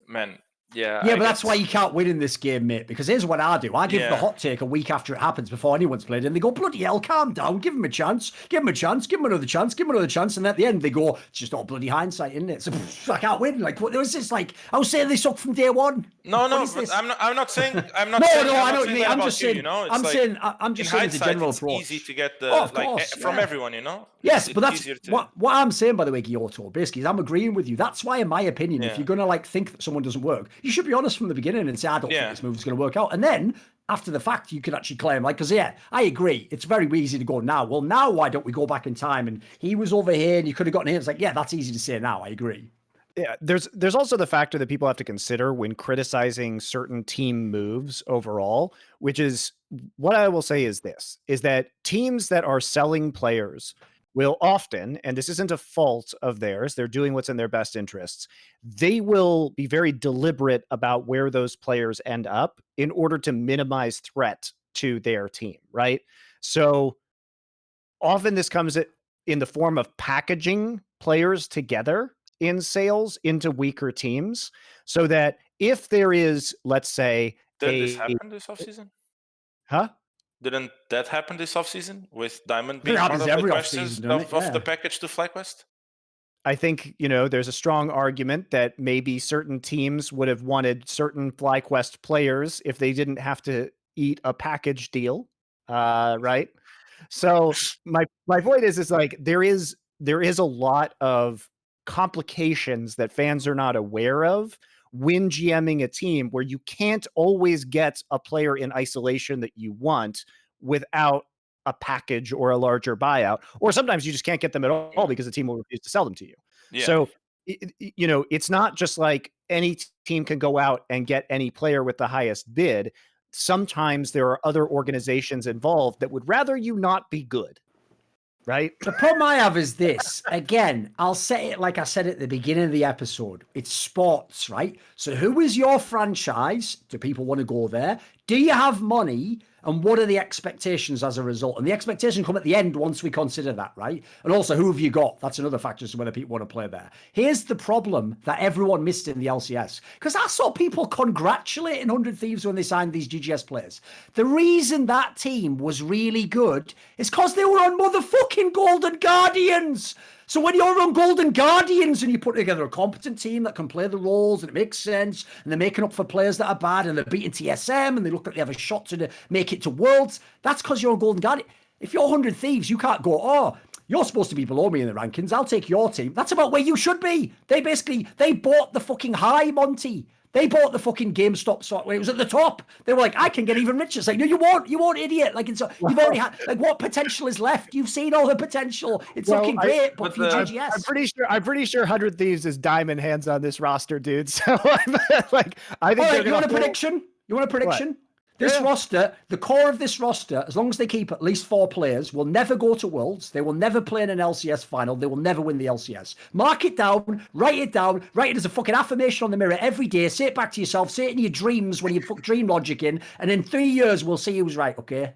man, yeah. Yeah, but that's why you can't win in this game, mate. Because here's what I do. I give the hot take a week after it happens before anyone's played. And they go, bloody hell, calm down. Give him a chance. Give him a chance. Give him another chance. Give him another chance. And at the end, they go, it's just all bloody hindsight, isn't it? So I can't win. Like, what was this like? I was saying they suck from day one. No, but I'm not saying. I'm not. No, saying, I know what you mean. I'm just saying. You know, I'm just saying it's a general approach. It's easy to get the course, from everyone, you know. Yes, but that's what I'm saying, by the way, Guilhoto, basically, is I'm agreeing with you. That's why, in my opinion, if you're going to like think that someone doesn't work, you should be honest from the beginning and say, I don't think this move is going to work out. And then after the fact, you can actually claim, like, because I agree. It's very easy to go now. Well, now why don't we go back in time? And he was over here and you could have gotten here. It's like, yeah, that's easy to say now. I agree. Yeah, there's also the factor that people have to consider when criticizing certain team moves overall, which is what I will say is this, is that teams that are selling players will often, and this isn't a fault of theirs, they're doing what's in their best interests, they will be very deliberate about where those players end up in order to minimize threat to their team, right? So often this comes in the form of packaging players together in sales into weaker teams, so that if there is, let's say, did this happen this offseason? Huh? Didn't that happen this offseason with Diamond being part of every the offseason, of the package to FlyQuest? I think, there's a strong argument that maybe certain teams would have wanted certain FlyQuest players if they didn't have to eat a package deal, right? So my point is like there is a lot of complications that fans are not aware of when GMing a team, where you can't always get a player in isolation that you want without a package or a larger buyout, or sometimes you just can't get them at all because the team will refuse to sell them to you. Yeah. So, it's not just like any team can go out and get any player with the highest bid. Sometimes there are other organizations involved that would rather you not be good. Right. The problem I have is this. Again, I'll say it like I said at the beginning of the episode. It's sports, right? So who is your franchise? Do people want to go there? Do you have money? And what are the expectations as a result? And the expectations come at the end once we consider that, right? And also, who have you got? That's another factor as to whether people want to play there. Here's the problem that everyone missed in the LCS. Because I saw people congratulating 100 Thieves when they signed these GGS players. The reason that team was really good is because they were on motherfucking Golden Guardians. So when you're on Golden Guardians and you put together a competent team that can play the roles and it makes sense and they're making up for players that are bad and they're beating TSM and they look like they have a shot to make it to Worlds, that's because you're on Golden Guardian. If you're 100 Thieves, you can't go, oh, you're supposed to be below me in the rankings. I'll take your team. That's about where you should be. They bought the fucking high, Monty. They bought the fucking GameStop stock when it was at the top. They were like, I can get even richer. It's like, no, you won't, idiot. Like, you've already had, like, what potential is left? You've seen all the potential. It's looking great, but for GGS. I'm pretty sure 100 Thieves is diamond hands on this roster, dude. So, I think. All right, you want a prediction? You want a prediction? What? This roster, the core of this roster, as long as they keep at least 4 players, will never go to Worlds. They will never play in an LCS final. They will never win the LCS. Mark it down, write it as a fucking affirmation on the mirror every day. Say it back to yourself. Say it in your dreams when you put dream logic in. And in 3 years, we'll see who's right, okay?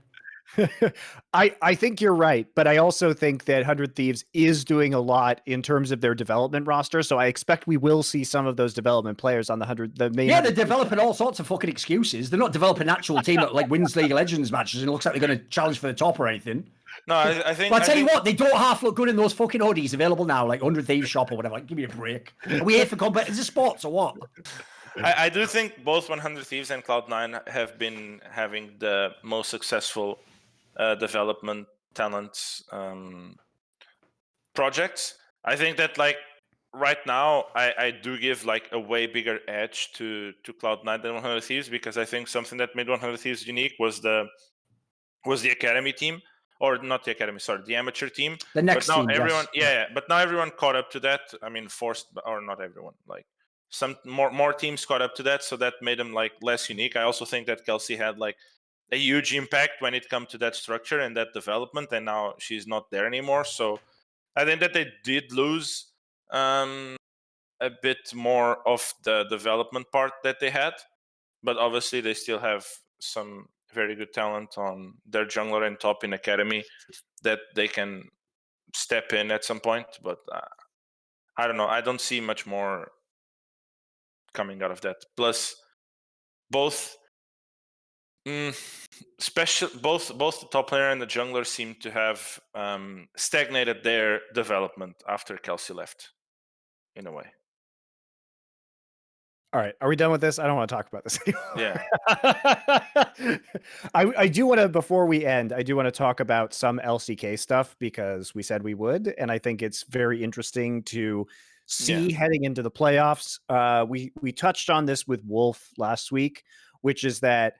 I think you're right, but I also think that 100 Thieves is doing a lot in terms of their development roster. So I expect we will see some of those development players on the main. Yeah, they're developing all sorts of fucking excuses. They're not developing an actual team that like wins League of Legends matches and looks like they're going to challenge for the top or anything. No, I think. But I tell you what, they don't half look good in those fucking hoodies available now, like 100 Thieves shop or whatever. Like, give me a break. Are we here for competitive sports or what? I do think both 100 Thieves and Cloud9 have been having the most successful development talents projects. I think that like right now I do give like a way bigger edge to Cloud9 than 100 Thieves, because I think something that made 100 Thieves unique was the academy team, or not the academy, sorry, the amateur team. The next but now team, everyone, yes. but now everyone caught up to that. I mean, forced, or not everyone, like some more teams caught up to that, so that made them like less unique. I also think that Kelsey had like a huge impact when it comes to that structure and that development, and now she's not there anymore. So I think that they did lose a bit more of the development part that they had, but obviously they still have some very good talent on their jungler and top in academy that they can step in at some point. But I don't know. I don't see much more coming out of that. Plus, both both the top player and the jungler seem to have stagnated their development after Kelsey left, in a way. All right, are we done with this? I don't want to talk about this anymore. Yeah. I do want to, before we end, I do want to talk about some LCK stuff, because we said we would, and I think it's very interesting to see heading into the playoffs. We touched on this with Wolf last week, which is that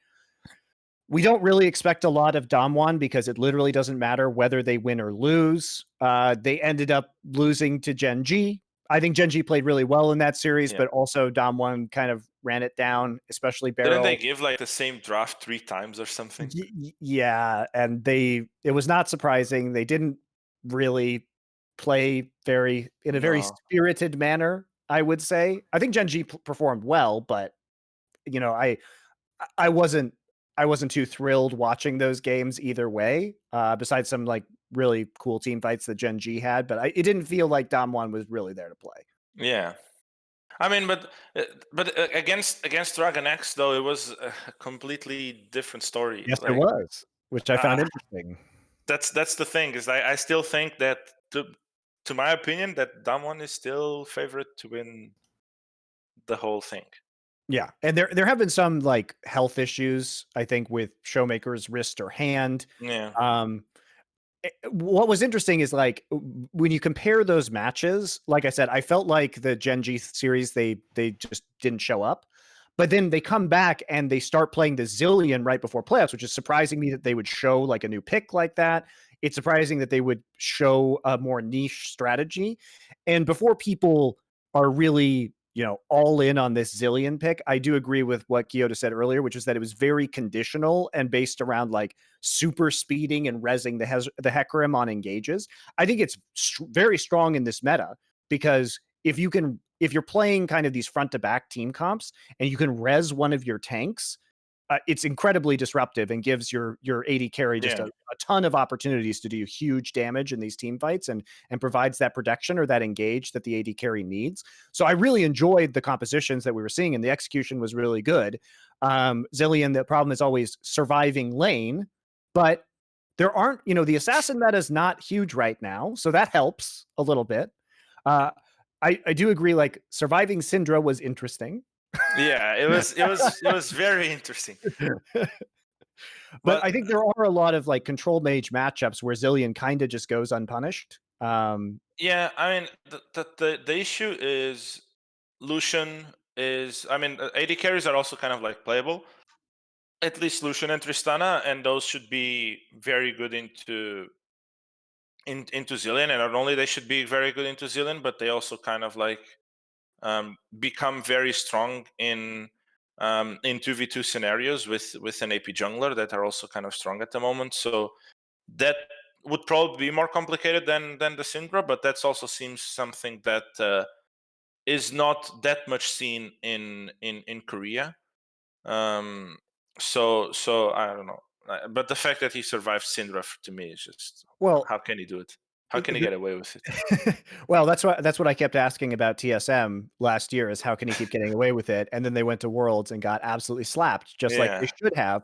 we don't really expect a lot of Damwon, because it literally doesn't matter whether they win or lose. They ended up losing to Gen G. I think Gen G played really well in that series, but also Damwon kind of ran it down, especially Beryl. Didn't they give like the same draft 3 times or something? Yeah, and it was not surprising. They didn't really play in a very spirited manner, I would say. I think Gen G performed well, but you know, I wasn't too thrilled watching those games either way, besides some like really cool team fights that Gen G had, but it didn't feel like Damwon was really there to play. Yeah. I mean, but against Dragon X, though, it was a completely different story. Yes, like, it was, which I found interesting. That's the thing, is I still think that, to my opinion, that Damwon is still favorite to win the whole thing. Yeah, and there have been some like health issues, I think, with Showmaker's wrist or hand. Yeah. What was interesting is like when you compare those matches, like I said, I felt like the Gen G series, they just didn't show up, but then they come back and they start playing the Zilean right before playoffs, which is surprising me that they would show like a new pick like that. It's surprising that they would show a more niche strategy. And before people are really, you know, all in on this Zilean pick, I do agree with what Guilhoto said earlier, which is that it was very conditional and based around like super speeding and rezzing the Hecarim on engages. I think it's very strong in this meta, because if you're playing kind of these front to back team comps and you can res one of your tanks, it's incredibly disruptive and gives your AD carry just a ton of opportunities to do huge damage in these team fights, and provides that protection or that engage that the AD carry needs. So I really enjoyed the compositions that we were seeing, and the execution was really good. Zilean, the problem is always surviving lane, but there aren't, you know, the assassin meta is not huge right now, so that helps a little bit. I do agree, like surviving Syndra was interesting. Yeah, it was very interesting. But I think there are a lot of like control mage matchups where Zilean kind of just goes unpunished. Yeah, I mean the issue is Lucian is, I mean, AD carries are also kind of like playable. At least Lucian and Tristana, and those should be very good into Zilean, and not only they should be very good into Zilean, but they also kind of like become very strong in in 2v2 scenarios with an AP jungler that are also kind of strong at the moment. So that would probably be more complicated than the Syndra, but that's also seems something that is not that much seen in Korea. So I don't know, but the fact that he survived Syndra to me is just, Well, how can he do it? How can he get away with it? Well, that's what I kept asking about TSM last year, is how can he keep getting away with it? And then they went to Worlds and got absolutely slapped, just like they should have.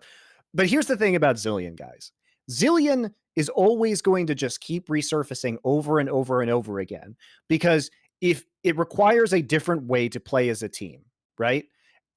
But here's the thing about Zilean, guys. Zilean is always going to just keep resurfacing over and over and over again, because if it requires a different way to play as a team, right?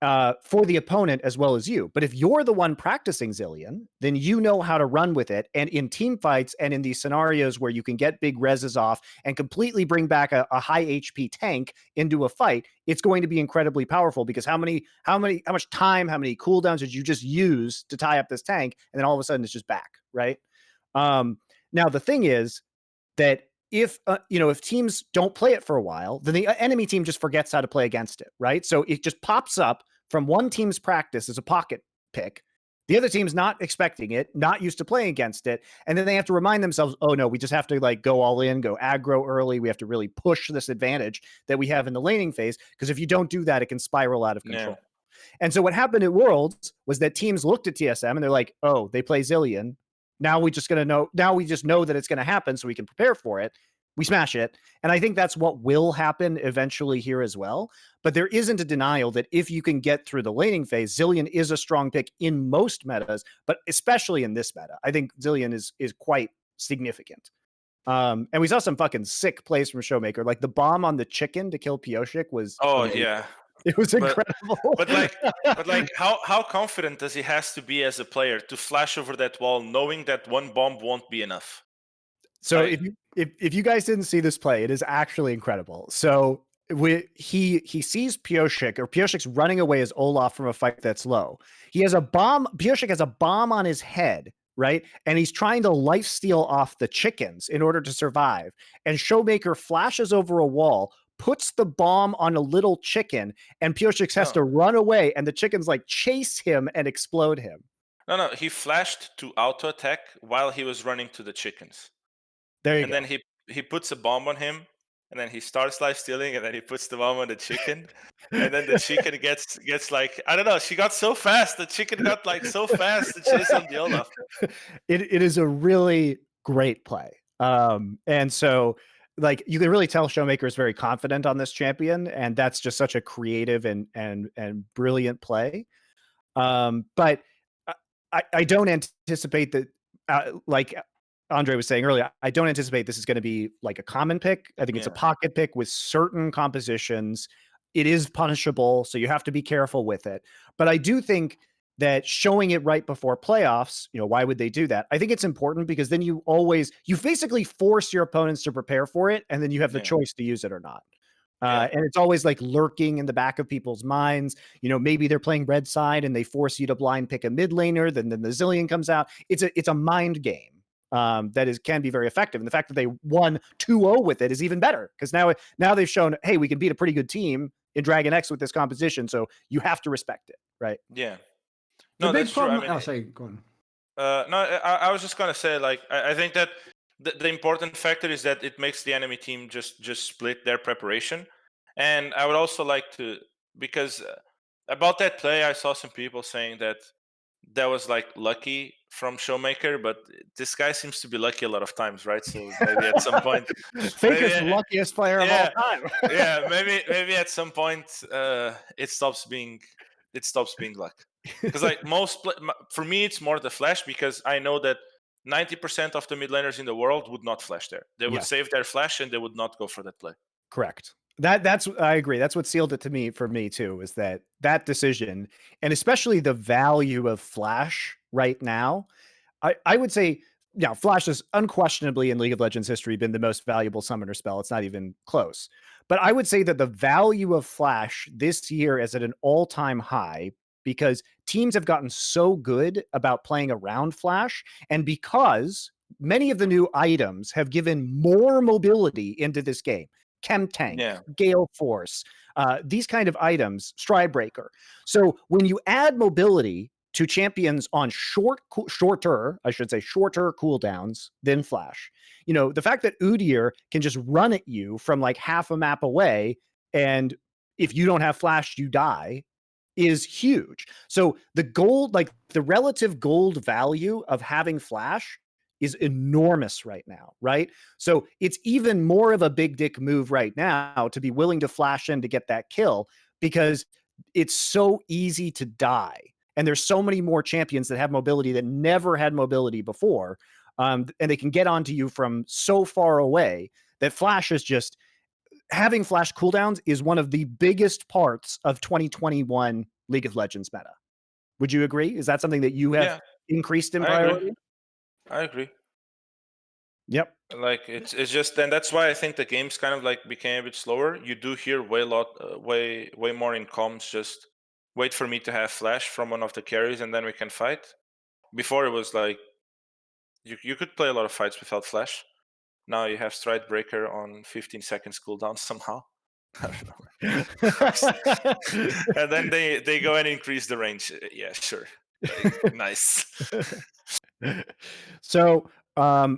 For the opponent as well as you. But if you're the one practicing Zilean, then you know how to run with it. And in team fights and in these scenarios where you can get big reses off and completely bring back a high HP tank into a fight, it's going to be incredibly powerful, because how much time, how many cooldowns did you just use to tie up this tank? And then all of a sudden it's just back, right? Now the thing is that if teams don't play it for a while, then the enemy team just forgets how to play against it, right? So it just pops up from one team's practice as a pocket pick. The other team's not expecting it, not used to playing against it, and then they have to remind themselves, oh no, we just have to like go all in, go aggro early. We have to really push this advantage that we have in the laning phase, because if you don't do that, it can spiral out of control. And so what happened at Worlds was that teams looked at TSM and they're like, oh, they play Zilean. Now we just know that it's going to happen, so we can prepare for it. We smash it. And I think that's what will happen eventually here as well. But there isn't a denial that if you can get through the laning phase, Zilean is a strong pick in most metas, but especially in this meta. I think Zilean is quite significant. And we saw some fucking sick plays from Showmaker. Like the bomb on the chicken to kill Pioshik was amazing. Yeah. It was incredible. But like how confident does he has to be as a player to flash over that wall, knowing that one bomb won't be enough? So if you guys didn't see this play, it is actually incredible. So he sees Pioshik, or Pioshik's running away as Olaf from a fight that's low. He has a bomb. Pioshik has a bomb on his head, right? And he's trying to lifesteal off the chickens in order to survive. And Showmaker flashes over a wall, puts the bomb on a little chicken, and Pioshik has to run away, and the chickens like chase him and explode him. No, he flashed to auto attack while he was running to the chickens. There you go. And then he puts a bomb on him, and then he starts life stealing, and then he puts the bomb on the chicken, and then the chicken gets like, I don't know, she got so fast. The chicken got like so fast to chase on the Olaf. It is a really great play. And so like you can really tell Showmaker is very confident on this champion, and that's just such a creative and brilliant play. But I don't anticipate that, like Andre was saying earlier, I don't anticipate this is going to be like a common pick. I think it's a pocket pick with certain compositions. It is punishable, so you have to be careful with it. But I do think that showing it right before playoffs, why would they do that? I think it's important because then you basically force your opponents to prepare for it, and then you have the choice to use it or not. And it's always like lurking in the back of people's minds. Maybe they're playing red side and they force you to blind pick a mid laner, then the Zilean comes out. It's a mind game that can be very effective. And the fact that they won 2-0 with it is even better, because now they've shown, hey, we can beat a pretty good team in Dragon X with this composition, so you have to respect it, right? Yeah. No, the big problem. I'll say, go on. No, I was just gonna say, like, I think that the important factor is that it makes the enemy team just split their preparation. And I would also like to, because about that play, I saw some people saying that was like lucky from Showmaker, but this guy seems to be lucky a lot of times, right? So maybe at some point, Faker's the luckiest player of all time. maybe at some point it stops being luck. Because like for me, it's more the flash, because I know that 90% of the mid laners in the world would not flash there. They would save their flash and they would not go for that play. Correct. I agree. That's what sealed it for me too, is that decision, and especially the value of flash right now. I would say, flash has unquestionably in League of Legends history been the most valuable summoner spell. It's not even close. But I would say that the value of flash this year is at an all-time high, because teams have gotten so good about playing around flash, and because many of the new items have given more mobility into this game. Chem Tank, Yeah. Gale Force, these kind of items, Stride Breaker. So when you add mobility to champions on shorter cooldowns than Flash, you know, the fact that Udyr can just run at you from like half a map away, and if you don't have Flash, you die, is huge. So the gold, like the relative gold value of having Flash is enormous right now, right? So it's even more of a big dick move right now to be willing to flash in to get that kill, because it's so easy to die. And there's so many more champions that have mobility that never had mobility before. And they can get onto you from so far away that Flash is just, having Flash cooldowns is one of the biggest parts of 2021 League of Legends meta. Would you agree? Is that something that you have increased in priority? I agree. Yep. Like it's just, and that's why I think the game's kind of like became a bit slower. You do hear way more in comms, just wait for me to have Flash from one of the carries and then we can fight. Before it was like you could play a lot of fights without Flash. Now you have Stride Breaker on 15 seconds cooldown somehow. I don't know. And then they go and increase the range. Yeah, sure. Like, nice. So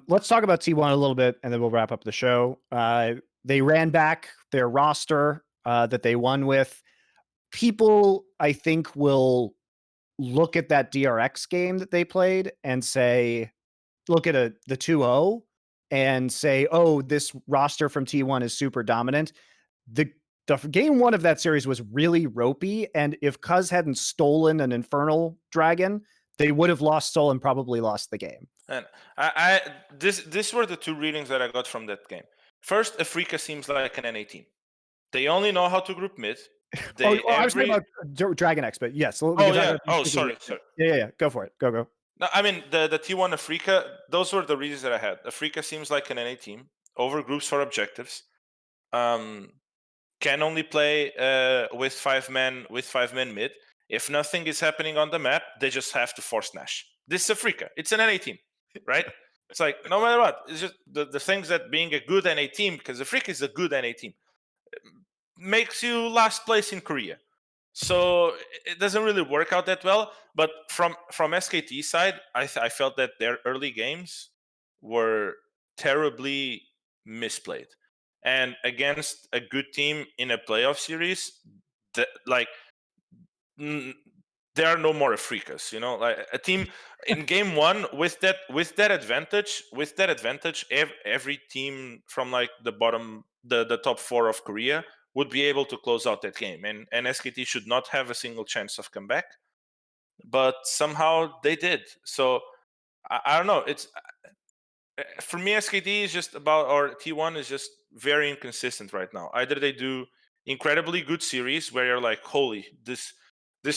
let's talk about T1 a little bit, and then we'll wrap up the show. They ran back their roster that they won with. People, I think, will look at that DRX game that they played and say, look at the 2-0 and say, oh, this roster from T1 is super dominant. The game one of that series was really ropey, and if Cuz hadn't stolen an Infernal Dragon, they would have lost Soul and probably lost the game. And this were the two readings that I got from that game. First, Afrika seems like an NA team. They only know how to group mid. I was talking about Dragon X, but yes. Sorry. Yeah. Go for it. Go. No, I mean the T1 Afrika. Those were the reasons that I had. Afrika seems like an NA team. Over groups for objectives. Can only play with five men mid. If nothing is happening on the map, they just have to force Nash. This is Afrika. It's an NA team, right? It's like no matter what, it's just the things that being a good NA team, because Afrika is a good NA team, makes you last place in Korea. So it doesn't really work out that well. But from SKT side, I felt that their early games were terribly misplayed. And against a good team in a playoff series, there are no more Afrikas, you know, like a team in game one with that advantage, every team from like the bottom, the top four of Korea would be able to close out that game, and SKT should not have a single chance of comeback, but somehow they did. So I don't know. It's for me, SKT is just about, or T1 is just very inconsistent right now. Either they do incredibly good series where you're like, holy, this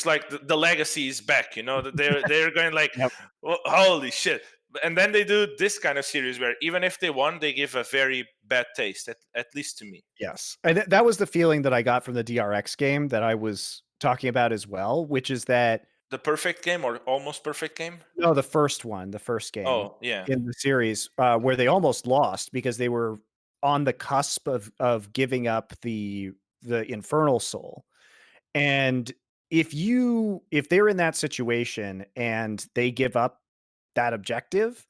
like the legacy is back, you know, that they're going like, Yep. oh, holy shit. And then they do this kind of series where even if they won, they give a very bad taste, at least to me. Yes. And that was the feeling that I got from the DRX game that I was talking about as well, which is that the perfect game or almost perfect game. No, the first game. Oh, yeah. In the series where they almost lost because they were on the cusp of giving up the Infernal Soul. And if they're in that situation and they give up that objective,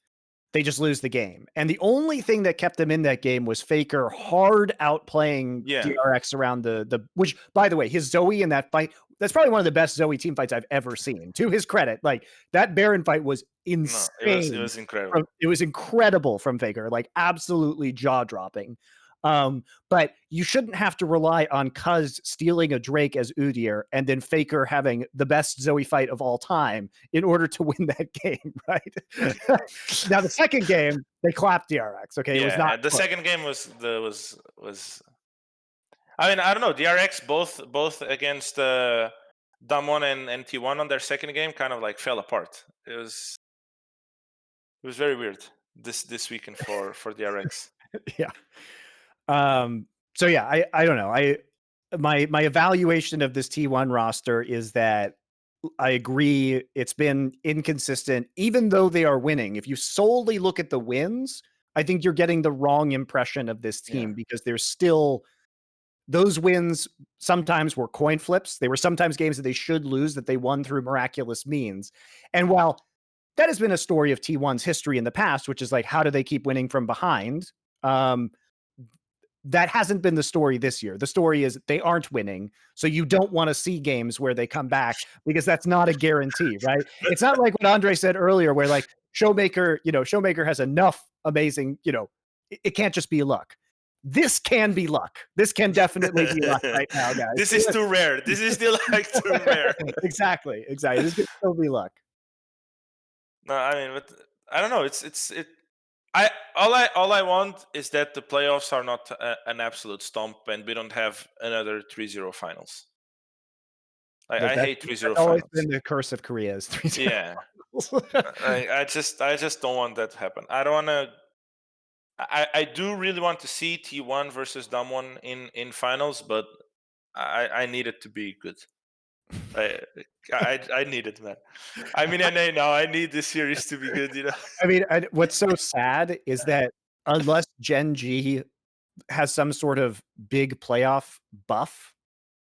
they just lose the game. And the only thing that kept them in that game was Faker hard outplaying DRX around the which, by the way, his Zoe in that fight, that's probably one of the best Zoe team fights I've ever seen. To his credit, like that Baron fight was insane. No, it was incredible. It was incredible from Faker, like absolutely jaw-dropping. But you shouldn't have to rely on Cuz stealing a Drake as Udyr and then Faker having the best Zoe fight of all time in order to win that game, right? Now the second game, they clapped DRX. Okay, it was not the second game was. I mean, I don't know. DRX both against Damwon and T1 on their second game kind of like fell apart. It was very weird this weekend for DRX. Yeah. So yeah, I don't know. My evaluation of this T1 roster is that I agree it's been inconsistent, even though they are winning. If you solely look at the wins, I think you're getting the wrong impression of this team because there's still those wins sometimes were coin flips. They were sometimes games that they should lose that they won through miraculous means. And while that has been a story of T1's history in the past, which is like, how do they keep winning from behind? That hasn't been the story this year. The story is they aren't winning. So you don't want to see games where they come back because that's not a guarantee, right? It's not like what Andre said earlier, where like Showmaker has enough amazing, it can't just be luck. This can be luck. This can definitely be luck right now, guys. This is too rare. This is still like too rare. Exactly. This can still be luck. No, I mean, but I don't know. All I want is that the playoffs are not an absolute stomp and we don't have another 3-0 finals. I hate 3-0 finals. Always been the curse of Korea is 3-0. Yeah. I just don't want that to happen. I don't want to. I do really want to see T1 versus Damwon in finals, but I need it to be good. I need it, man. I mean, I need this series to be good, I mean, what's so sad is that unless Gen G has some sort of big playoff buff,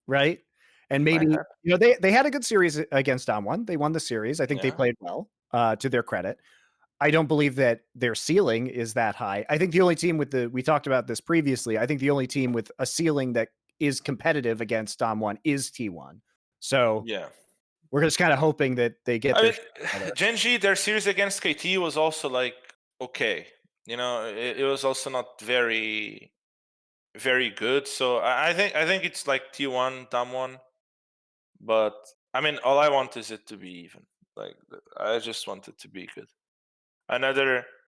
right? And maybe they had a good series against Damwon. They won the series. I think they played well, to their credit. I don't believe that their ceiling is that high. I think the only team we talked about this previously. I think the only team with a ceiling that is competitive against Damwon is T1. So we're just kind of hoping that they get. Gen G, their series against KT was also like okay. It was also not very, very good. So I think it's like T1, Damwon. But I mean, all I want is it to be even. Like I just want it to be good.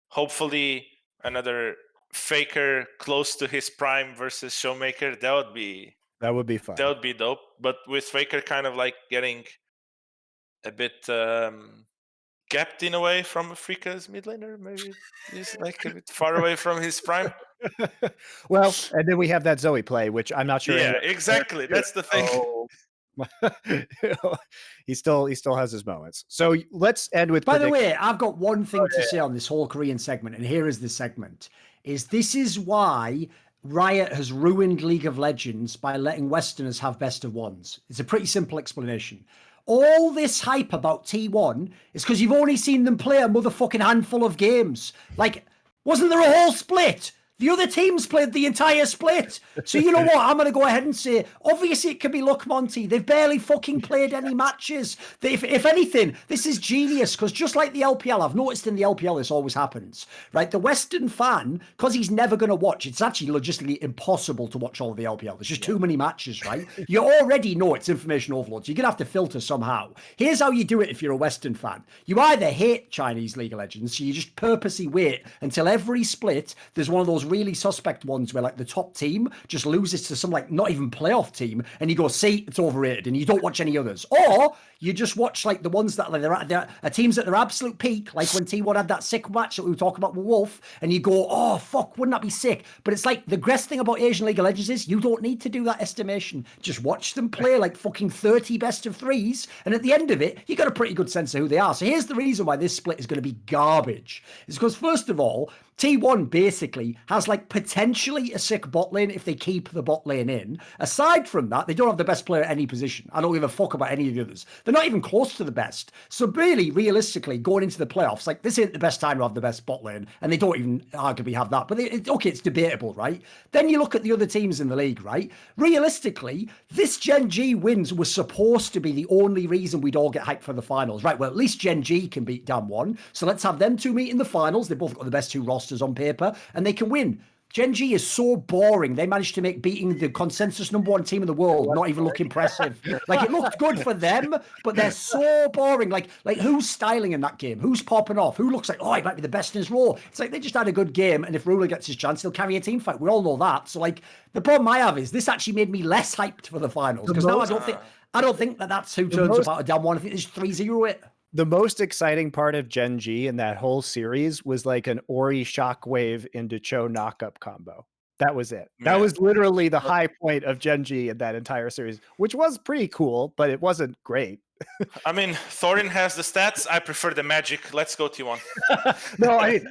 Hopefully another Faker close to his prime versus Showmaker. That would be fun. That would be dope. But with Faker kind of like getting a bit gapped in a way from Afrika's mid laner, maybe he's like a bit far away from his prime. Well, and then we have that Zoe play, which I'm not sure. Yeah, exactly. That's the thing. He still has his moments. So let's end with. By the way, I've got one thing to say on this whole Korean segment, and here is the segment: this is why Riot has ruined League of Legends by letting Westerners have best of ones. It's a pretty simple explanation. All this hype about T1 is because you've only seen them play a motherfucking handful of games. Like, wasn't there a whole split? The other teams played the entire split. So you know what? I'm going to go ahead and say, obviously it could be luck, Monty. They've barely fucking played any matches. If anything, this is genius because just like the LPL, I've noticed in the LPL this always happens, right? The Western fan, because he's never going to watch, it's actually logistically impossible to watch all of the LPL. There's just too many matches, right? You already know it's information overload, so you're going to have to filter somehow. Here's how you do it if you're a Western fan. You either hate Chinese League of Legends, so you just purposely wait until every split, there's one of those really suspect ones where like the top team just loses to some like not even playoff team and you go, see, it's overrated, and you don't watch any others. Or you just watch like the ones that like, they're teams at their absolute peak, like when T1 had that sick match that we were talking about with Wolf, and you go, oh fuck, wouldn't that be sick? But it's like the best thing about Asian League of Legends is you don't need to do that estimation. Just watch them play like fucking 30 best of threes, and at the end of it you got a pretty good sense of who they are. So here's the reason why this split is going to be garbage. It's because first of all, T1 basically has like potentially a sick bot lane if they keep the bot lane in. Aside from that, they don't have the best player at any position. I don't give a fuck about any of the others. They're not even close to the best. So really, realistically, going into the playoffs, like this ain't the best time to have the best bot lane, and they don't even arguably have that. But okay, it's debatable, right? Then you look at the other teams in the league, right? Realistically, this Gen G wins was supposed to be the only reason we'd all get hyped for the finals, right? Well, at least Gen G can beat Damwon. So let's have them two meet in the finals. They both got the best two rosters on paper, and they can win. Gen G is so boring. They managed to make beating the consensus #1 team in the world not even look impressive. Like, it looked good for them, but they're so boring. Like who's styling in that game? Who's popping off? Who looks like, oh, he might be the best in his role? It's like they just had a good game, and if Ruler gets his chance, he'll carry a team fight. We all know that. So, like, the problem I have is this actually made me less hyped for the finals, because now I don't think that's who turns about a damn one. I think it's 3-0 it. The most exciting part of Gen G in that whole series was like an Ori Shockwave into Cho knockup combo. That was it. That Yeah. was literally the high point of Gen G in that entire series, which was pretty cool, but it wasn't great. I mean, Thorin has the stats. I prefer the magic. Let's go T1. No, I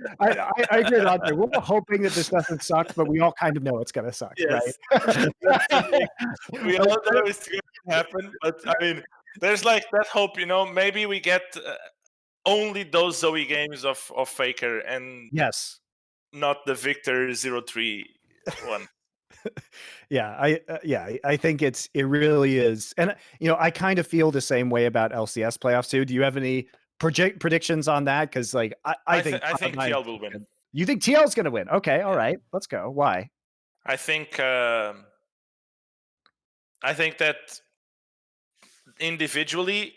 agree with Andre. We're all hoping that this doesn't suck, but we all kind of know it's gonna suck, Yes. right? We all know it's going to happen, but I mean, there's like that hope, maybe we get only those Zoe games of Faker and Yes. not the Victor 0-3 one. Yeah, I think it really is, and I kind of feel the same way about LCS playoffs too. Do you have any predictions on that? Because like I think TL will win. You think TL's gonna win? Okay, all right, let's go. Why? I think that individually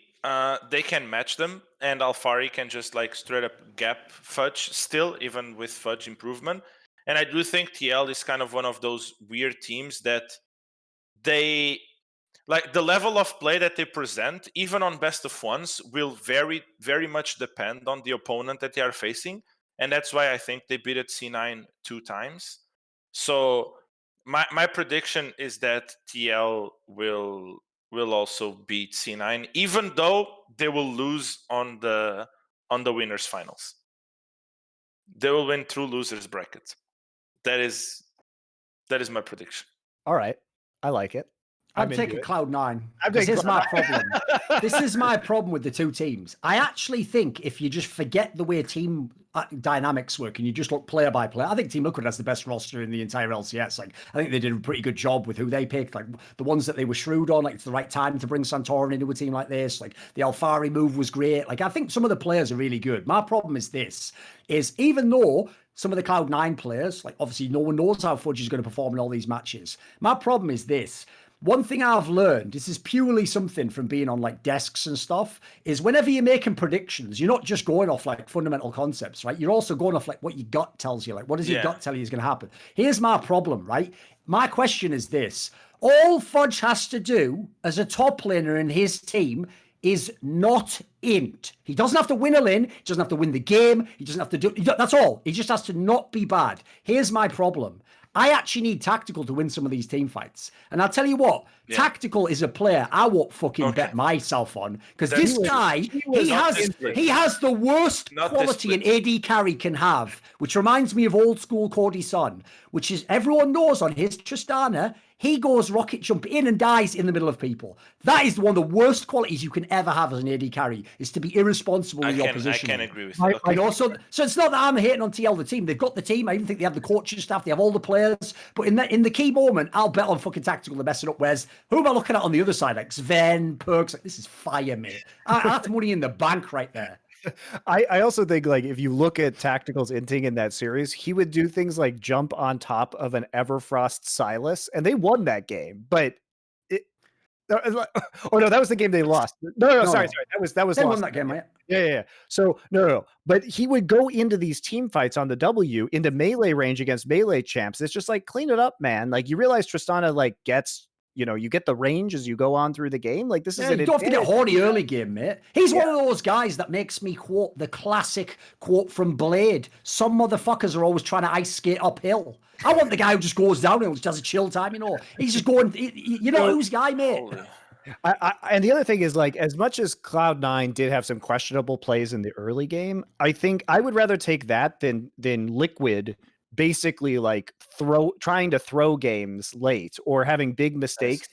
they can match them, and Alphari can just like straight up gap Fudge still, even with Fudge improvement. And I do think TL is kind of one of those weird teams that they like the level of play that they present, even on best of ones, will very, very much depend on the opponent that they are facing. And that's why I think they beat at C9 2 times. So my prediction is that TL will also beat C9, even though they will lose on the winners finals. They will win through losers bracket. That is my prediction. All right, I like it. I'm taking Cloud9. This is my problem. This is my problem with the two teams. I actually think if you just forget the way team dynamics work and you just look player by player, I think Team Liquid has the best roster in the entire LCS. Like, I think they did a pretty good job with who they picked. Like the ones that they were shrewd on, like it's the right time to bring Santorin into a team like this. Like the Alphari move was great. Like I think some of the players are really good. My problem is this: is even though some of the Cloud9 players, like obviously no one knows how Fudge is going to perform in all these matches. My problem is this. One thing I've learned, this is purely something from being on like desks and stuff, is whenever you're making predictions, you're not just going off like fundamental concepts, right? You're also going off like what your gut tells you. Like, what does your gut tell you is going to happen? Here's my problem, right? My question is this. All Fudge has to do as a top laner in his team is not int. He doesn't have to win a lane. He doesn't have to win the game. He doesn't have to do... That's all. He just has to not be bad. Here's my problem. I actually need Tactical to win some of these team fights. And I'll tell you what, Tactical is a player I won't fucking bet myself on. Because this guy, he has the worst quality an AD carry can have, which reminds me of old school Cody Son, which is everyone knows on his Tristana, he goes rocket jump in and dies in the middle of people. That is one of the worst qualities you can ever have as an AD carry, is to be irresponsible with your position. I can agree with you. I know, so it's not that I'm hating on TL, the team. They've got the team. I even think they have the coaching staff. They have all the players. But in the key moment, I'll bet on fucking Tactical to mess it up. Whereas, who am I looking at on the other side? Like Sven, Perks. Like, this is fire, mate. That's money in the bank right there. I also think like if you look at Tactical's inting in that series, he would do things like jump on top of an Everfrost Silas, and they won that game. But oh no, that was the game they lost. No, sorry, that was they lost. won that game, right? Yeah. So no, but he would go into these team fights on the W into melee range against melee champs. It's just like clean it up, man. Like you realize Tristana like gets. You get the range as you go on through the game. Like this is you don't have to get horny early game, mate. He's one of those guys that makes me quote the classic quote from Blade. Some motherfuckers are always trying to ice skate uphill. I want the guy who just goes down and just has a chill time, He's just going, who's guy, mate. And the other thing is, like, as much as Cloud9 did have some questionable plays in the early game, I think I would rather take that than Liquid basically like trying to throw games late or having big mistakes.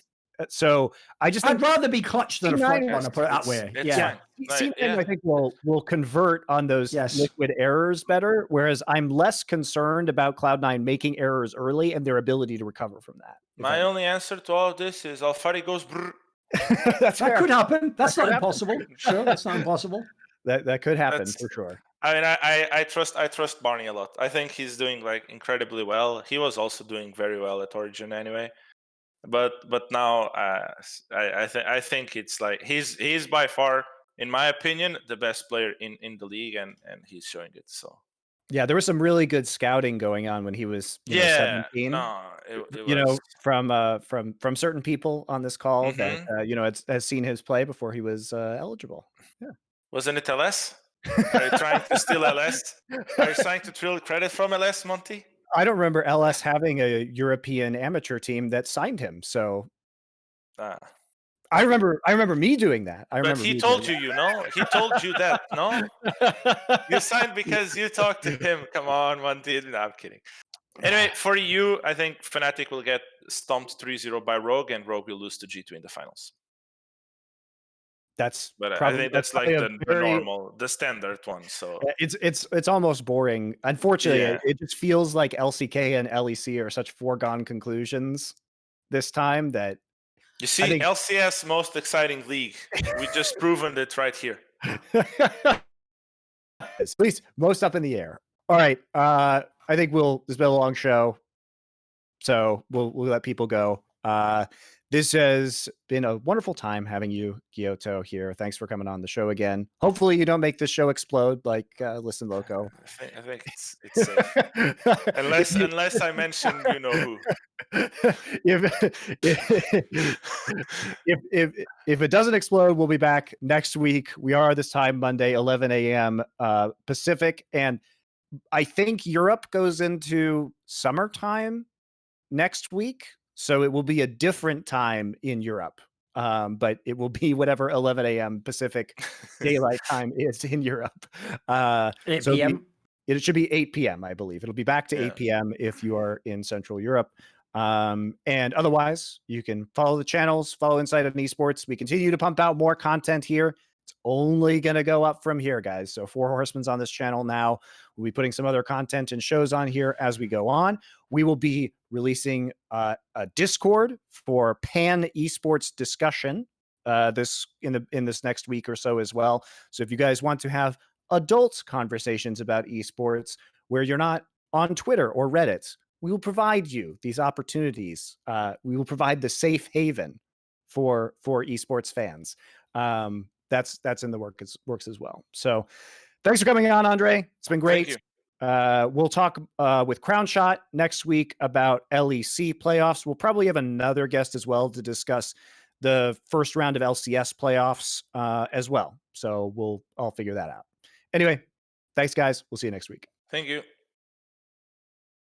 So I'd rather be clutch than a front runner, put it that way. I think will convert on those Liquid errors better, whereas I'm less concerned about Cloud9 making errors early and their ability to recover from that. My only answer to all of this is Alphari goes brr. That could happen. That's not impossible. Sure, that's not impossible. That could happen for sure. I mean, I trust Barney a lot. I think he's doing like incredibly well. He was also doing very well at Origen anyway, but now I think it's like he's by far, in my opinion, the best player in the league, and he's showing it. So yeah, there was some really good scouting going on when he was 17. No, it was... from certain people on this call that has seen his play before he was eligible. Yeah, wasn't it LS? Are you trying to steal LS? Are you trying to steal credit from LS, Monty? I don't remember LS having a European amateur team that signed him. So I remember me doing that. But he told you, you know, he told you that, no? You signed because you talked to him. Come on, Monty. No, I'm kidding. Anyway, for you, I think Fnatic will get stomped 3-0 by Rogue, and Rogue will lose to G2 in the finals. But I think that's like the normal, the standard one. So it's almost boring. Unfortunately, it just feels like LCK and LEC are such foregone conclusions this time that you see, LCS most exciting league. We just proven it right here. At least most up in the air. All right. I think it's been a long show, so we'll let people go. This has been a wonderful time having you, Guilhoto, here. Thanks for coming on the show again. Hopefully you don't make this show explode like Listen Loco. I think it's safe. unless I mention you know who. If it doesn't explode, we'll be back next week. We are this time Monday, 11 a.m. Pacific. And I think Europe goes into summertime next week. So it will be a different time in Europe, but it will be whatever 11 a.m. Pacific daylight time is in Europe. 8 p.m. It should be 8 p.m., I believe. It'll be back to 8 p.m. if you are in Central Europe. And otherwise, you can follow the channels, follow Insight on Esports. We continue to pump out more content here. It's only going to go up from here, guys. So 4 Horsemen's on this channel now. We'll be putting some other content and shows on here as we go on. We will be releasing a Discord for Pan Esports discussion in this next week or so as well. So if you guys want to have adult conversations about esports where you're not on Twitter or Reddit, we will provide you these opportunities. We will provide the safe haven for esports fans. That's in the works as well. So thanks for coming on, Andre. It's been great. We'll talk with Crown Shot next week about LEC playoffs. We'll probably have another guest as well to discuss the first round of LCS playoffs as well. So I'll figure that out. Anyway, thanks, guys. We'll see you next week. Thank you.